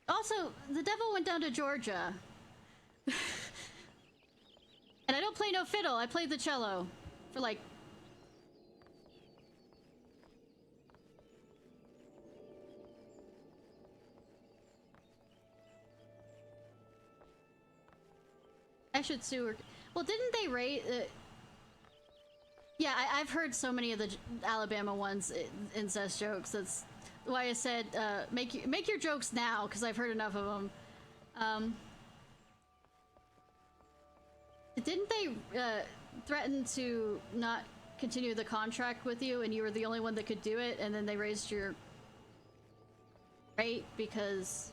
Also, the devil went down to Georgia. And I don't play no fiddle, I play the cello. For like... I should sue her. Well, didn't they rate... yeah, I've heard so many of the Alabama ones, incest jokes. That's why I said, make your jokes now, because I've heard enough of them. Didn't they threaten to not continue the contract with you, and you were the only one that could do it, and then they raised your rate because...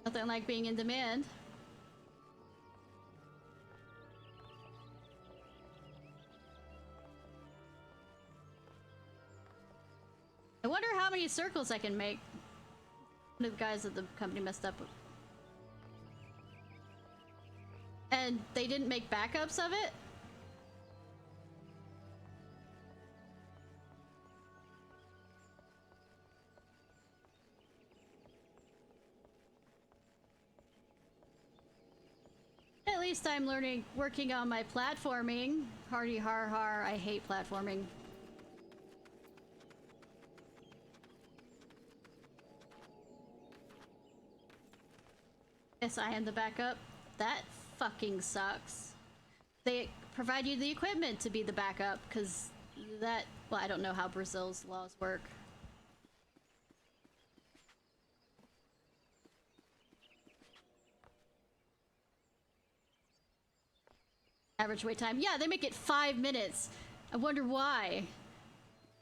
Nothing like being in demand. I wonder how many circles I can make. One of the guys that the company messed up with. And they didn't make backups of it? At least I'm working on my platforming. Hardy har har, I hate platforming. Yes, I am the backup. That fucking sucks. They provide you the equipment to be the backup, because that... Well, I don't know how Brazil's laws work. Average wait time. Yeah, they make it 5 minutes. I wonder why.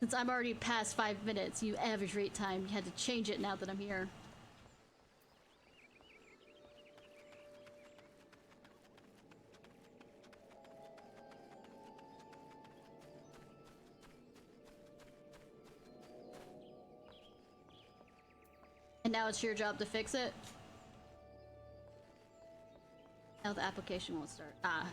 Since I'm already past 5 minutes, you average wait time. You had to change it now that I'm here. And now it's your job to fix it? Now the application won't start. Ah.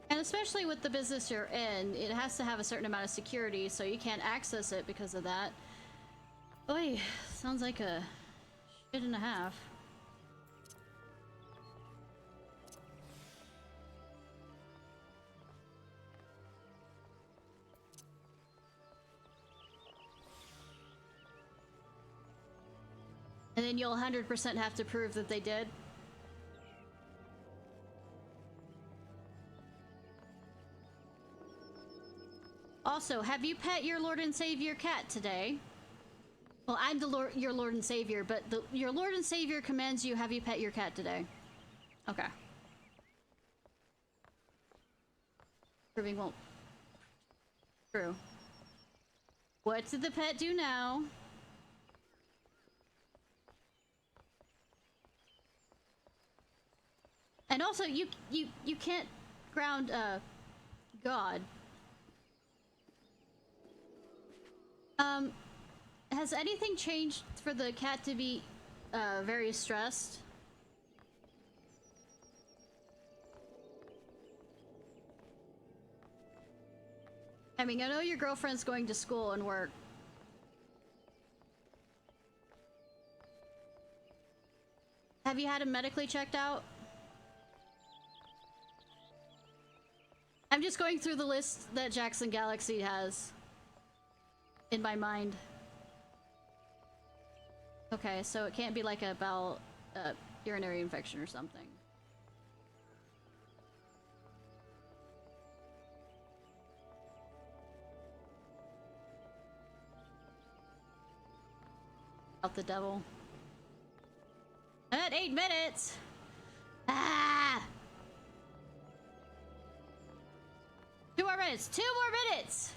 And especially with the business you're in, it has to have a certain amount of security, so you can't access it because of that. Oy, sounds like a shit and a half. And then you'll 100% have to prove that they did. Also, have you pet your Lord and Savior cat today? Well, I'm the your Lord and Savior, but your Lord and Savior commands you, have you pet your cat today? Okay. Proving won't True. What did the pet do now? And also, you can't ground God. Has anything changed for the cat to be very stressed? I mean, I know your girlfriend's going to school and work. Have you had him medically checked out? I'm just going through the list that Jackson Galaxy has in my mind. Okay, so it can't be like a bowel, urinary infection or something. Out the devil. I'm at 8 minutes. Ah! 2 more minutes. 2 more minutes.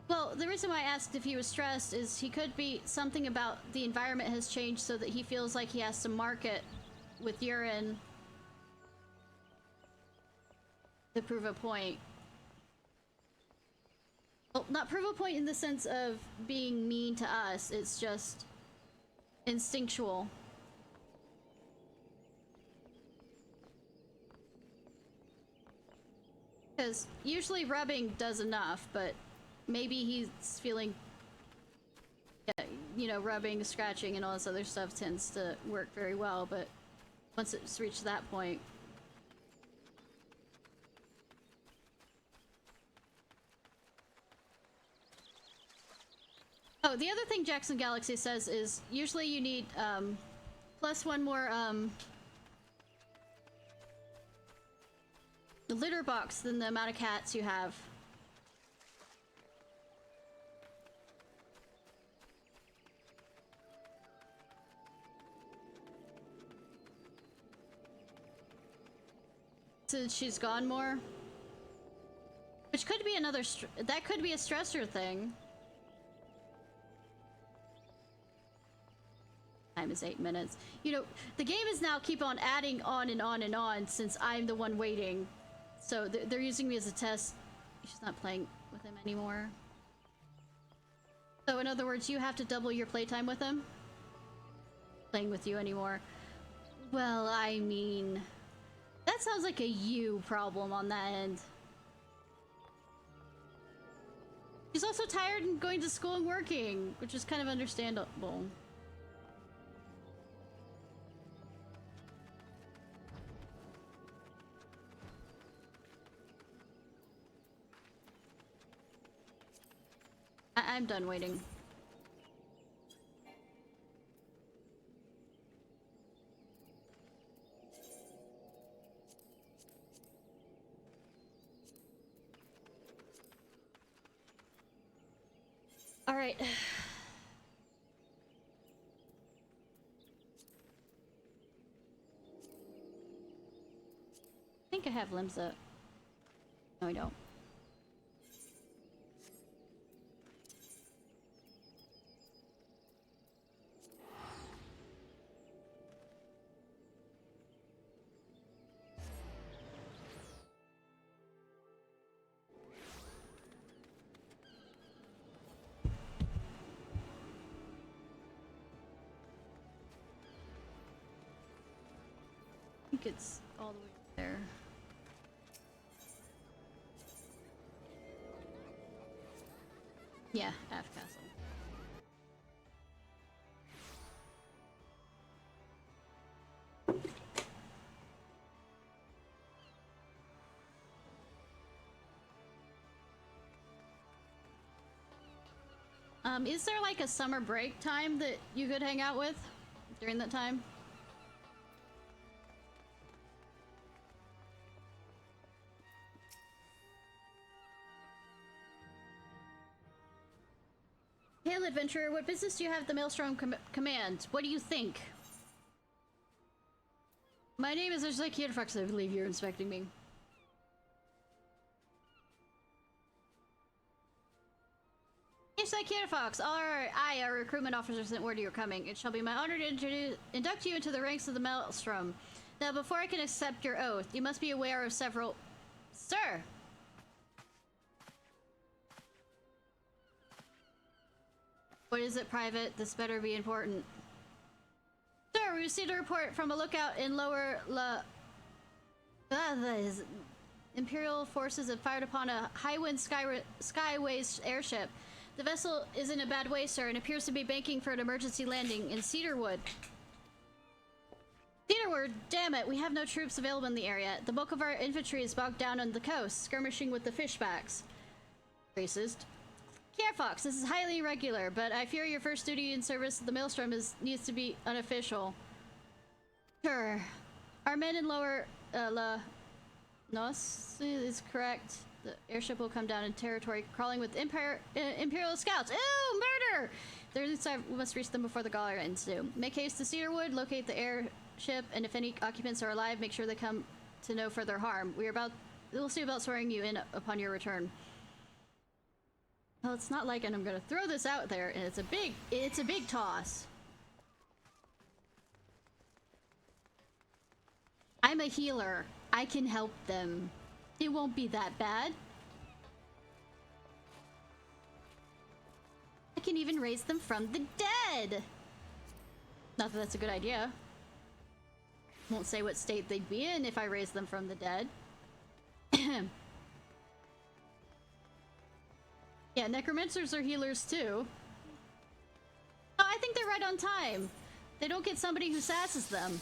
Well, the reason why I asked if he was stressed is he could be something about the environment has changed so that he feels like he has to mark it with urine to prove a point. Well, not prove a point in the sense of being mean to us, it's just instinctual. Because usually rubbing does enough, but maybe he's feeling, you know, rubbing, scratching, and all this other stuff tends to work very well, but once it's reached that point. Oh, the other thing Jackson Galaxy says is usually you need plus 1 more litter box than the amount of cats you have. Since she's gone more, which could be another that could be a stressor thing. Time is 8 minutes. You know, the game is now keep on adding on and on and on since I'm the one waiting. So they're using me as a test. She's not playing with him anymore. So in other words, you have to double your playtime with him? Playing with you anymore. Well, I mean, that sounds like a you problem on that end. She's also tired and going to school and working, which is kind of understandable. I'm done waiting. All right. I think I have Limsa. No, I don't. I think it's all the way there. Yeah, F Castle. Is there like a summer break time that you could hang out with during that time? Hail adventurer, what business do you have at the Maelstrom Command? What do you think? My name is Ishnai Ciarfox. I believe you're inspecting me. Ishnai Ciarfox, I, our recruitment officer, sent word you were coming. It shall be my honor to induct you into the ranks of the Maelstrom. Now, before I can accept your oath, you must be aware of several... Sir! What is it, Private? This better be important. Sir, we received a report from a lookout in lower the Imperial forces have fired upon a high-wind skyways airship. The vessel is in a bad way, sir, and appears to be banking for an emergency landing in Cedarwood. Cedarwood? Damn it, we have no troops available in the area. The bulk of our infantry is bogged down on the coast, skirmishing with the fishbacks. Racist. Ciarfox, this is highly irregular, but I fear your first duty in service of the Maelstrom needs to be unofficial. Sure. Our men in lower La Nos is correct. The airship will come down in territory, crawling with Imperial scouts. Ew, murder! We must reach them before the gala ends due. Make haste to Cedarwood, locate the airship, and if any occupants are alive, make sure they come to no further harm. We'll see about swearing you in upon your return. Well, it's not like, and I'm gonna throw this out there, and it's a big toss. I'm a healer. I can help them. It won't be that bad. I can even raise them from the dead. Not that that's a good idea. Won't say what state they'd be in if I raise them from the dead. Yeah, necromancers are healers too. Oh, I think they're right on time. They don't get somebody who sasses them.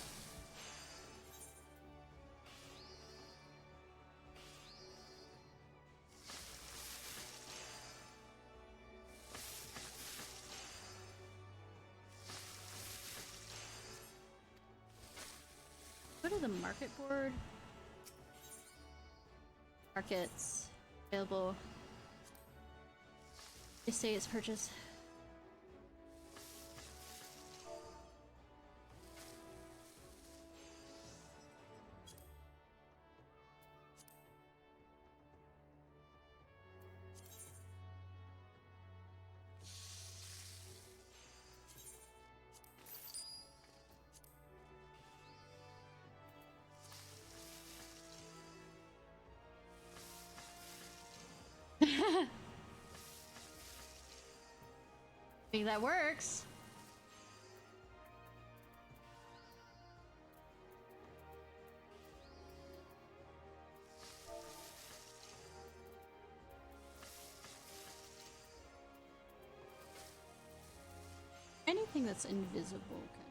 Go to the market board. Markets. Available. They say it's purchased. I think that works. Anything that's invisible can...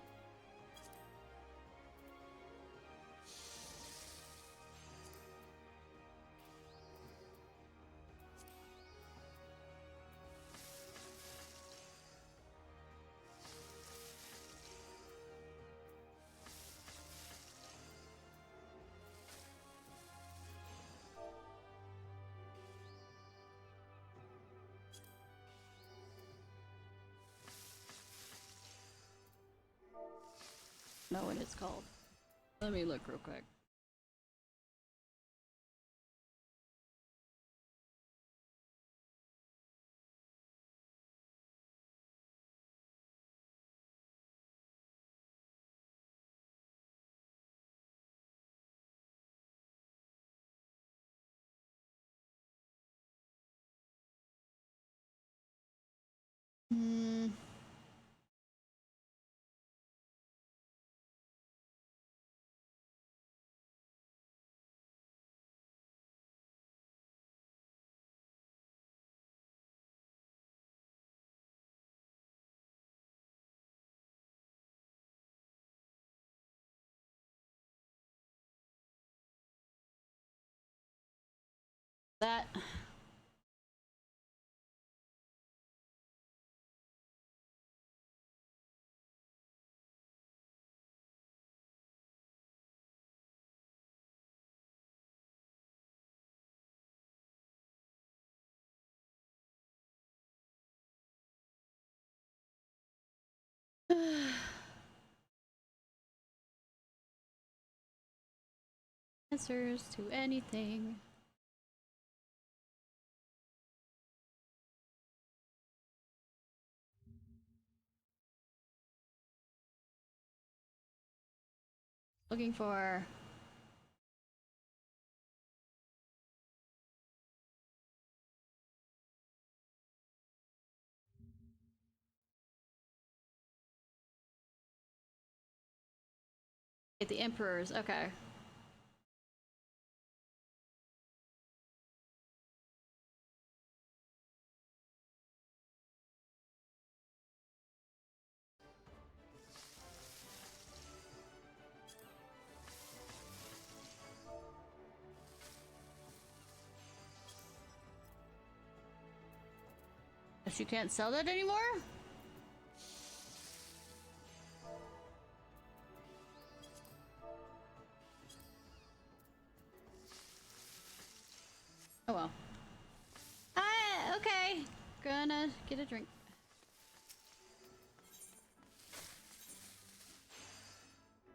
know what it's called. Let me look real quick. That... Answers to anything. Looking for... the Emperors, okay. Guess you can't sell that anymore? Oh well. Okay. Gonna get a drink.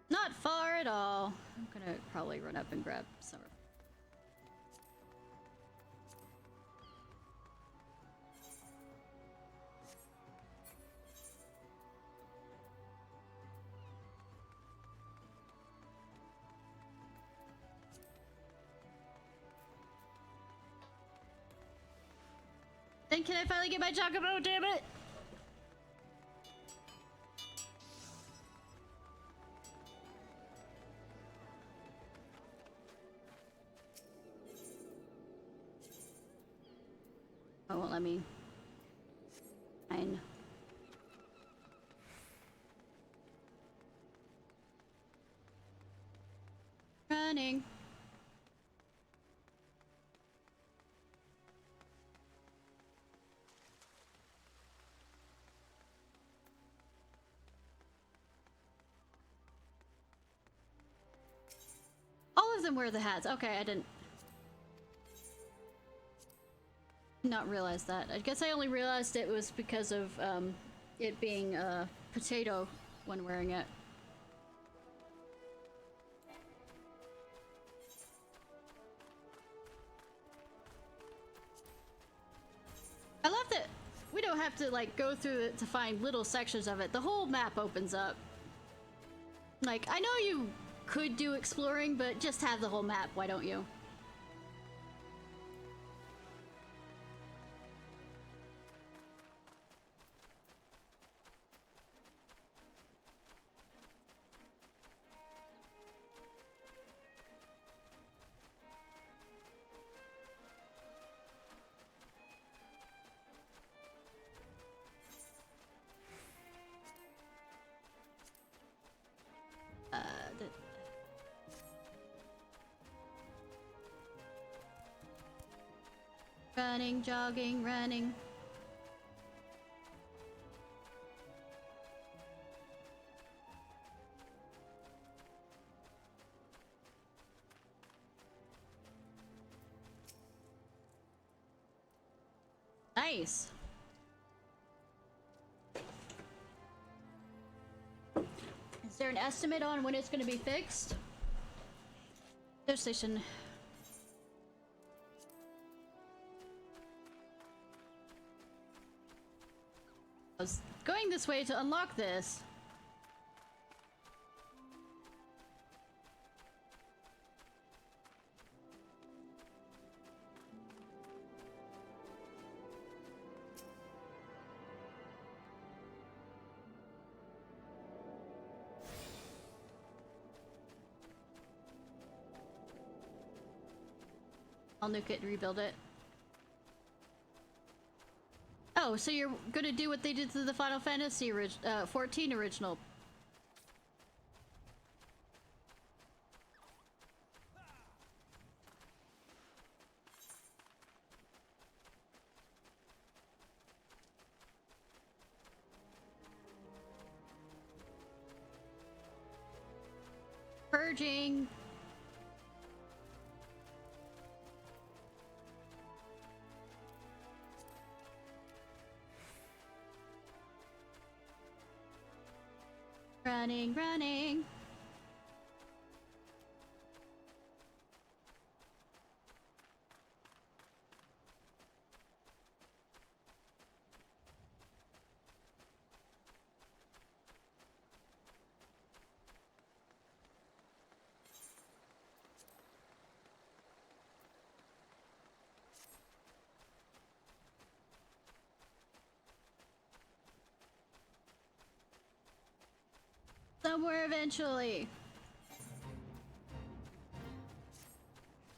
Not far at all. I'm gonna probably run up and grab some. Then can I finally get my chocobo, damn it? Oh, won't let me. Fine. Running. All of them wear the hats. Okay, I didn't not realize that. I guess I only realized it was because of it being a potato when wearing it. I love that we don't have to like go through it to find little sections of it. The whole map opens up. Like, I know you could do exploring, but just have the whole map, why don't you? Running, jogging, running. Nice. Is there an estimate on when it's going to be fixed? Their station. I was going this way to unlock this. I'll nuke it and rebuild it. Oh, so you're gonna do what they did to the Final Fantasy 14 original. Purging. Running, running. somewhere eventually.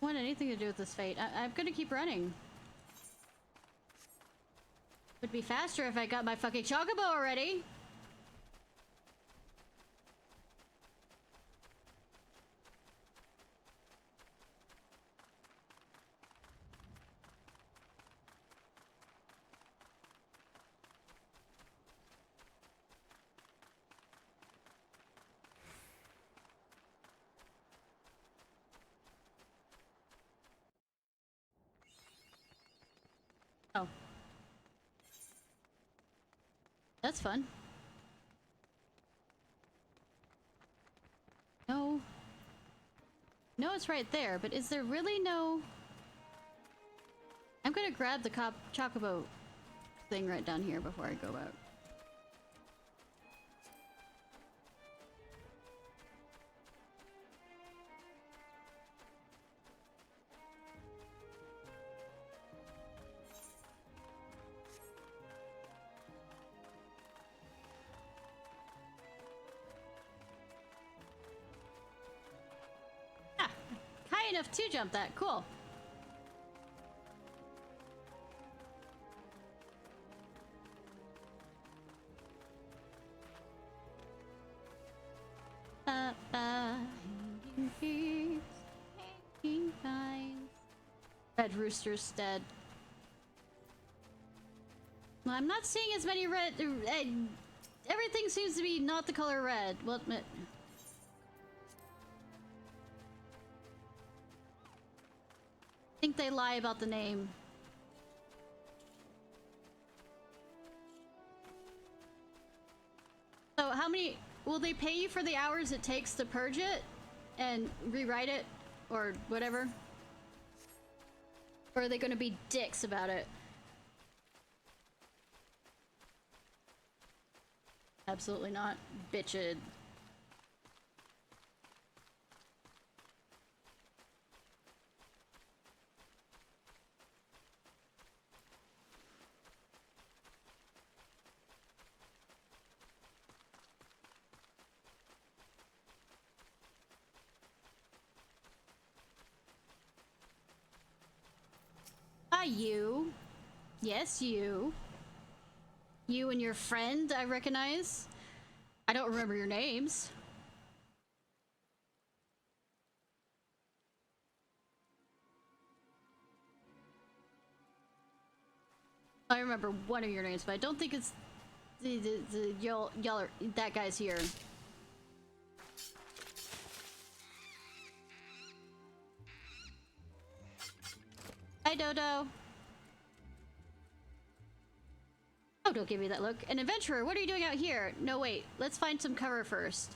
I want anything to do with this fate. I'm gonna keep running. Would be faster if I got my fucking chocobo already. Oh. That's fun. No. No, it's right there, but is there really no... I'm gonna grab the chocobo thing right down here before I go out. High enough to jump that. Cool. Red rooster's dead. Well, I'm not seeing as many red. Everything seems to be not the color red. Well, I think they lie about the name. So how many will they pay you for the hours it takes to purge it and rewrite it or whatever? Or are they going to be dicks about it? Absolutely not. Bitched. You. Yes, you. You and your friend, I recognize. I don't remember your names. I remember one of your names, but I don't think it's y'all are, that guy's here. Hi, Dodo. Oh, don't give me that look. An adventurer, what are you doing out here? No, wait. Let's find some cover first.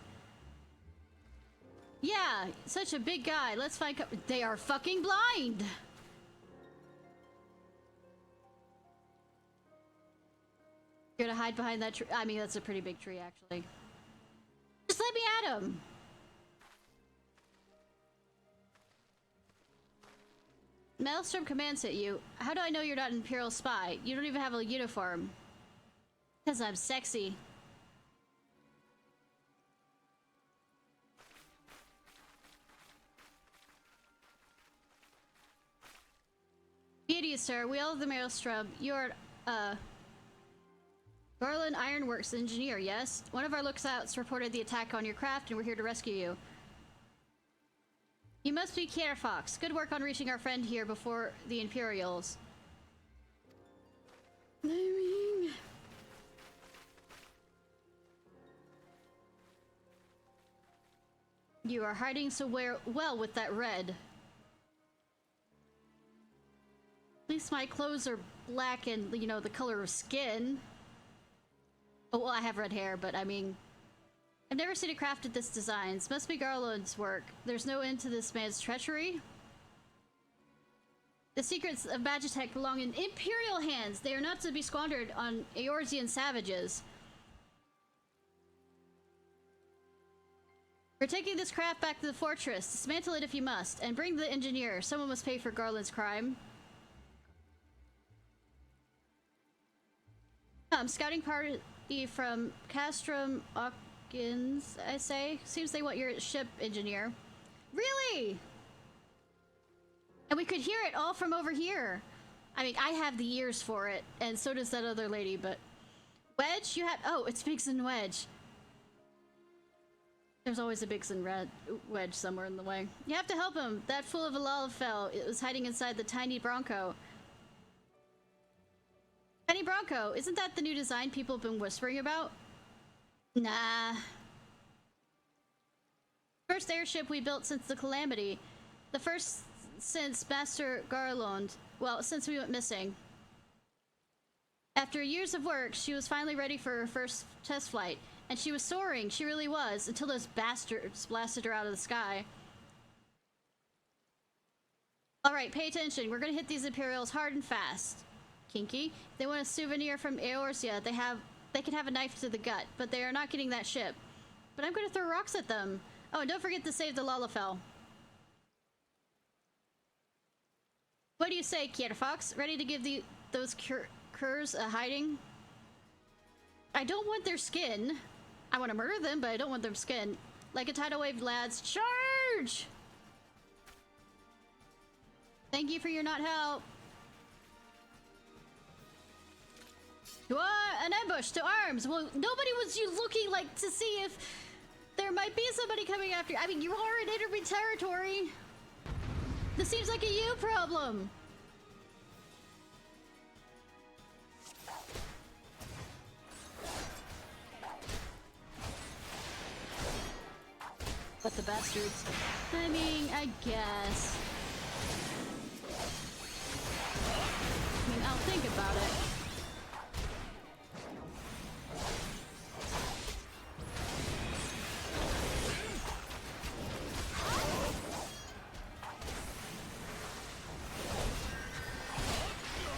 Yeah, such a big guy. Let's find cover. They are fucking blind! You're gonna hide behind that tree? I mean, that's a pretty big tree, actually. Just let me at him! Maelstrom commands at you. How do I know you're not an Imperial spy? You don't even have a uniform. Because I'm sexy. Beauty, sir. We all of the Maelstrom. You're, Garland Ironworks engineer, yes? One of our lookouts reported the attack on your craft and we're here to rescue you. You must be Ciarfox. Good work on reaching our friend here before the Imperials. You are hiding so well with that red. At least my clothes are black and, you know, the color of skin. Oh, well, I have red hair, but I mean... I've never seen it crafted this design. This must be Garland's work. There's no end to this man's treachery. The secrets of Magitech belong in Imperial hands. They are not to be squandered on Eorzean savages. We're taking this craft back to the fortress. Dismantle it if you must. And bring the engineer. Someone must pay for Garland's crime. Scouting party from Castrum Hawkins, I say. Seems they want your ship engineer. Really? And we could hear it all from over here. I mean, I have the ears for it, and so does that other lady, but... Wedge, you have... Oh, it's Biggs and Wedge. There's always a Biggs and Wedge somewhere in the way. You have to help him. That fool of a Lalafell was hiding inside the tiny Bronco. Tiny Bronco, isn't that the new design people have been whispering about? Nah. First airship we built since the Calamity. The first since Master Garlond. Well, since we went missing. After years of work, she was finally ready for her first test flight. And she was soaring, she really was, until those bastards blasted her out of the sky. Alright, pay attention. We're gonna hit these Imperials hard and fast. Kinky. If they want a souvenir from Eorzea, they can have a knife to the gut, but they are not getting that ship. But I'm gonna throw rocks at them. Oh, and don't forget to save the Lalafell. What do you say, Ciarfox? Ready to give those curs a hiding? I don't want their skin. I want to murder them, but I don't want their skin. Like a tidal wave, lads. Charge! Thank you for your not help. An ambush to arms. Well, nobody was you looking like to see if there might be somebody coming after you. I mean, you are in enemy territory. This seems like a you problem. But the bastards. I mean, I guess. I mean, I'll think about it.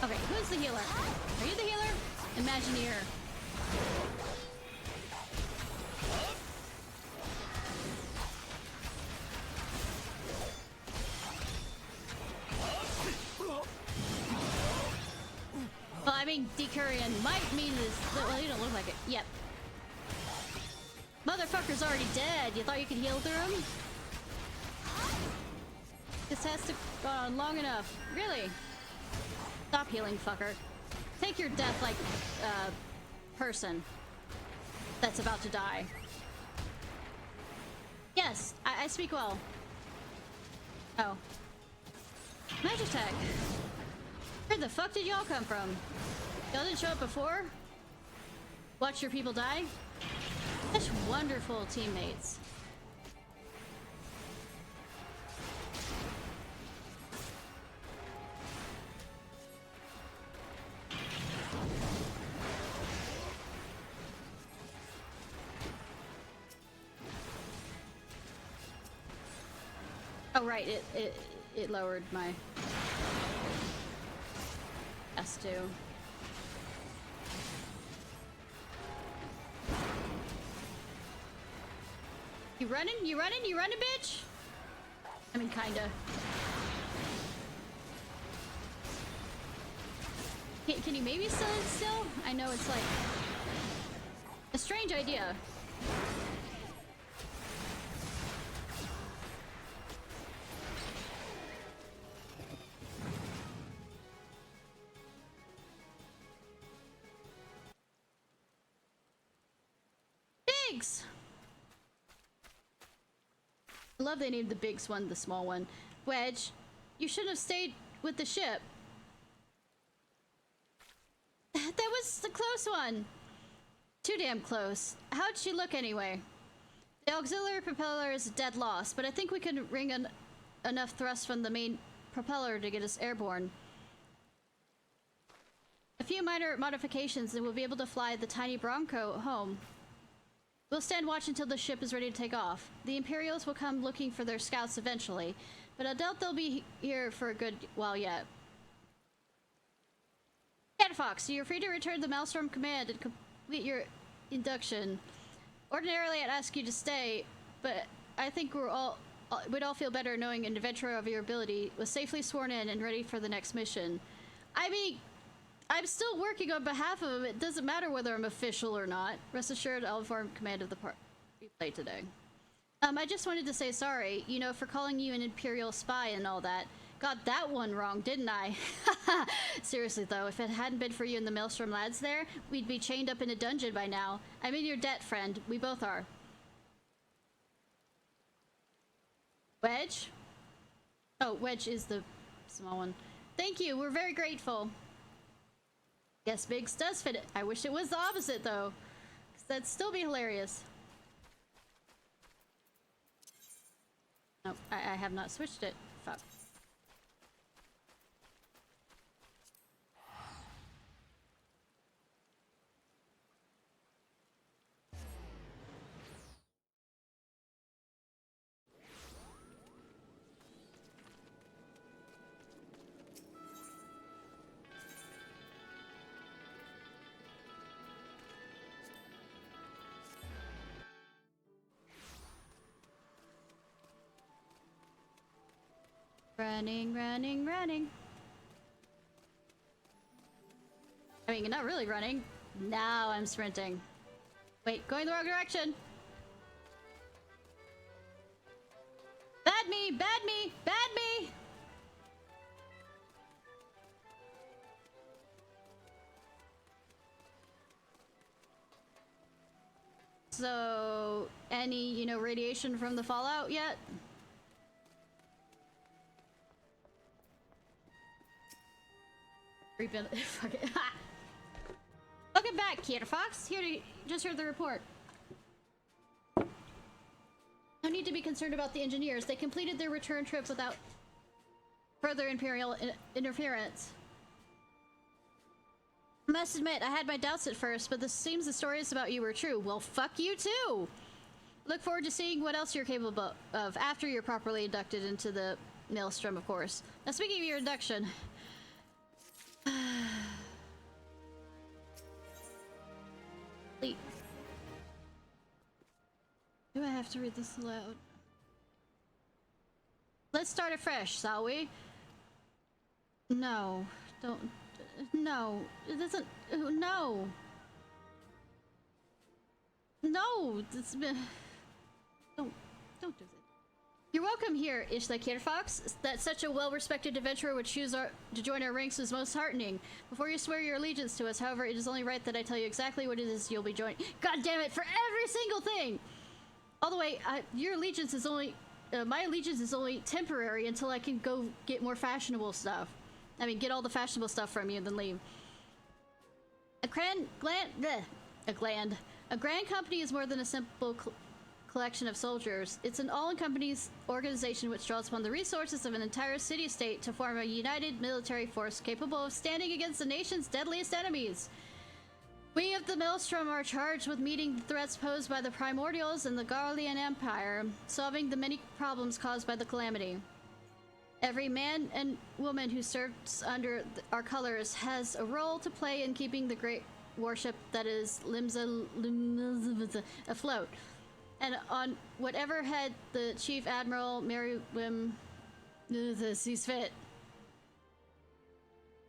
Okay, who's the healer? Are you the healer? Imagineer. Well, I mean, Decurion might mean this. Well, you don't look like it. Yep. Motherfucker's already dead. You thought you could heal through him? This has to go on long enough. Really? Stop healing, fucker. Take your death like, person that's about to die. Yes, I speak well. Oh. Magitech. Where the fuck did y'all come from? Y'all didn't show up before? Watch your people die? Such wonderful teammates. Oh right, it lowered my S2. You running? You running? You running, bitch? I mean, kinda. Can you maybe stand still? I know it's like a strange idea. Biggs! I love they named the Biggs one the small one. Wedge, you shouldn't have stayed with the ship. That was the close one. Too damn close. How'd she look anyway? The auxiliary propeller is a dead loss, but I think we can wring enough thrust from the main propeller to get us airborne. A few minor modifications and we'll be able to fly the tiny Bronco home. We'll stand watch until the ship is ready to take off. The Imperials will come looking for their scouts eventually, but I doubt they'll be here for a good while yet. Ciarfox, you're free to return the Maelstrom command and complete your induction. Ordinarily, I'd ask you to stay, but I think we'd all feel better knowing an adventurer of your ability was safely sworn in and ready for the next mission. I mean, I'm still working on behalf of him. It doesn't matter whether I'm official or not. Rest assured, I'll inform command of the we played today. I just wanted to say sorry, you know, for calling you an Imperial spy and all that. Got that one wrong, didn't I? Seriously though, if it hadn't been for you and the Maelstrom lads there, we'd be chained up in a dungeon by now. I'm in your debt, friend. We both are. Wedge? Oh, Wedge is the small one. Thank you, we're very grateful. Yes, Biggs does fit it. I wish it was the opposite though, because that'd still be hilarious. Nope, I have not switched it. Fuck. Running, running, running. I mean, not really running. Now I'm sprinting. Wait, going the wrong direction. Bad me, bad me, bad me. So, any, you know, radiation from the fallout yet? Fuck it. Welcome back, Ciarfox. Here to just heard the report. No need to be concerned about the engineers. They completed their return trip without further Imperial interference. I must admit, I had my doubts at first, but this seems the stories about you were true. Well, fuck you too! Look forward to seeing what else you're capable of after you're properly inducted into the Maelstrom, of course. Now, speaking of your induction... Wait. Do I have to read this aloud? Let's start afresh, shall we? No. Don't... No. It doesn't... No. No! It's been... Don't do that. You're welcome here, Ishnai Ciarfox. That such a well-respected adventurer would choose to join our ranks is most heartening. Before you swear your allegiance to us, however, it is only right that I tell you exactly what it is you'll be joining. God damn it, for every single thing! All the way, your allegiance is only... my allegiance is only temporary until I can go get more fashionable stuff. I mean, get all the fashionable stuff from you and then leave. A grand company is more than a simple collection of soldiers. It's an all-encompassing organization which draws upon the resources of an entire city-state to form a united military force capable of standing against the nation's deadliest enemies. We of the Maelstrom are charged with meeting the threats posed by the Primordials and the Garlean Empire, solving the many problems caused by the Calamity. Every man and woman who serves under our colors has a role to play in keeping the great warship that is Limsa afloat. And on whatever head the Chief Admiral Merriwim sees fit.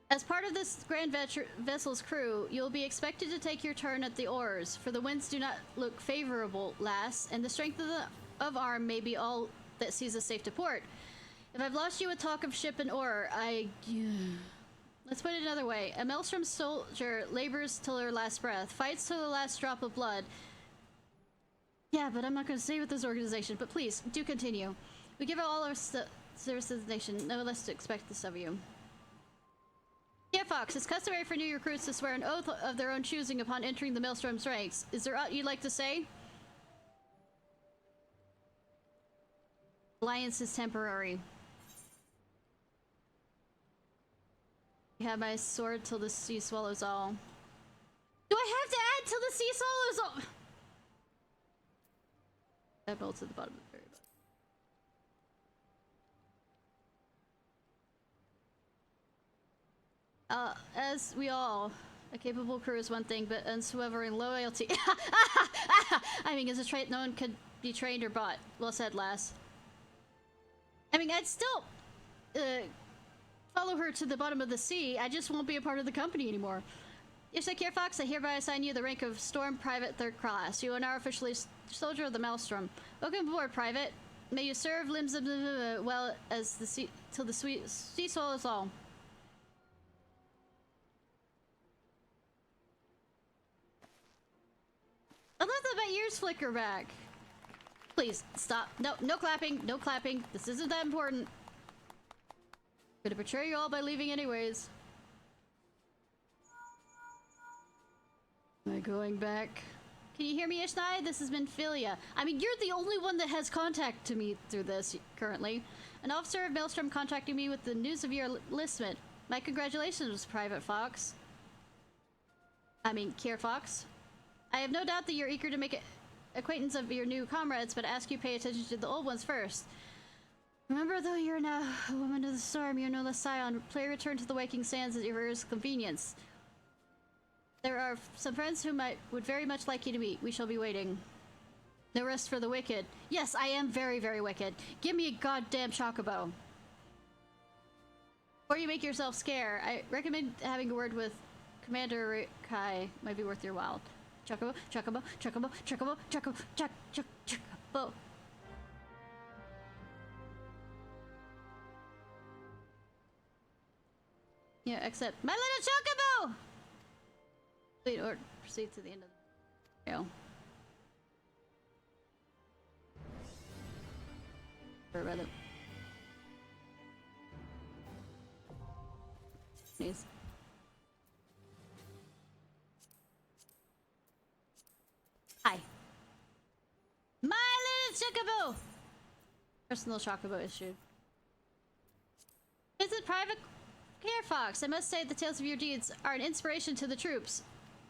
As part of this grand vessel's crew, you'll be expected to take your turn at the oars, for the winds do not look favorable, lass, and the strength of arm may be all that sees us safe to port. If I've lost you with talk of ship and oar, let's put it another way. A Maelstrom soldier labors till her last breath, fights till the last drop of blood. Yeah, but I'm not going to stay with this organization, but please, do continue. We give all our service to the nation, no less to expect this of you. Ciarfox, it's customary for new recruits to swear an oath of their own choosing upon entering the Maelstrom's ranks. Is there aught you'd like to say? Alliance is temporary. I have my sword till the sea swallows all. Do I have to add till the sea swallows all? That bolts at the bottom of the very bottom. As we all, a capable crew is one thing, but unswerving loyalty. I mean, as a trait no one could be trained or bought. Well said, lass. I mean, I'd still follow her to the bottom of the sea. I just won't be a part of the company anymore. Ishnai Ciarfox, I hereby assign you the rank of Storm Private 3rd Class. You are now officially soldier of the Maelstrom. Welcome aboard, Private. May you serve limbs of well as the sea till the sea swallows all. I love that my ears flicker back. Please stop. No, no clapping. No clapping. This isn't that important. Gonna betray you all by leaving anyways. Am I going back? Can you hear me, Ishnai? This has been Philia. I mean, you're the only one that has contact to me through this currently. An officer of Maelstrom contacted me with the news of your enlistment. My congratulations, Private Fox. Ciarfox. I have no doubt that you're eager to make acquaintance of your new comrades, but I ask you pay attention to the old ones first. Remember, though you're now a woman of the storm, you're no less scion. Play return to the waking sands at your earliest convenience. There are some friends whom I would very much like you to meet. We shall be waiting. No rest for the wicked. Yes, I am very, very wicked. Give me a goddamn chocobo. Before you make yourself scare, I recommend having a word with Commander Kai. Might be worth your while. Chocobo, chocobo, chocobo, chocobo, chocobo, chocobo. Yeah, except my little chocobo! Wait, or proceed to the end of the trail. Or rather... Please. Hi. My little chocobo! Personal chocobo issued. Is it Private Ciarfox? I must say the tales of your deeds are an inspiration to the troops.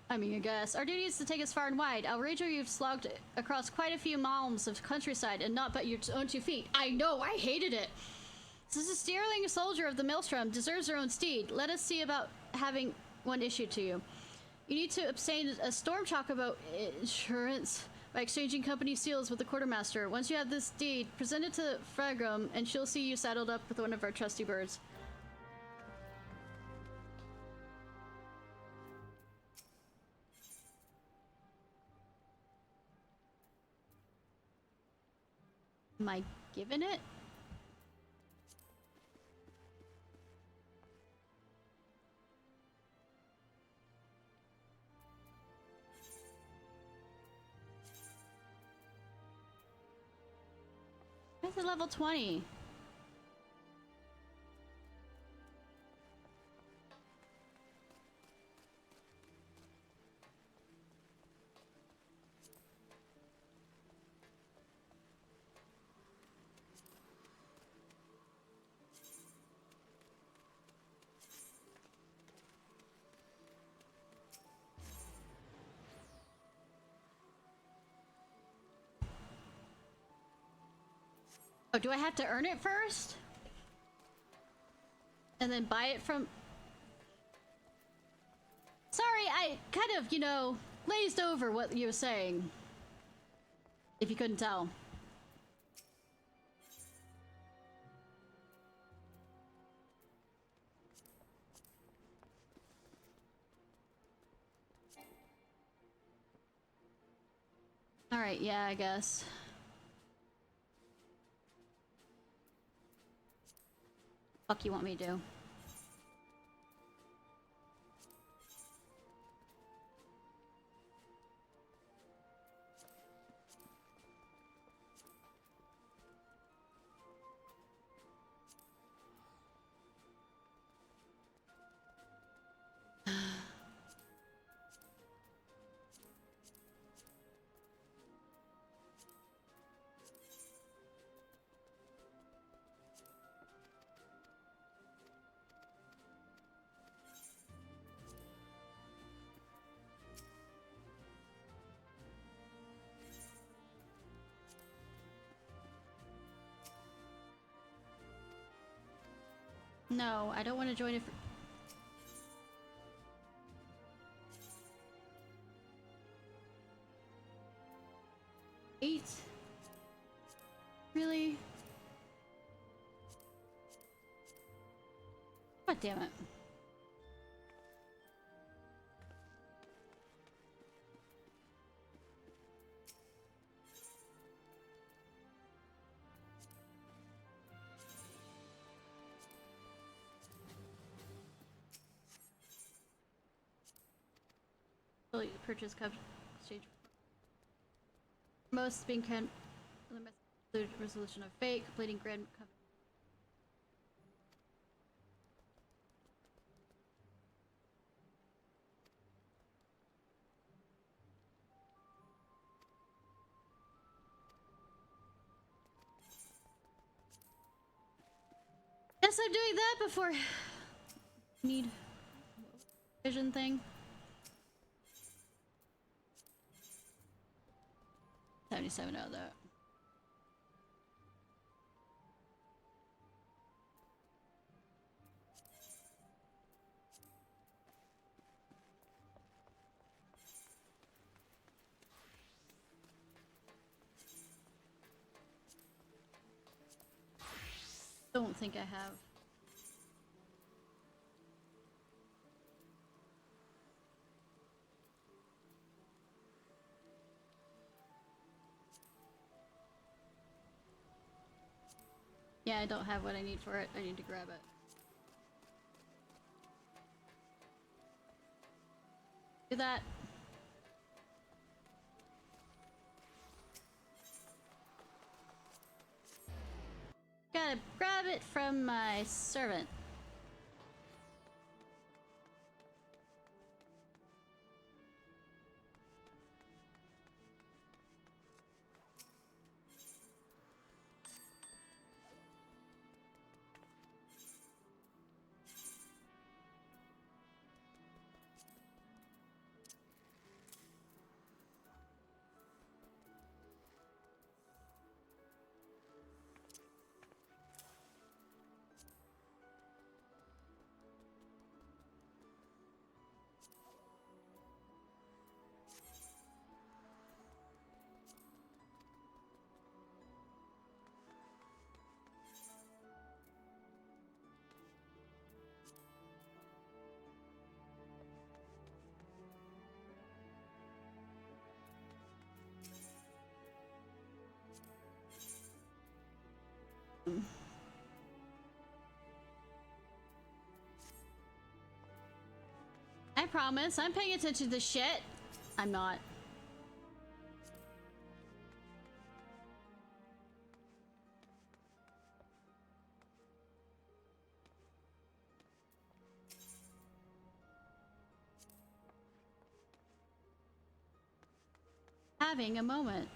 I guess. Our duty is to take us far and wide. Outrageous, you've slogged across quite a few miles of countryside and not but your own 2 feet. I know, I hated it. This is sterling soldier of the Maelstrom deserves her own steed. Let us see about having one issued to you. You need to obtain a storm chocobo insurance by exchanging company seals with the quartermaster. Once you have this deed, present it to Fragrum and she'll see you saddled up with one of our trusty birds. Am I giving it? Where's the level 20? Oh, do I have to earn it first? And then buy it from... Sorry, I kind of, glazed over what you were saying. If you couldn't tell. Alright, yeah, I guess. Fuck you want me to do? No, I don't want to join it. 8? Really? God damn it. Purchase coverage exchange. Most being the resolution of fate, completing grand coverage. Guess I'm doing that before need vision thing. 77 out of that. Don't think I have. Yeah, I don't have what I need for it. I need to grab it. Do that. Gotta grab it from my servant. I promise, I'm paying attention to the shit. I'm not. Having a moment.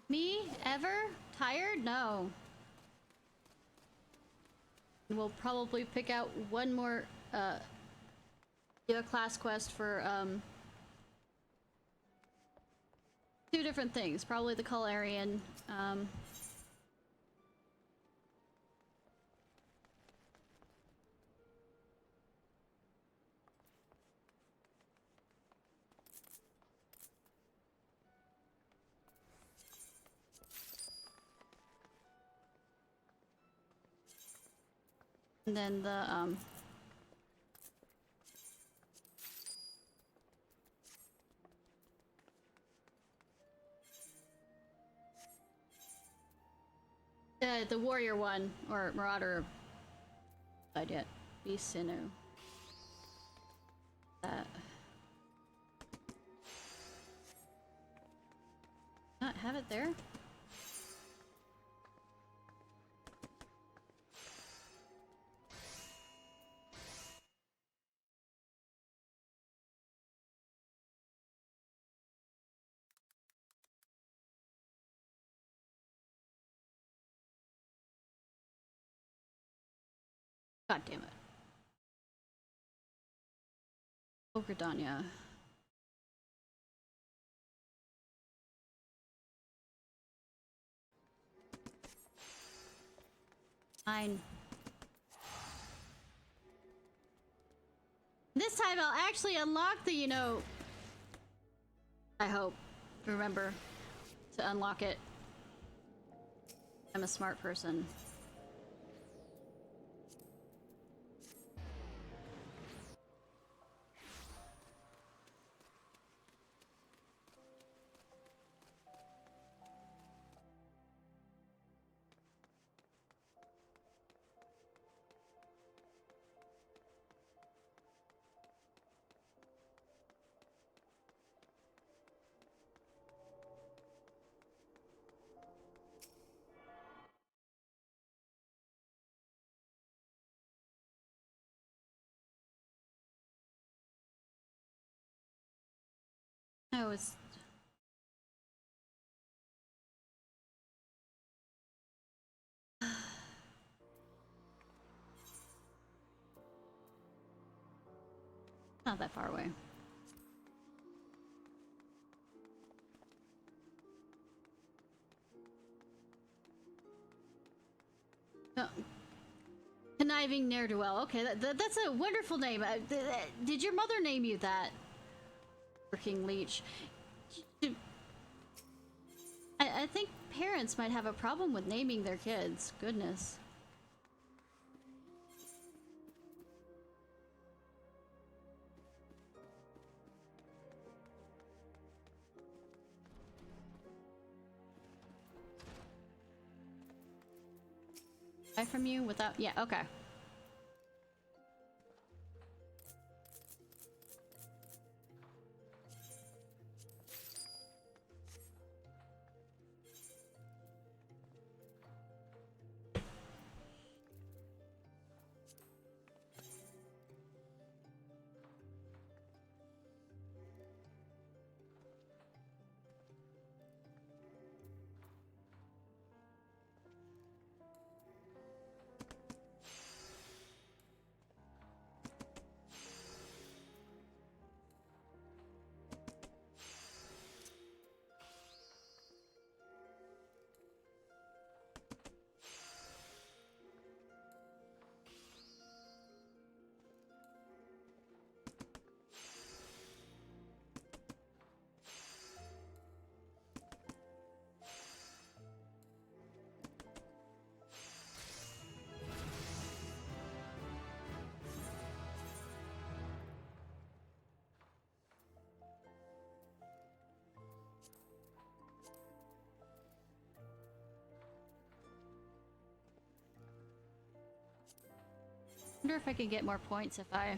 Me? Ever? Tired? No. We'll probably pick out one more, do a class quest for, 2 different things. Probably the Colarian, and then the, the warrior one, or marauder, I did. Be Sinu. That. Not have it there? God damn it. Oh, Gridania. Fine. This time I'll actually unlock the, you know... I hope. Remember to unlock it. I'm a smart person. I was. Not that far away. Oh. Conniving ne'er-do-well. Okay, that's a wonderful name. Did your mother name you that? Working leech. I think parents might have a problem with naming their kids. Goodness. Buy from you without... Yeah, okay. I wonder if I can get more points if I...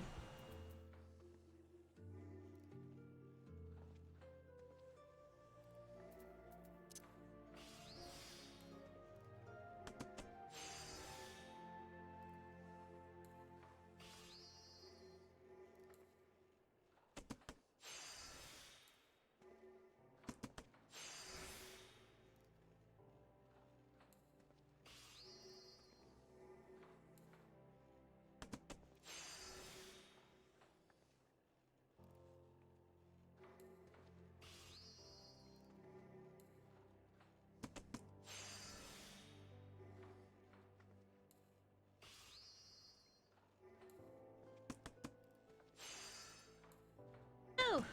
Oh!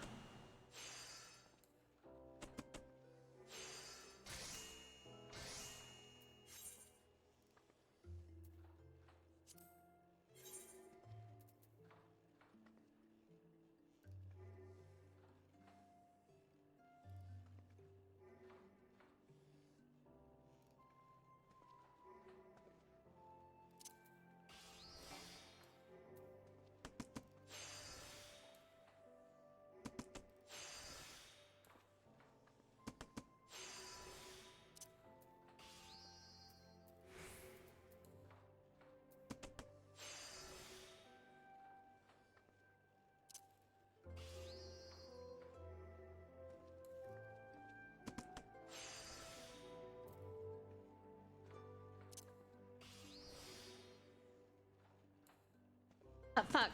Fuck.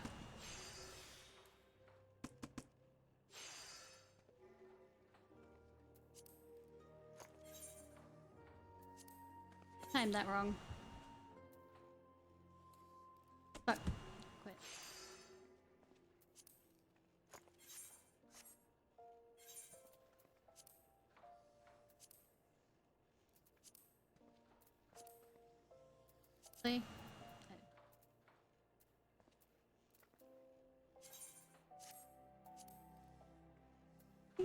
Timed that wrong. Fuck. Quit. See?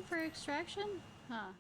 For extraction? Huh.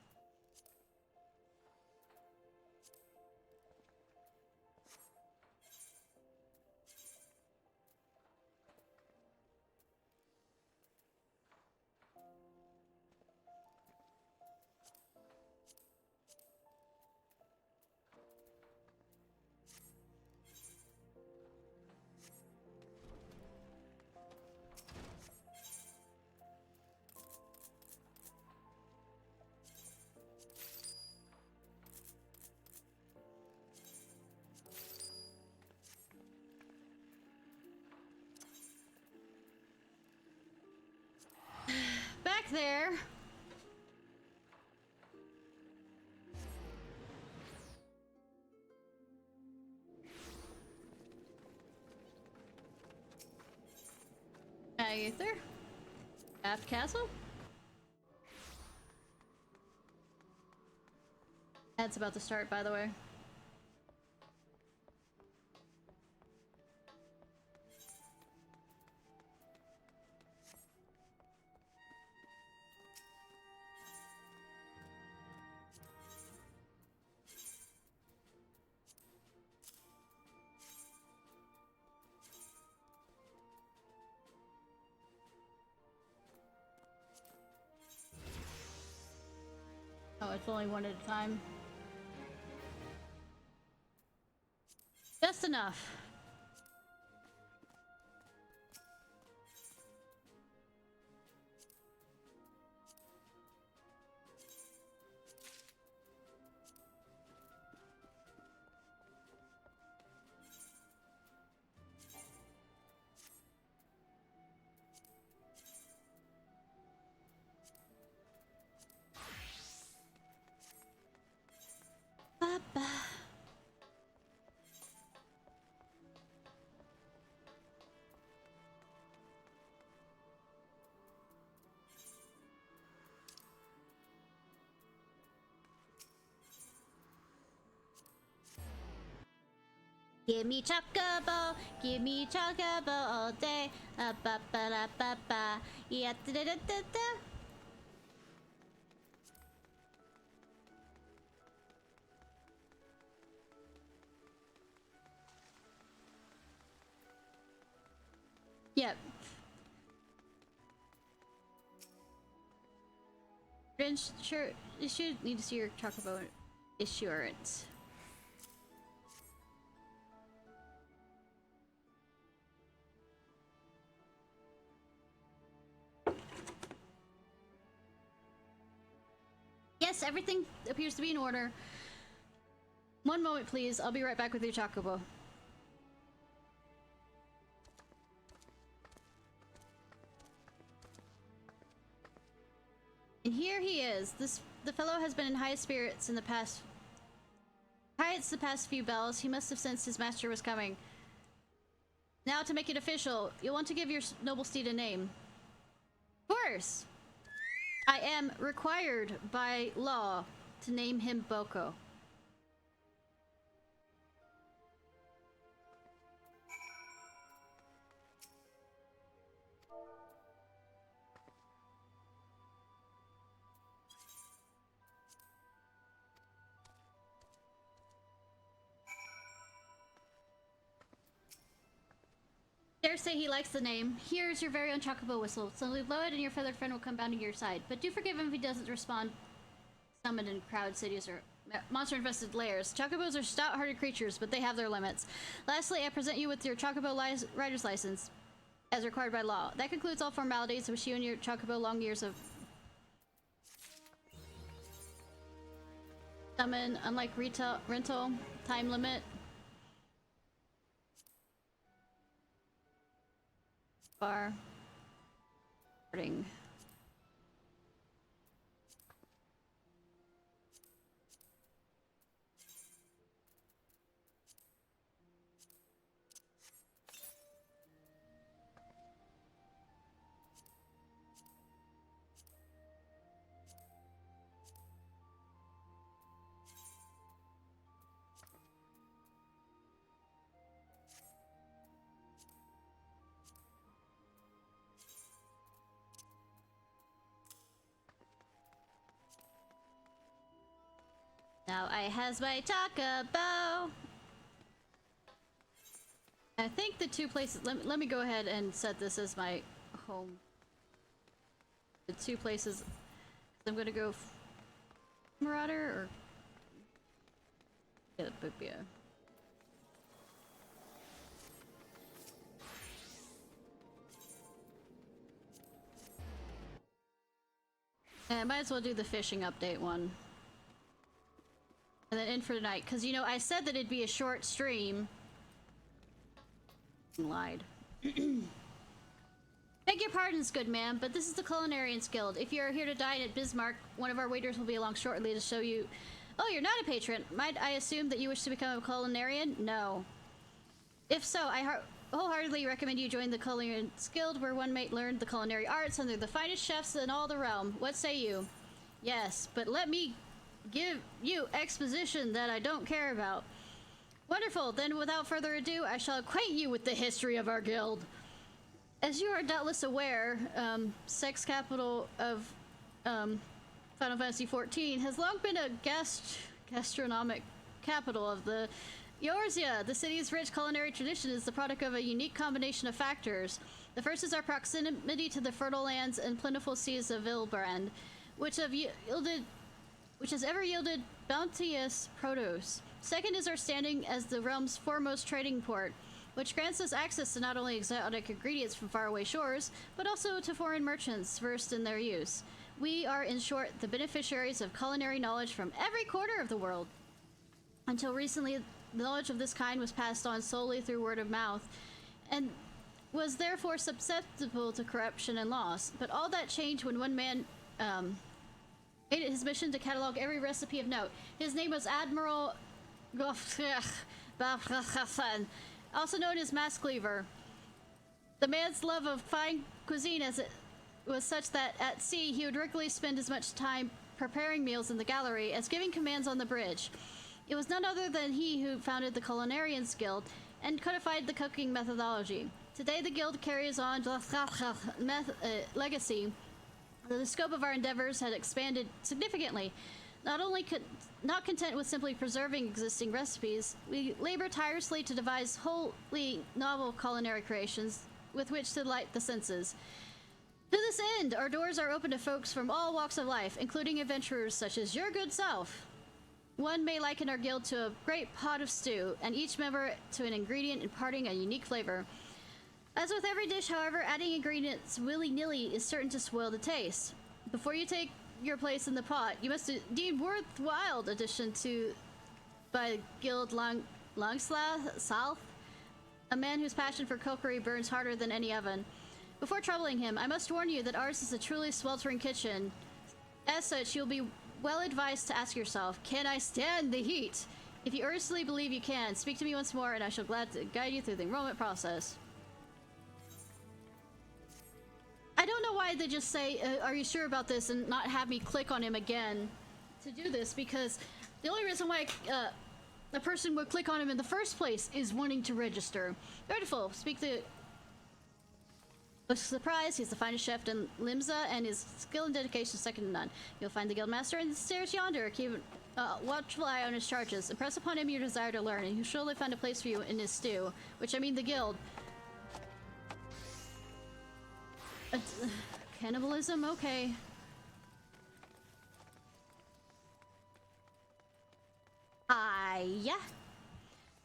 Aether? Aft Castle? That's about to start, by the way. Oh, it's only one at a time. Just enough. Ba-ba. Give me chocobo all day. Ba ba da ba ba. Yeah, da da da da da. Yep. Sure, you should need to see your chocobo assurance. Yes, everything appears to be in order. One moment, please. I'll be right back with your chocobo. And here he is. The fellow has been in high spirits in the past few bells. He must have sensed his master was coming. Now to make it official, you'll want to give your noble steed a name. Of course! I am required by law to name him Boko. Dare say he likes the name. Here's your very own chocobo whistle. Slowly blow it and your feathered friend will come bounding to your side. But do forgive him if he doesn't respond. Summoned in crowd cities or monster-infested lairs. Chocobos are stout-hearted creatures, but they have their limits. Lastly, I present you with your chocobo rider's license, as required by law. That concludes all formalities. I wish you and your chocobo long years of summon, unlike rental, time limit. Bar. Starting. Now I has my chocobo. I think the two places. Let me go ahead and set this as my home. The two places. I'm gonna go Marauder or yeah, Bupia. And I might as well do the fishing update one. And then in for tonight, because you know I said that it'd be a short stream. Lied. Beg your pardons, good man, but this is the Culinarians Guild. If you're here to dine at Bismarck, one of our waiters will be along shortly to show you. Oh, you're not a patron. Might I assume that you wish to become a culinarian? No. If so, I wholeheartedly recommend you join the Culinary Guild, where one may learn the culinary arts under the finest chefs in all the realm. What say you? Yes, but let me give you exposition that I don't care about. Wonderful, then without further ado, I shall acquaint you with the history of our guild. As you are doubtless aware, sex capital of Final Fantasy XIV has long been a gastronomic capital of the Eorzea. The city's rich culinary tradition is the product of a unique combination of factors. The first is our proximity to the fertile lands and plentiful seas of Ilbrand, which has ever yielded bounteous produce. Second is our standing as the realm's foremost trading port, which grants us access to not only exotic ingredients from faraway shores, but also to foreign merchants versed in their use. We are, in short, the beneficiaries of culinary knowledge from every corner of the world. Until recently, knowledge of this kind was passed on solely through word of mouth, and was therefore susceptible to corruption and loss. But all that changed when one man made it his mission to catalog every recipe of note. His name was Admiral also known as Mass Cleaver. The man's love of fine cuisine was such that at sea he would regularly spend as much time preparing meals in the gallery as giving commands on the bridge. It was none other than he who founded the Culinarians Guild and codified the cooking methodology. Today the guild carries on legacy. The scope of our endeavors had expanded significantly. Not content with simply preserving existing recipes, we labor tirelessly to devise wholly novel culinary creations with which to delight the senses. To this end, our doors are open to folks from all walks of life, including adventurers such as your good self. One may liken our guild to a great pot of stew, and each member to an ingredient imparting a unique flavor. As with every dish, however, adding ingredients willy-nilly is certain to spoil the taste. Before you take your place in the pot, you must deem worthwhile addition to by Guild Longsouth, a man whose passion for cookery burns harder than any oven. Before troubling him, I must warn you that ours is a truly sweltering kitchen. As such, you'll be well advised to ask yourself, can I stand the heat? If you earnestly believe you can, speak to me once more and I shall gladly guide you through the enrollment process. I don't know why they just say, are you sure about this, and not have me click on him again to do this, because the only reason why a person would click on him in the first place is wanting to register. Beautiful. Speak to... Surprise, he's the finest chef in Limsa, and his skill and dedication is second to none. You'll find the guildmaster in the stairs yonder. Keep watchful eye on his charges. Impress upon him your desire to learn, and he'll surely find a place for you in his stew. Which, I mean, the guild. Cannibalism? Okay. Yeah.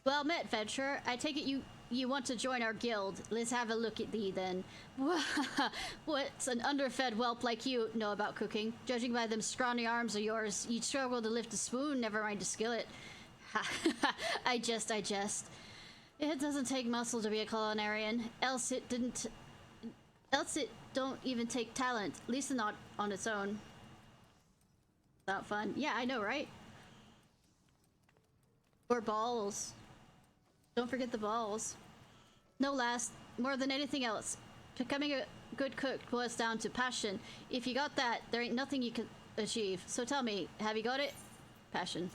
Well met, Venture. I take it you want to join our guild. Let's have a look at thee, then. What's an underfed whelp like you know about cooking? Judging by them scrawny arms of yours, you'd struggle to lift a spoon, never mind a skillet. I jest. It doesn't take muscle to be a culinarian, else it don't even take talent, at least not on its own. Not fun. Yeah, I know, right? Or balls. Don't forget the balls. No, last, more than anything else, becoming a good cook boils down to passion. If you got that, there ain't nothing you can achieve. So tell me, have you got it? Passion.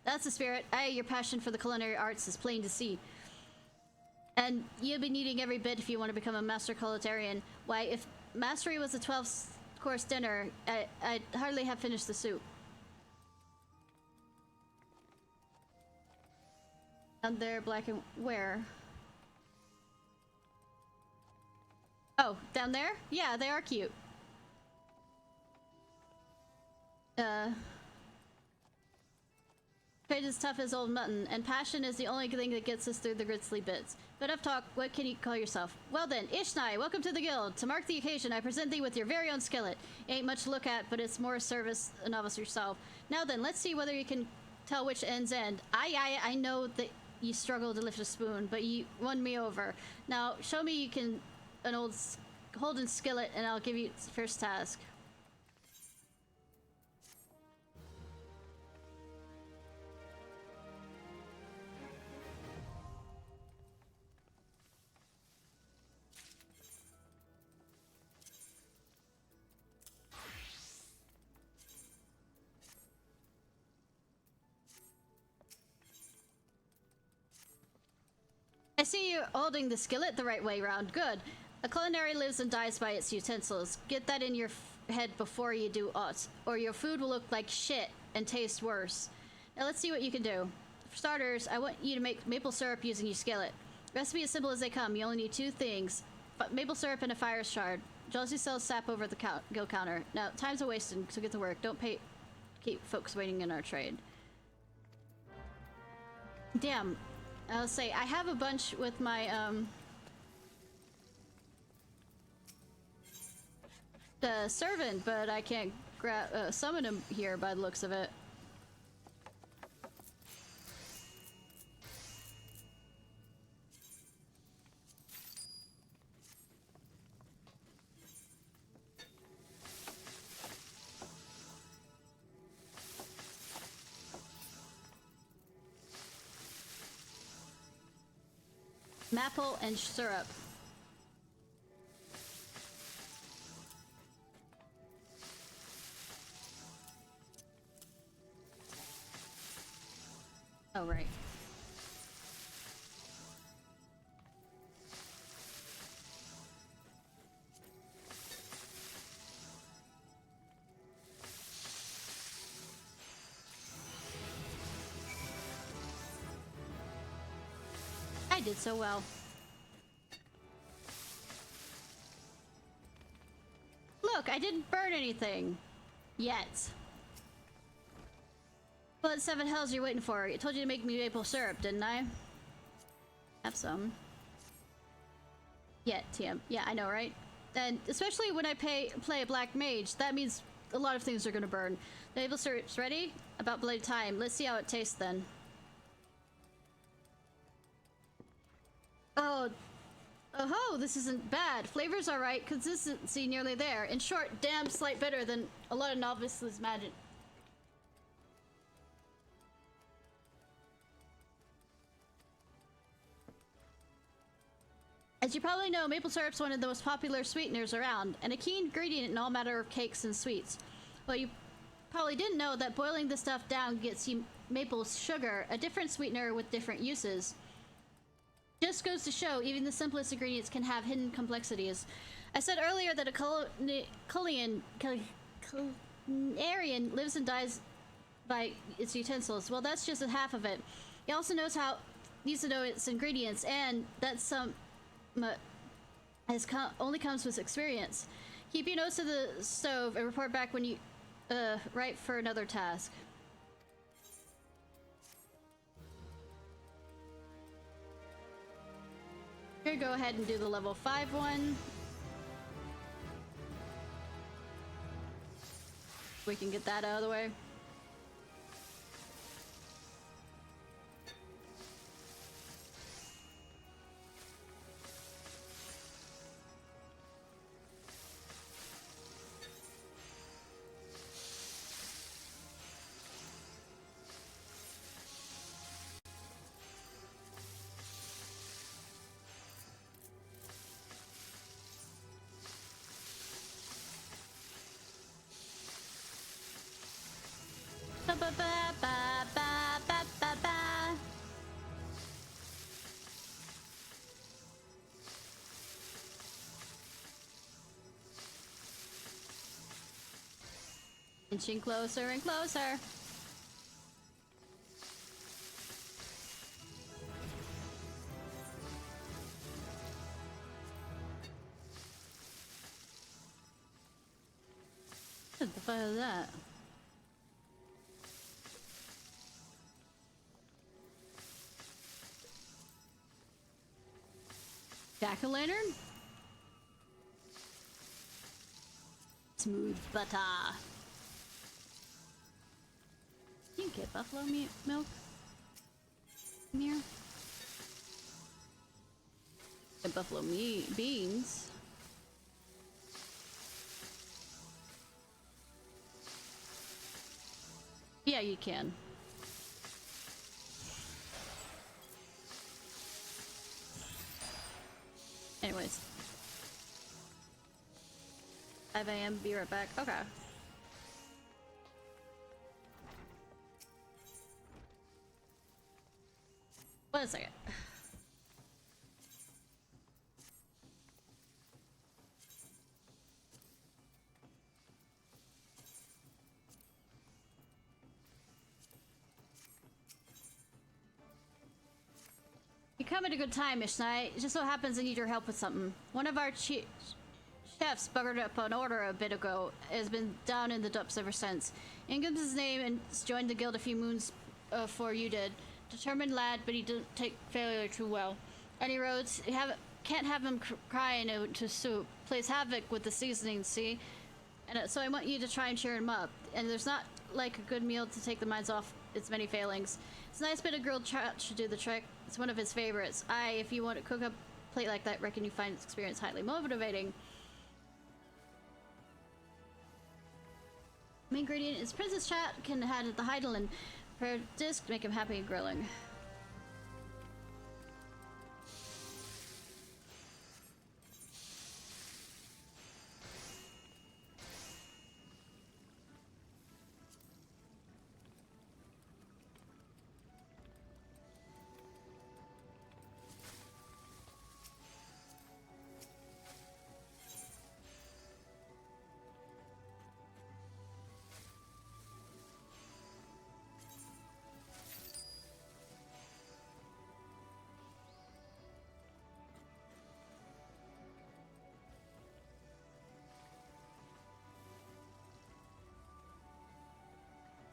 That's the spirit. Aye, your passion for the culinary arts is plain to see. And you'll be needing every bit if you want to become a master culinarian. Why, if mastery was a 12-course dinner, I'd hardly have finished the soup. Down there, black and where? Oh, down there? Yeah, they are cute. Trade is tough as old mutton, and passion is the only thing that gets us through the grisly bits. But enough talk, what can you call yourself? Well then, Ishnai, welcome to the guild. To mark the occasion, I present thee with your very own skillet. Ain't much to look at, but it's more service a novice yourself. Now then, let's see whether you can tell which end's end. I know that you struggle to lift a spoon, but you won me over. Now, show me you can an old Holden skillet, and I'll give you the first task. see you're holding the skillet the right way round. Good. A culinary lives and dies by its utensils. Get that in your head before you do aught, or your food will look like shit and taste worse. Now let's see what you can do. For starters, I want you to make maple syrup using your skillet. Recipe as simple as they come. You only need 2 things. Maple syrup and a fire shard. Josie sells sap over the go counter. Now, time's a wasting, so get to work. Don't keep folks waiting in our trade. Damn. I'll say, I have a bunch with my, the servant, but I can't summon him here by the looks of it. Maple and syrup. Oh, right. I did so well. Look, I didn't burn anything. Yet. What 7 hells are you waiting for? I told you to make me maple syrup, didn't I? Have some. Yeah, TM. Yeah, I know, right? And especially when I play a black mage, that means a lot of things are gonna burn. The maple syrup's ready? About bloody time. Let's see how it tastes then. Oh, this isn't bad. Flavor's alright, consistency nearly there. In short, damn slight better than a lot of novices imagine. As you probably know, maple syrup's one of the most popular sweeteners around, and a key ingredient in all manner of cakes and sweets. Well, you probably didn't know that boiling the stuff down gets you maple sugar, a different sweetener with different uses. Just goes to show, even the simplest ingredients can have hidden complexities. I said earlier that a culinarian lives and dies by its utensils. Well, that's just a half of it. He also needs to know its ingredients, and that's only comes with experience. Keep your nose to the stove and report back when you right for another task. Here, go ahead and do the level 5 one. We can get that out of the way. Inching closer and closer. What the fuck is that? Jack-o'-lantern? Smooth butter. You can get buffalo milk in here. And buffalo beans. Yeah, you can. Anyways. 5 a.m. Be right back. Okay. Wait a second. You come at a good time, Ishnai. It just so happens I need your help with something. One of our chefs buggered up an order a bit ago. Has been down in the dumps ever since. Ingham's his name and joined the guild a few moons before you did. Determined lad, but he didn't take failure too well. Any roads, can't have him crying to soup. Plays havoc with the seasoning, see? And so I want you to try and cheer him up. And there's not like a good meal to take the minds off its many failings. It's a nice bit of grilled trout should do the trick. It's one of his favorites. If you want to cook a plate like that, reckon you find its experience highly motivating. Main ingredient is Princess Chat. Can add the Heidel and prepared disc to make him happy and grilling.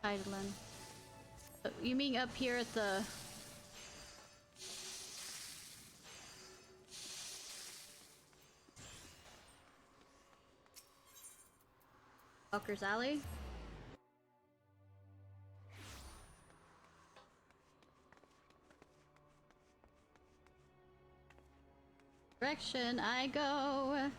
Eidolon. You mean up here at the... Walker's Alley? Direction I go.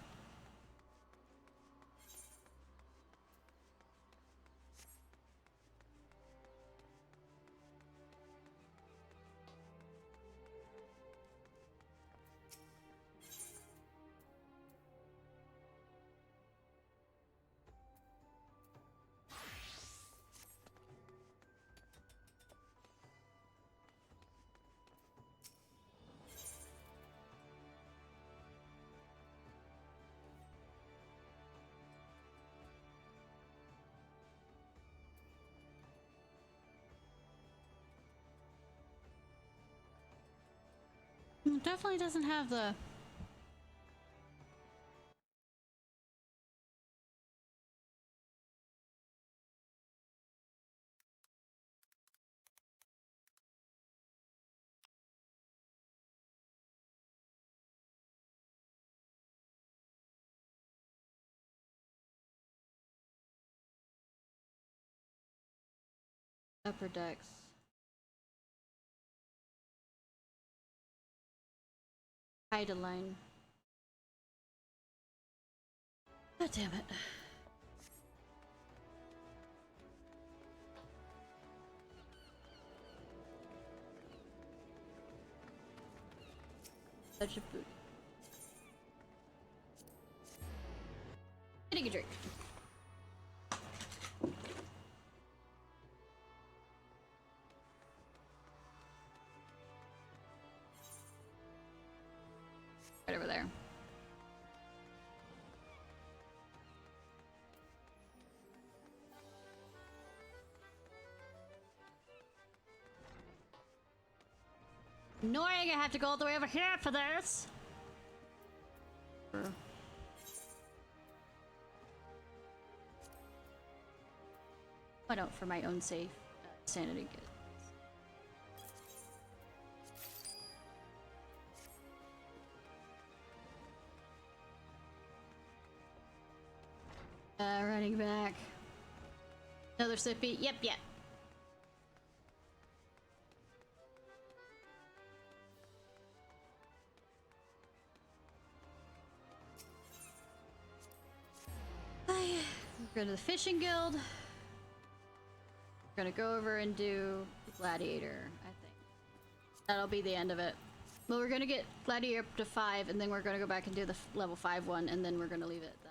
It definitely doesn't have the... upper decks. Eidolon. God damn it. Such a boot. Getting a drink. Right over there. Annoying, I have to go all the way over here for this. Why don't, for my own safe sanity good. Running back. Another sippy. Yep. We're going to the fishing guild. We're gonna go over and do gladiator, I think. That'll be the end of it. Well, we're gonna get gladiator up to 5, and then we're gonna go back and do the level 5 one, and then we're gonna leave it at that.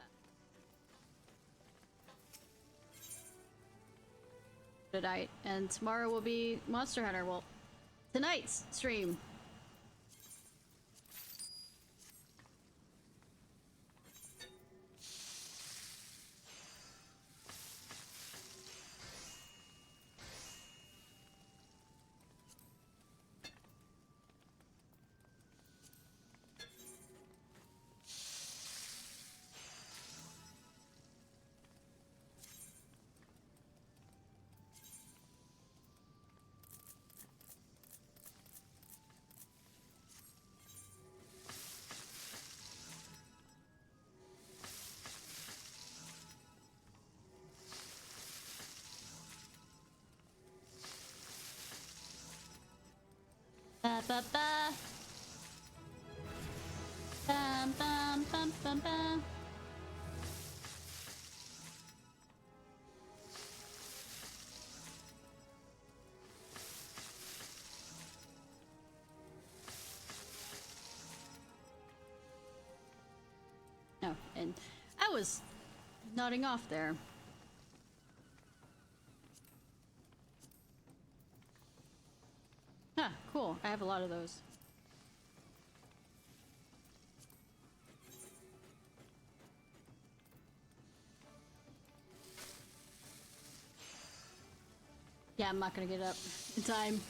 Tonight, and tomorrow will be Monster Hunter. Well, tonight's stream. ba ba. Bum bum bum bum bum. No, and I was nodding off there. Huh, cool. I have a lot of those. Yeah, I'm not gonna get up in time.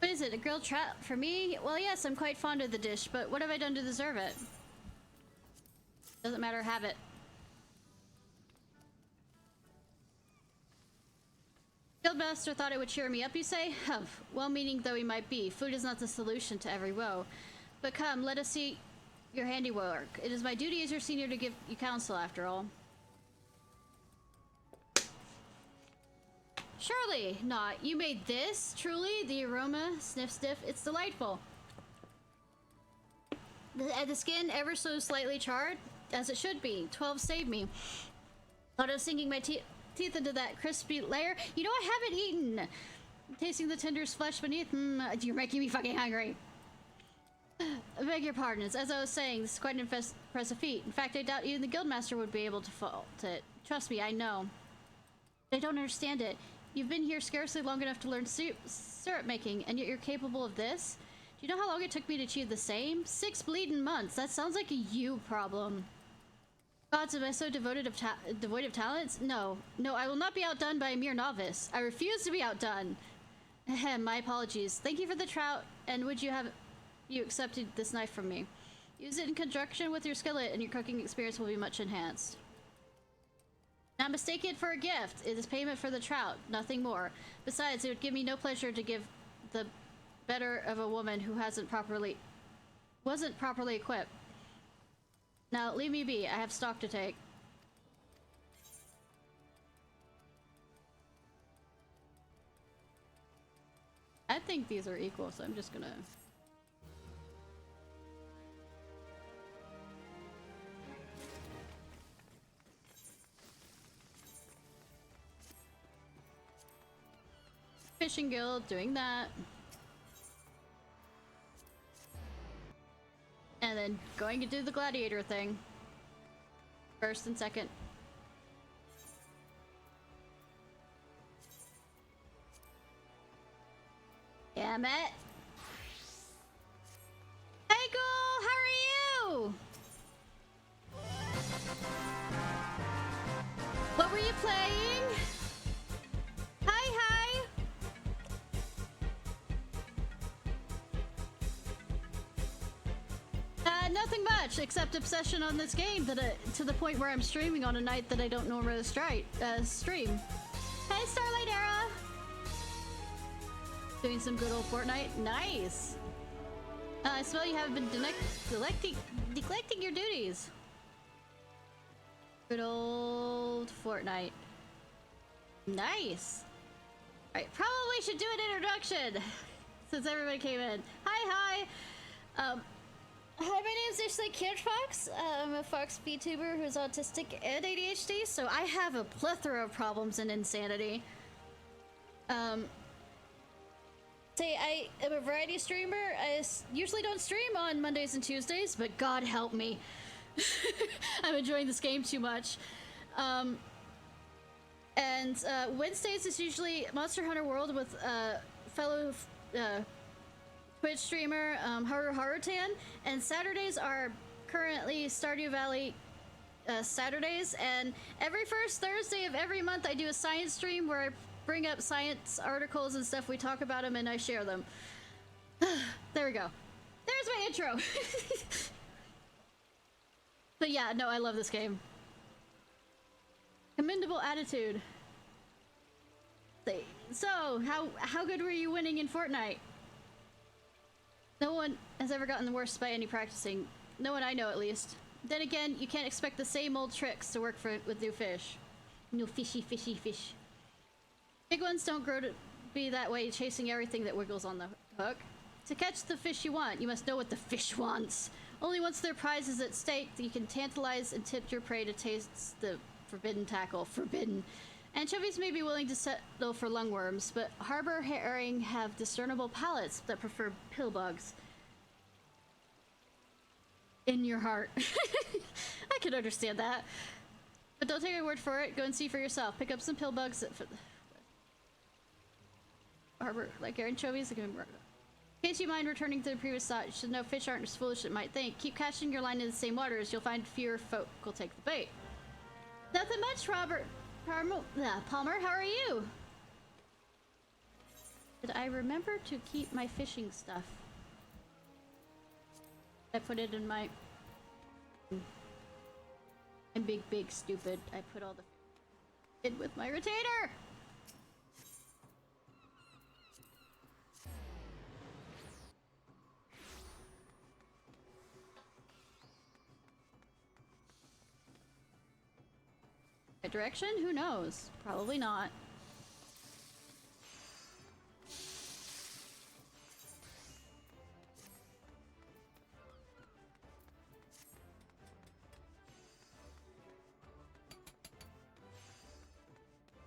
What is it, a grilled trout for me? Well, yes, I'm quite fond of the dish, but what have I done to deserve it? Doesn't matter, have it. Guildmaster thought it would cheer me up, you say? Humph. Well-meaning though he might be, food is not the solution to every woe. But come, let us see your handiwork. It is my duty as your senior to give you counsel, after all. Surely not. You made this? Truly? The aroma? Sniff, sniff. It's delightful. The skin ever so slightly charred? As it should be. 12 saved me. Thought I was sinking my teeth into that crispy layer. You know, I haven't eaten. Tasting the tender flesh beneath. You're making me fucking hungry. I beg your pardons. As I was saying, this is quite an impressive feat. In fact, I doubt even the guildmaster would be able to fault it. Trust me, I know. I don't understand it. You've been here scarcely long enough to learn syrup making, and yet you're capable of this? Do you know how long it took me to achieve the same? 6 bleeding months. That sounds like a you problem. Gods, am I so devoid of talents? No. No, I will not be outdone by a mere novice. I refuse to be outdone. Ahem, my apologies. Thank you for the trout, and would you have accepted this knife from me? Use it in conjunction with your skillet, and your cooking experience will be much enhanced. Now mistake it for a gift. It is payment for the trout, nothing more. Besides, it would give me no pleasure to give the better of a woman who wasn't properly equipped. Now leave me be. I have stock to take. I think these are equal, so I'm just gonna... Fishing guild, doing that. And then going to do the gladiator thing. First and second. Damn it. Hey, Ghoul, how are you? What were you playing? Hi, hi. Nothing much, except obsession on this game to the point where I'm streaming on a night that I don't normally stream. Hey, Starlight Era! Doing some good old Fortnite. Nice! I smell you haven't been neglecting your duties. Good old Fortnite. Nice! Alright, probably should do an introduction since everybody came in. Hi, hi! Hi, my name is Ishnai Ciarfox. I'm a Fox Vtuber who's autistic and ADHD, so I have a plethora of problems and insanity. I am a variety streamer. I usually don't stream on Mondays and Tuesdays, but God help me. I'm enjoying this game too much. Wednesdays is usually Monster Hunter World with fellow Twitch streamer Harutan, and Saturdays are currently Stardew Valley Saturdays, and every first Thursday of every month I do a science stream where bring up science articles and stuff, we talk about them and I share them. There we go. There's my intro. But yeah, no, I love this game. Commendable attitude. So, how good were you winning in Fortnite? No one has ever gotten worse by any practicing. No one I know, at least. Then again, you can't expect the same old tricks to work with new fish. New fishy fish. Big ones don't grow to be that way, chasing everything that wiggles on the hook. To catch the fish you want, you must know what the fish wants. Only once their prize is at stake, you can tantalize and tempt your prey to taste the forbidden tackle. Forbidden. Anchovies may be willing to settle for lungworms, but harbor herring have discernible palates that prefer pillbugs. In your heart. I can understand that. But don't take my word for it. Go and see for yourself. Pick up some pillbugs. Harbor, like anchovies. In case you mind returning to the previous thought, you should know fish aren't as foolish as it might think. Keep casting your line in the same waters. You'll find fewer folk will take the bait. Nothing much, Robert. Palmer, how are you? Did I remember to keep my fishing stuff? I put it in my... I'm big stupid. I put all the in with my retainer! Right direction? Who knows? Probably not.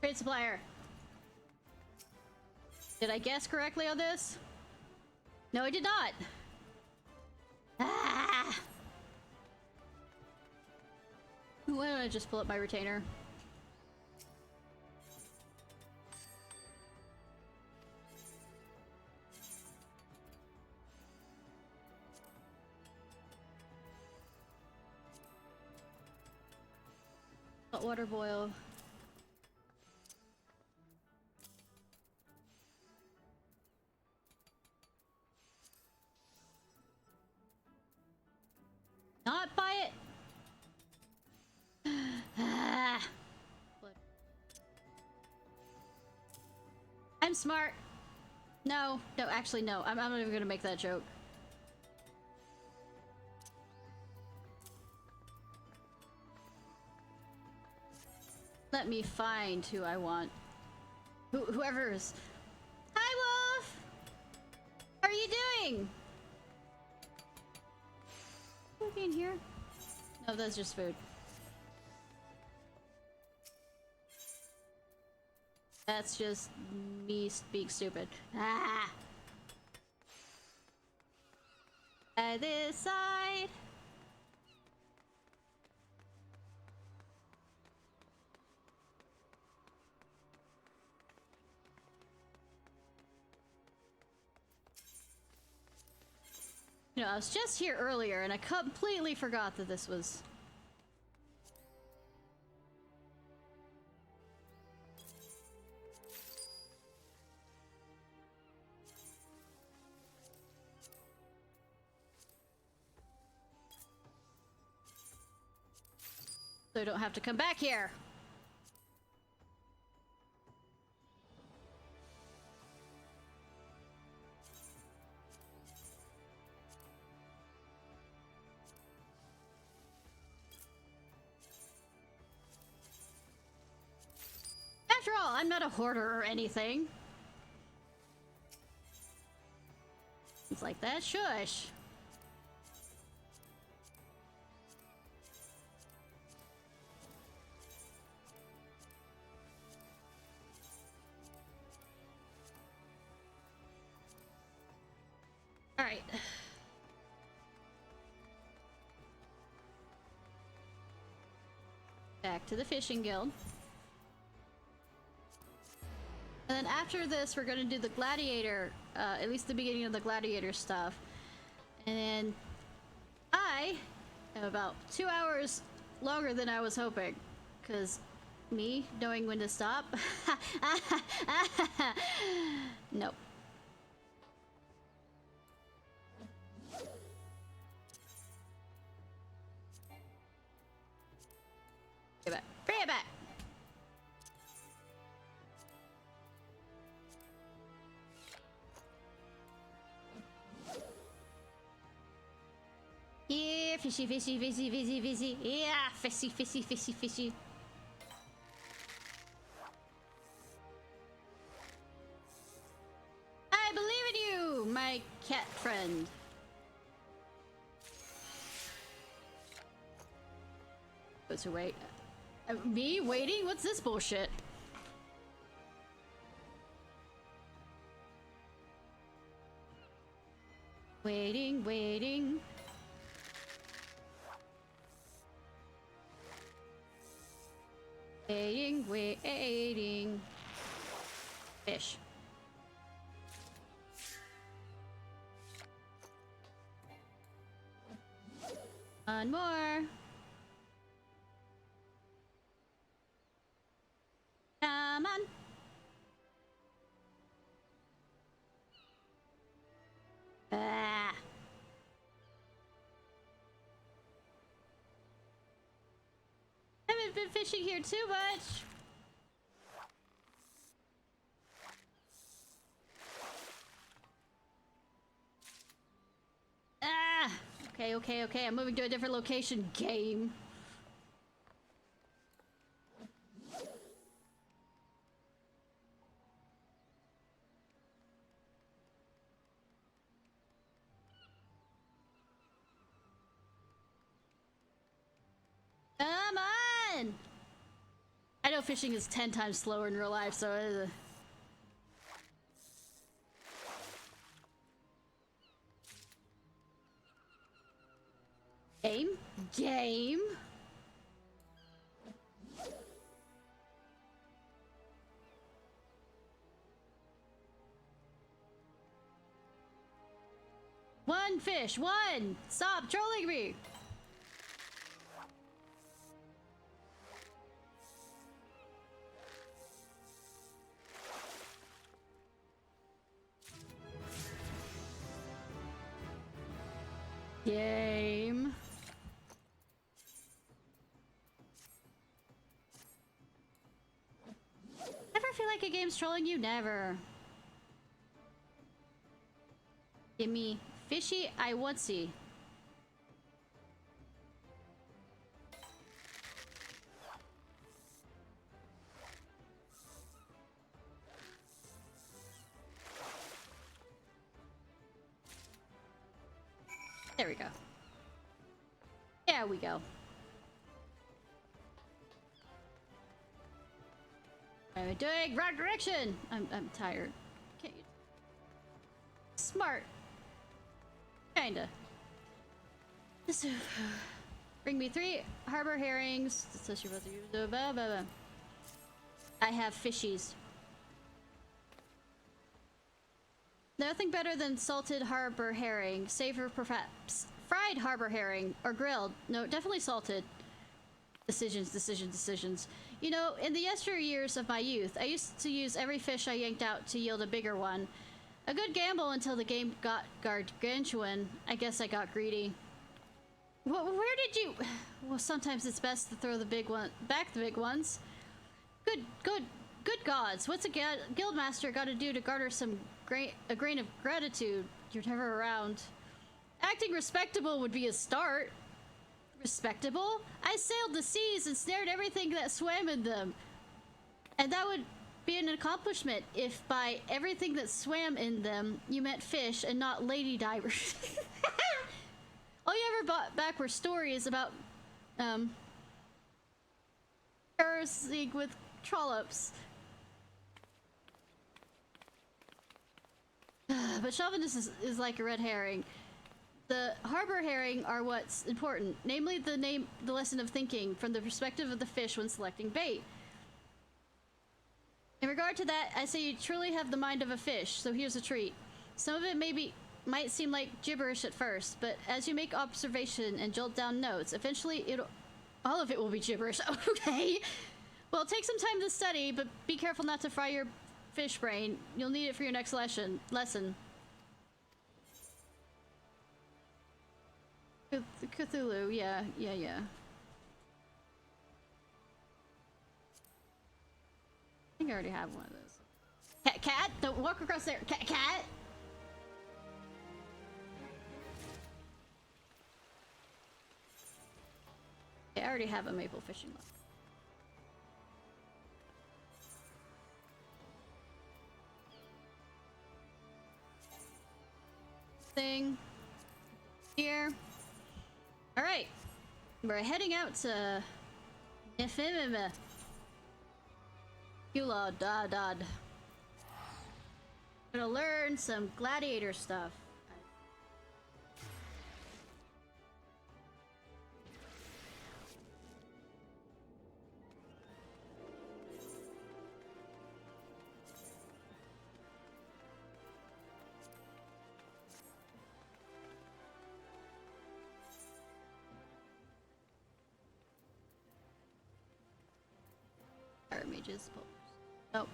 Trade supplier. Did I guess correctly on this? No, I did not. Ah! Why don't I just pull up my retainer? Hot water boil. Not buy it. Ah. I'm smart. No, actually no. I'm not even gonna make that joke. Let me find who I want. Whoever is. Hi, Wolf! How are you doing? Anything in here? No, that's just food. That's just me being stupid. Ah! This side. You know, I was just here earlier and I completely forgot that this was... So I don't have to come back here. After all, I'm not a hoarder or anything. It's like that. Shush. All right. Back to the fishing guild. And then after this, we're going to do the gladiator, at least the beginning of the gladiator stuff. And then I am about 2 hours longer than I was hoping, because me knowing when to stop. Nope. Bring it back. Bring it back. Yeah, fishy, fishy, fishy, fishy, fishy. Yeah, fishy, fishy, fishy, fishy. I believe in you, my cat friend. So wait. Me waiting? What's this bullshit? Waiting, waiting. Waiting, waiting. Fish. One more. Come on. Ah. I haven't been fishing here too much. Ah. Okay, okay, okay. I'm moving to a different location, game. Come on! I know fishing is 10 times slower in real life, so Game? Game? One fish, one! Stop trolling me! Game. Ever feel like a game's trolling you? Never. Give me fishy I want see. There we go. There we go. I'm doing wrong direction. I'm tired. Can't you? Smart. Kinda. Bring me 3 harbor herrings. I have fishies. Nothing better than salted harbor herring. Savor perhaps fried harbor herring or grilled. No, definitely salted. Decisions, decisions, decisions. You know, in the yesteryears of my youth, I used to use every fish I yanked out to yield a bigger one. A good gamble until the game got gargantuan. I guess I got greedy. Where did you... Well, sometimes it's best to throw the big one... back the big ones. Good gods. What's a guildmaster got to do to garner some a grain of gratitude? You're never around. Acting respectable would be a start. Respectable? I sailed the seas and snared everything that swam in them. And that would be an accomplishment if by everything that swam in them you meant fish and not lady divers. All you ever brought back were stories about heresy with trollops. But chauvinist is like a red herring. The harbor herring are what's important, namely the lesson of thinking from the perspective of the fish when selecting bait. In regard to that, I say you truly have the mind of a fish, so here's a treat. Some of it might seem like gibberish at first, but as you make observation and jolt down notes, eventually all of it will be gibberish. Okay. Well, take some time to study, but be careful not to fry your fish brain. You'll need it for your next lesson. Cthulhu, yeah. I think I already have one of those. Cat, don't walk across there. Cat. I already have a maple fishing rod. Thing here. All right, we're heading out to Nifimima. Kula Dadad. Gonna learn some gladiator stuff. Mages. Nope.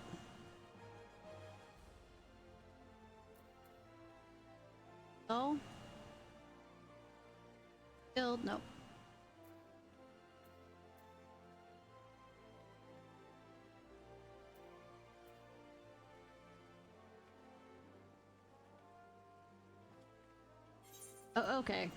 Oh. Build. Nope. Oh, okay.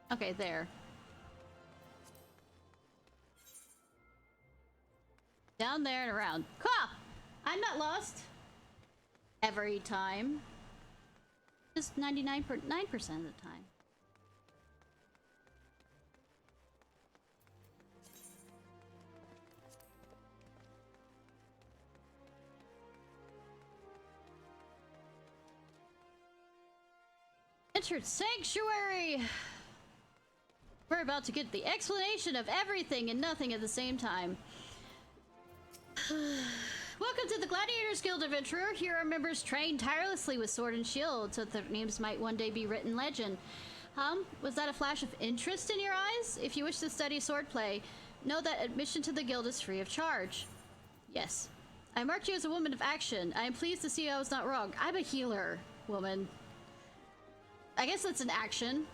Okay, there. Down there and around. Cool! I'm not lost. Every time. Just 99.9% of the time. Entered Sanctuary! We're about to get the explanation of everything and nothing at the same time. Welcome to the Gladiators Guild, adventurer. Here our members train tirelessly with sword and shield so that their names might one day be written legend. Was that a flash of interest in your eyes? If you wish to study swordplay, know that admission to the guild is free of charge. Yes. I marked you as a woman of action. I am pleased to see I was not wrong. I'm a healer, woman. I guess that's an action.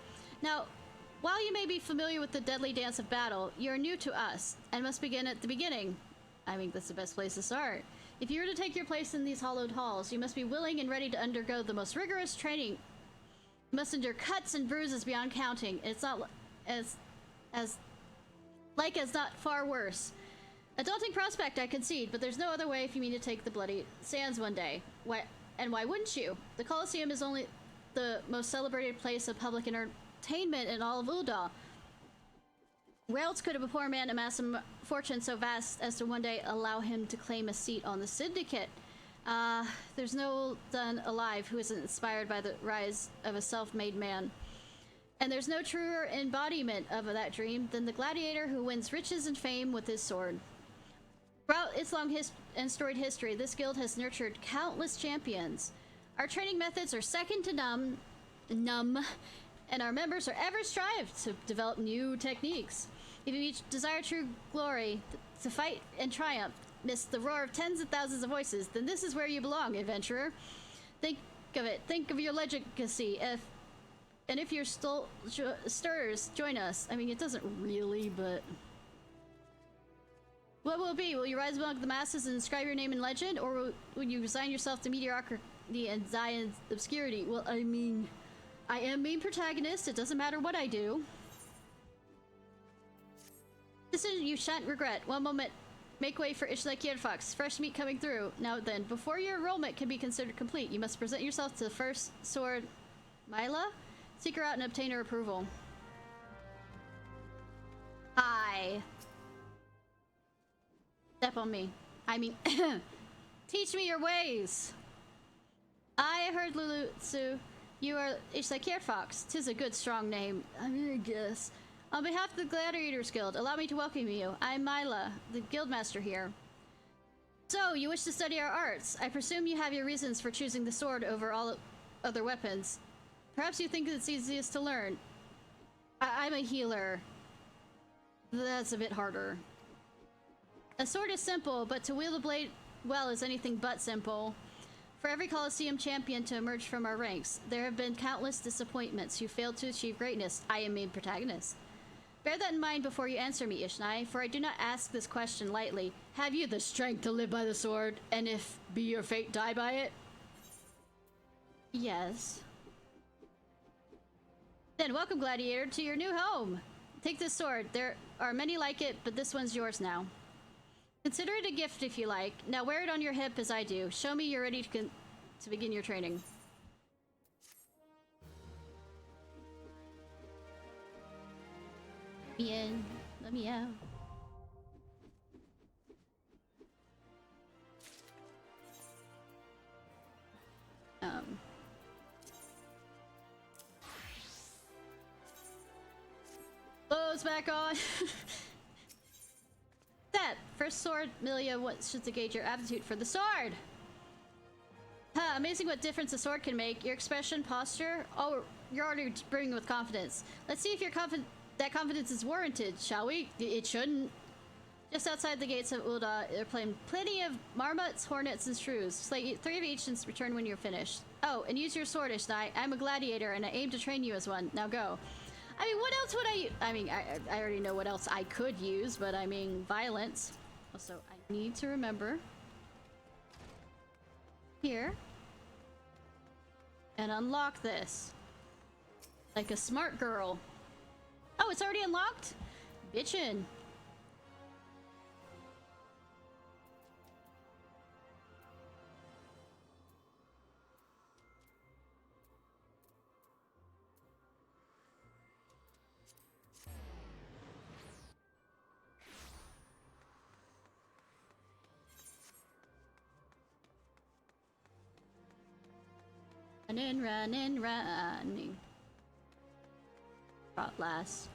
Now, while you may be familiar with the deadly dance of battle, you are new to us and must begin at the beginning. I think that's the best place to start. If you were to take your place in these hallowed halls, you must be willing and ready to undergo the most rigorous training. You must endure cuts and bruises beyond counting. It's not as not far worse. A daunting prospect, I concede, but there's no other way if you mean to take the bloody sands one day. Why wouldn't you? The Colosseum is only the most celebrated place of public entertainment in all of Ul'dah. Where else could a poor man amass a fortune so vast as to one day allow him to claim a seat on the syndicate? There's no one alive who isn't inspired by the rise of a self-made man. And there's no truer embodiment of that dream than the gladiator who wins riches and fame with his sword. Throughout its long and storied history, this guild has nurtured countless champions. Our training methods are second to none, and our members are ever strive to develop new techniques. If you each desire true glory, to fight and triumph, amidst the roar of tens of thousands of voices, then this is where you belong, adventurer. Think of it. Think of your legacy. If your stirs, join us. I mean, it doesn't really, but... What will it be? Will you rise among the masses and inscribe your name in legend, or will you resign yourself to mediocrity and die in obscurity? Well, I mean, I am main protagonist. It doesn't matter what I do. Decision you shan't regret. One moment. Make way for Ishnai Ciarfox. Fresh meat coming through. Now then, before your enrollment can be considered complete, you must present yourself to the first sword, Myla. Seek her out and obtain her approval. Hi. Step on me. I mean, teach me your ways. I heard Lulutsu. You are Ciarfox. 'Tis a good, strong name, I guess. On behalf of the Gladiators Guild, allow me to welcome you. I'm Mila, the guildmaster here. So, you wish to study our arts. I presume you have your reasons for choosing the sword over all other weapons. Perhaps you think it's easiest to learn. I'm a healer. That's a bit harder. A sword is simple, but to wield a blade well is anything but simple. For every Colosseum champion to emerge from our ranks, there have been countless disappointments who failed to achieve greatness. I am main protagonist. Bear that in mind before you answer me, Ishnai, for I do not ask this question lightly. Have you the strength to live by the sword, and if be your fate, die by it? Yes. Then welcome, Gladiator, to your new home. Take this sword. There are many like it, but this one's yours now. Consider it a gift if you like. Now wear it on your hip as I do. Show me you're ready to begin your training. Let me in. Let me out. Clothes back on. That first sword, Milia wants to gauge your aptitude for the sword. Huh, amazing what difference a sword can make. Your expression, posture. Oh, you're already brimming with confidence. Let's see if that confidence is warranted, shall we? It shouldn't. Just outside the gates of Ul'dah, there are plenty of marmots, hornets, and shrews. Slay 3 of each and return when you're finished. Oh, and use your sword, Ishnai. I'm a gladiator, and I aim to train you as one. Now go. I mean, what else would I already know what else I could use, but I mean, violence. Also, I need to remember. Here. And unlock this. Like a smart girl. Oh, it's already unlocked? Bitchin'. Running. Brought last.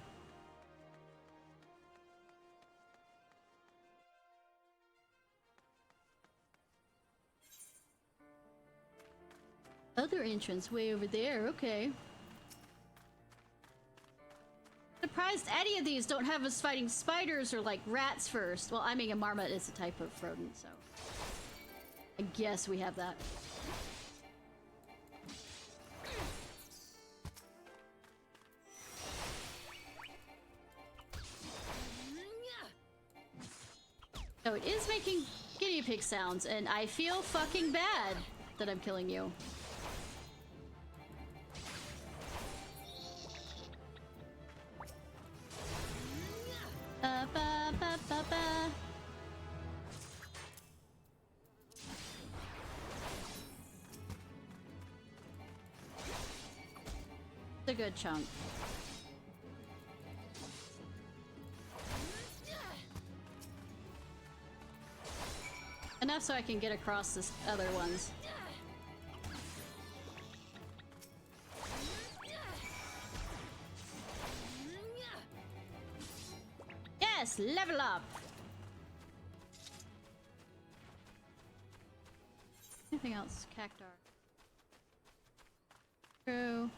Other entrance way over there, okay. Surprised any of these don't have us fighting spiders or like rats first. Well, I mean, a marmot is a type of rodent, so I guess we have that. Oh, it is making guinea pig sounds, and I feel fucking bad that I'm killing you. It's a good chunk. Enough so I can get across this other ones. Yes, level up. Anything else? Cactar. True.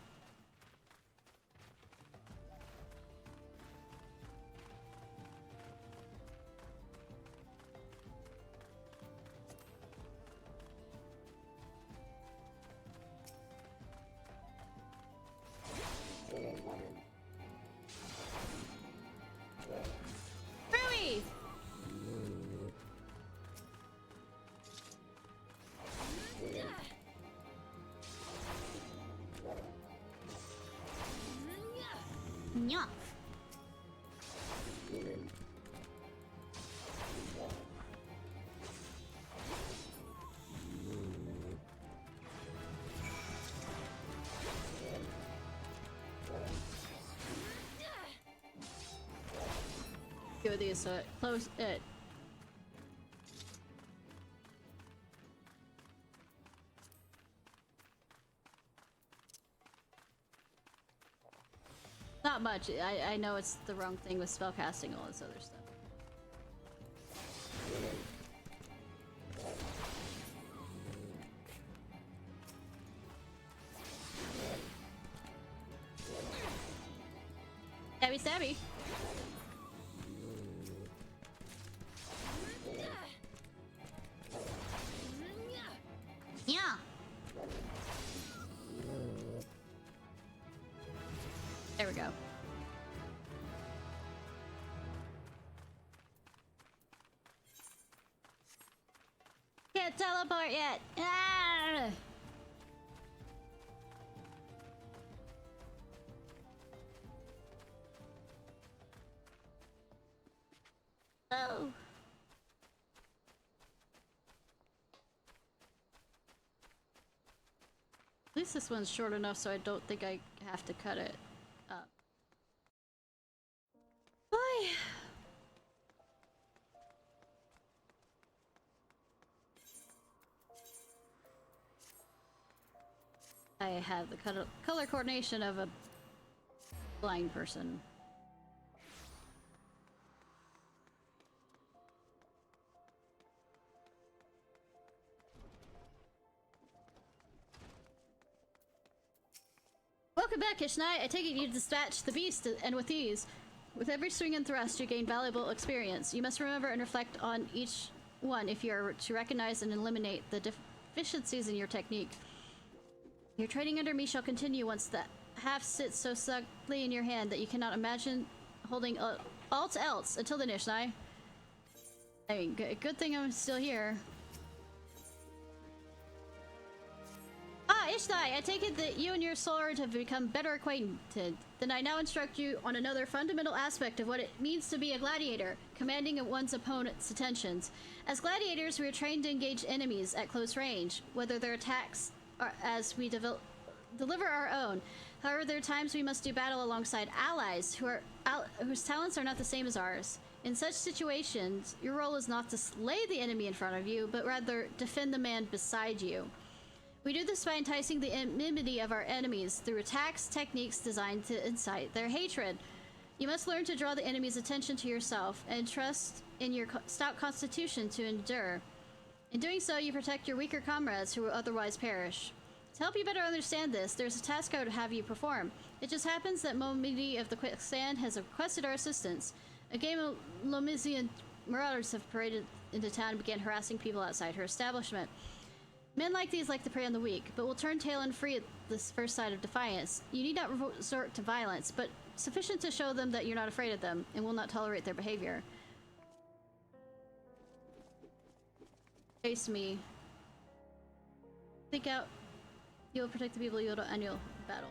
Yeah. Go these close it. Not much. I know it's the wrong thing with spellcasting, all this other stuff. Stabby stabby. Yeah. There we go. Can't teleport yet. Ah! Oh. At least this one's short enough so I don't think I have to cut it up. Bye. I have the color coordination of a blind person. Welcome back, Ishnai. I take it you dispatched the beast, and with ease. With every swing and thrust, you gain valuable experience. You must remember and reflect on each one if you are to recognize and eliminate the deficiencies in your technique. Your training under me shall continue once the half sits so snugly in your hand that you cannot imagine holding alt else. Until then, Ishnai. I mean, good thing I'm still here. Ah, Ishnai, I take it that you and your sword have become better acquainted. Then I now instruct you on another fundamental aspect of what it means to be a gladiator, commanding one's opponent's attentions. As gladiators, we are trained to engage enemies at close range, whether their attacks are as we deliver our own. However, there are times we must do battle alongside allies whose talents are not the same as ours. In such situations, your role is not to slay the enemy in front of you, but rather defend the man beside you. We do this by enticing the enmity of our enemies through attacks, techniques designed to incite their hatred. You must learn to draw the enemy's attention to yourself and trust in your stout constitution to endure. In doing so, you protect your weaker comrades who will otherwise perish. To help you better understand this, there's a task I would have you perform. It just happens that Momidi of the Quicksand has requested our assistance. A game of Lomizian marauders have paraded into town and began harassing people outside her establishment. Men like these like to prey on the weak, but will turn tail and free at this first sign of defiance. You need not resort to violence, but sufficient to show them that you're not afraid of them and will not tolerate their behavior. Face me. Think out. You will protect the people you will annual battles.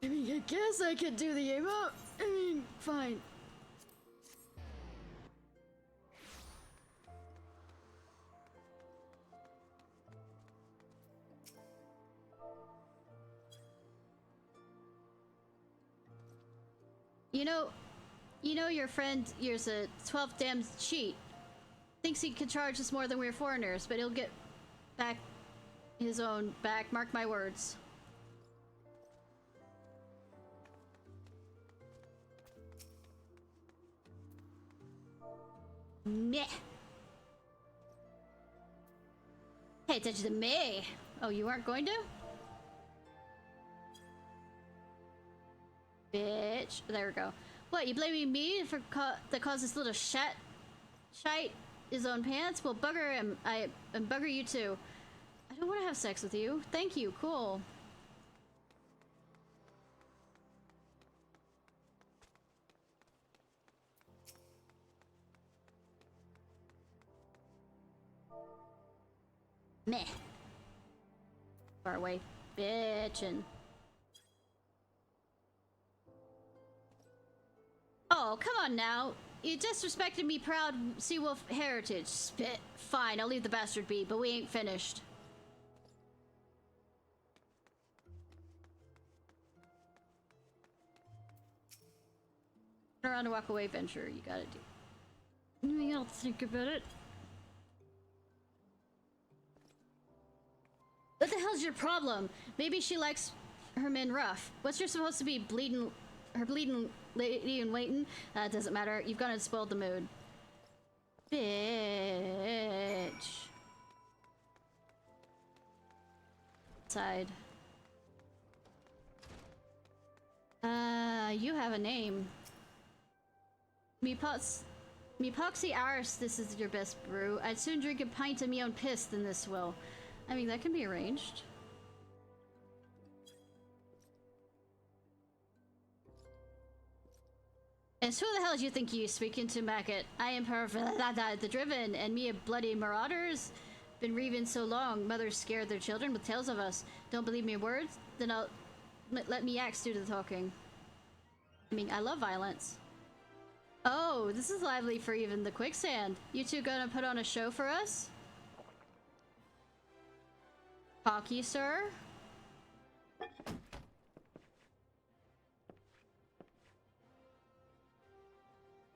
I mean, I guess I could do the emote. I mean, fine. You know your friend here's a 12th damned cheat. Thinks he can charge us more than we're foreigners, but he'll get back his own back, mark my words. Meh. Pay attention to me. Oh, you aren't going to? Bitch. There we go. What, you blaming me for that caused this little shite his own pants? Well, bugger him. And bugger you too. I don't want to have sex with you. Thank you. Cool. Meh. Far away. Bitchin'. Oh, come on now. You disrespected me proud Sea Wolf heritage. Spit. Fine, I'll leave the bastard be, but we ain't finished. Turn around and walk away, Venture. You gotta do. Anything else? Think about it. your problem? Maybe she likes her men rough. What's your supposed to be, bleeding lady in waiting? Doesn't matter. You've gone and spoiled the mood. Bitch. Side. You have a name. Me poxy ours, this is your best brew. I'd soon drink a pint of me own piss than this will. I mean, that can be arranged. And who the hell do you think you speaking to, Mackett? I am the Driven, and me a bloody marauders. Been reaving so long, mothers scared their children with tales of us. Don't believe me words? Then I'll let me axe do the talking. I mean, I love violence. Oh, this is lively for even the quicksand. You two gonna put on a show for us? Cocky, sir?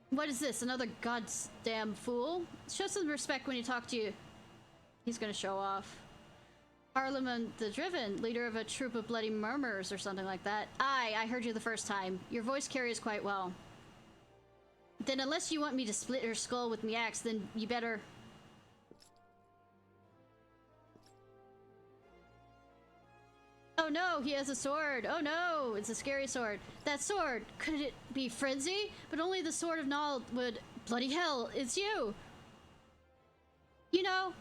What is this? Another goddamn fool? Show some respect when you talk to you. He's gonna show off. Parliament the Driven, leader of a troop of bloody murmurs or something like that. Aye, I heard you the first time. Your voice carries quite well. Then unless you want me to split her skull with me axe, then you better... Oh no, he has a sword. Oh no, it's a scary sword. That sword, could it be Frenzy? But only the sword of Nald would... Bloody hell, it's you! You know,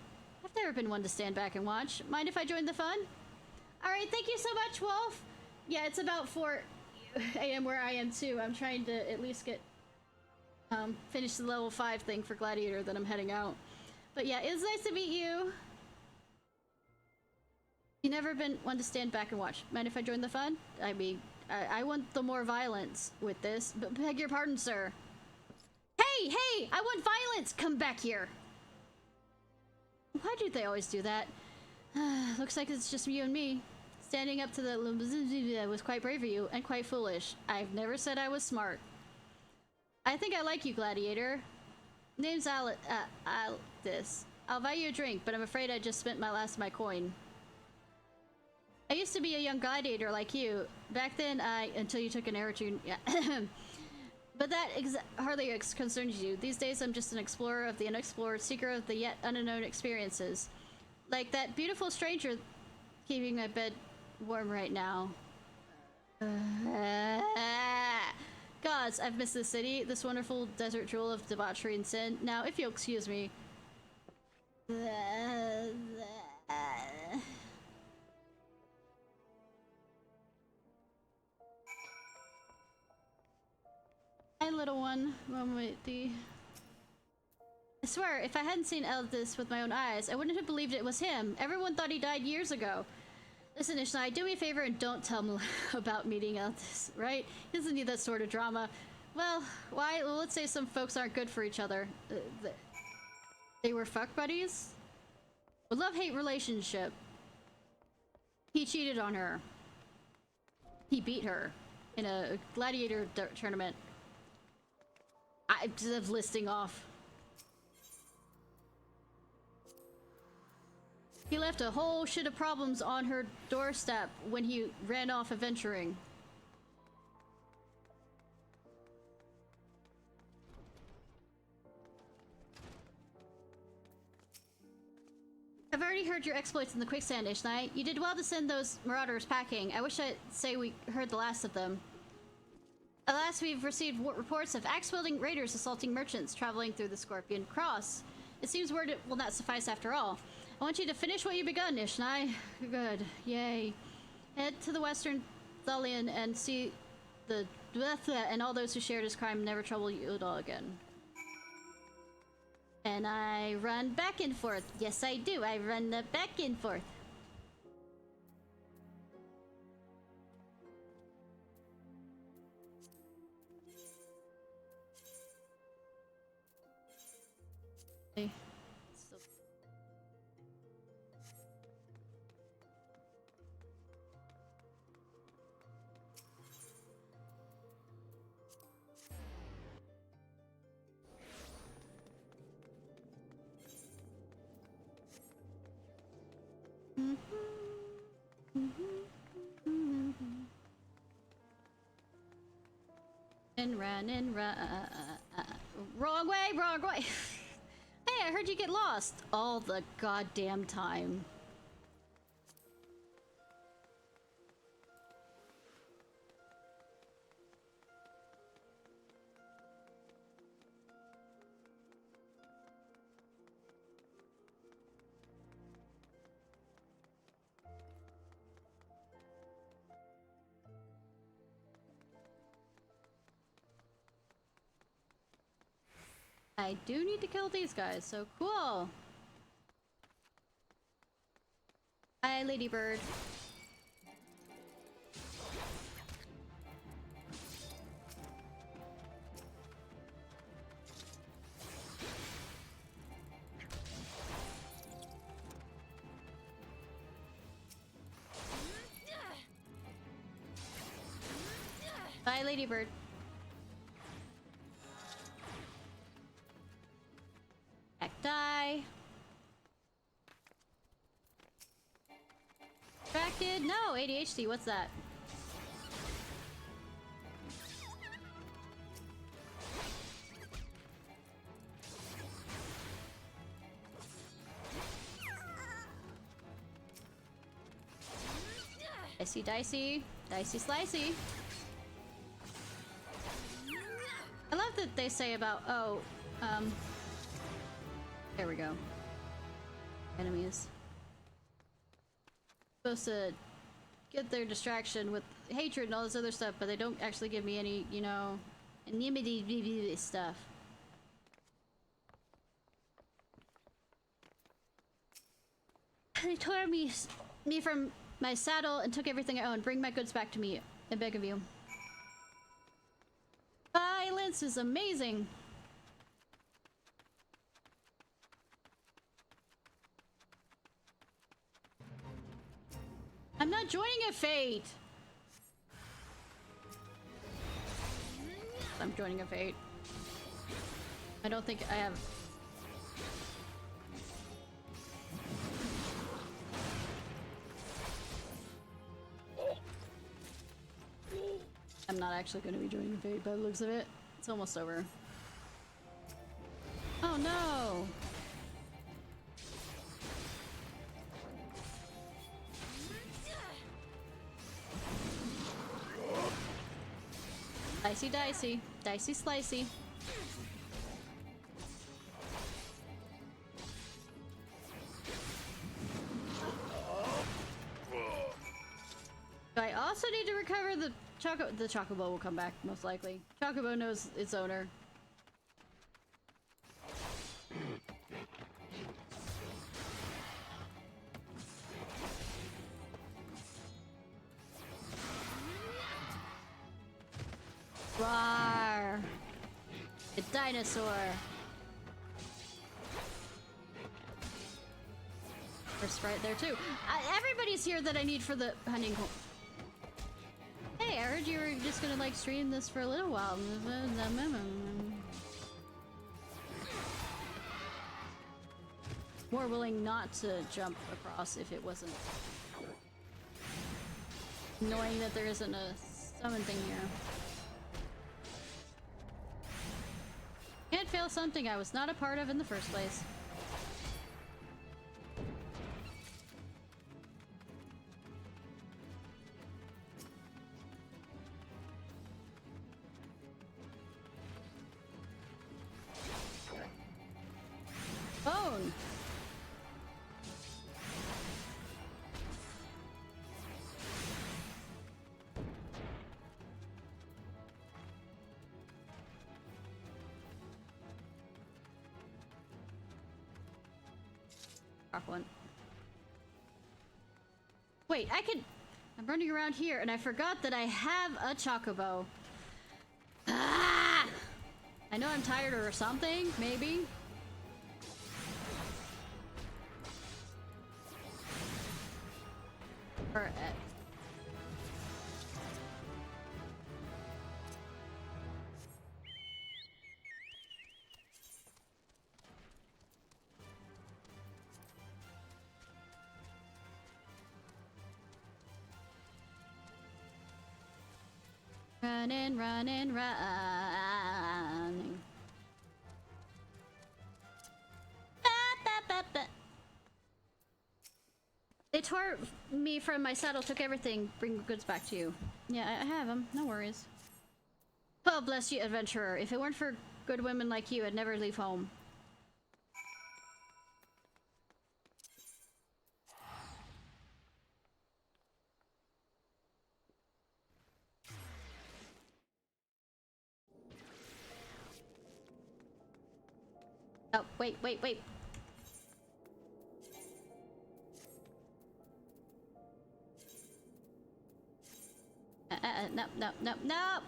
I've never been one to stand back and watch. Mind if I join the fun? Alright, thank you so much, Wolf! Yeah, it's about 4 a.m. where I am too. I'm trying to at least get... finish the level 5 thing for Gladiator, then I'm heading out. But yeah, it's nice to meet you. You never been one to stand back and watch. Mind if I join the fun? I mean, I want the more violence with this, but beg your pardon, sir. Hey, hey, I want violence! Come back here! Why do they always do that? Looks like it's just you and me. Standing up to the was quite brave of you, and quite foolish. I've never said I was smart. I think I like you, Gladiator. Name's this. I'll buy you a drink, but I'm afraid I just spent my last of my coin. I used to be a young gladiator like you. Back then, until you took an arrow to... Yeah. But that hardly concerns you. These days, I'm just an explorer of the unexplored, seeker of the yet unknown experiences. Like that beautiful stranger keeping my bed warm right now. Gods, I've missed this city, this wonderful desert jewel of debauchery and sin. Now, if you'll excuse me... Hi, little one. I swear, if I hadn't seen Eldis with my own eyes, I wouldn't have believed it was him. Everyone thought he died years ago. Listen, Ishnai, do me a favor and don't tell me about meeting Eldis, right? He doesn't need that sort of drama. Well, why? Well, let's say some folks aren't good for each other. They were fuck buddies? A love-hate relationship. He cheated on her. He beat her in a gladiator tournament. I'm just listing off. He left a whole shit of problems on her doorstep when he ran off adventuring. I've already heard your exploits in the quicksand, Ishnai. You did well to send those marauders packing. I wish I'd say we heard the last of them. Alas, we've received reports of axe-wielding raiders assaulting merchants traveling through the Scorpion Cross. It seems word will not suffice after all. I want you to finish what you've begun, Ishnai. Good. Yay. Head to the Western Thalion and see the and all those who shared his crime never trouble you at all again. And I run back and forth. Yes, I do. I run back and forth. Run. Wrong way, wrong way. Hey, I heard you get lost all the goddamn time. I do need to kill these guys, so cool. Hi, Ladybird. Bye, Ladybird. Die. Distracted? No, ADHD, what's that? Dicey, slicey. I love that they say about, there we go. Enemies. Supposed to get their distraction with hatred and all this other stuff, but they don't actually give me any, you know, anonymity stuff. They tore me from my saddle and took everything I owned. Bring my goods back to me, I beg of you. Violence is amazing. I'm not joining a fate. I'm joining a fate. I don't think I have. I'm not actually going to be joining a fate by the looks of it. It's almost over. Oh no! Dicey, slicey. I also need to recover the Chocobo will come back, most likely. Chocobo knows its owner. Roar! A dinosaur! There's Sprite there too. Everybody's here that I need for the hunting hole. Hey, I heard you were just gonna like stream this for a little while. More willing not to jump across if it wasn't annoying that there isn't a summon thing here. Can't fail something I was not a part of in the first place. Phone! One. Wait, I'm running around here and I forgot that I have a Chocobo. Ah! I know I'm tired or something, maybe. Or Running, running, running. They tore me from my saddle, took everything. Bring goods back to you. Yeah, I have them. No worries. Oh, bless you, adventurer. If it weren't for good women like you, I'd never leave home. Oh, wait, wait, wait. No, no, no, no!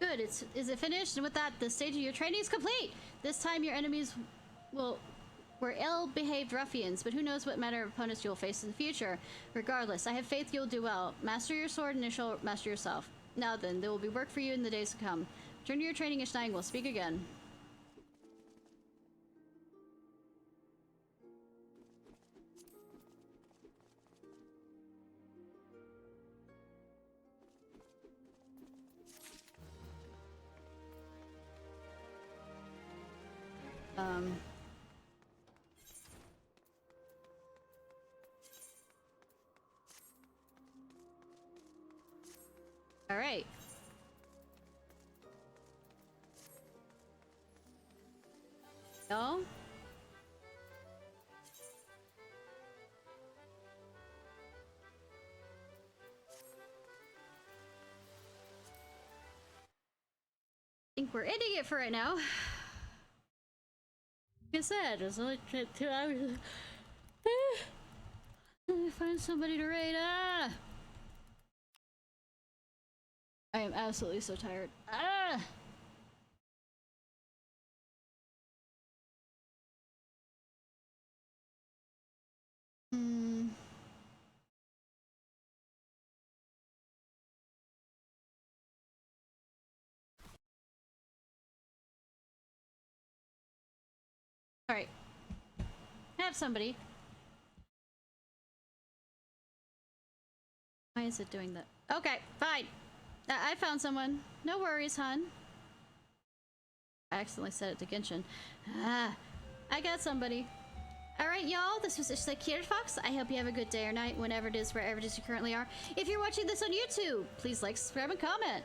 Good, is it finished? And with that, the stage of your training is complete! This time your enemies were ill-behaved ruffians, but who knows what manner of opponents you'll face in the future. Regardless, I have faith you'll do well. Master your sword and you shall master yourself. Now then, there will be work for you in the days to come. Return to your training, Ishnai, and we'll speak again. All right. No? I think we're ending it for right now. Like I said, it's only 2 hours. Let me find somebody to raid. Ah! I am absolutely so tired. Ah! Alright. Have somebody. Why is it doing that? Okay, fine. I found someone. No worries, hon. I accidentally said it to Genshin. Ah, I got somebody. Alright, y'all, this was Ishnai Ciarfox. I hope you have a good day or night, whenever it is, wherever it is you currently are. If you're watching this on YouTube, please like, subscribe, and comment.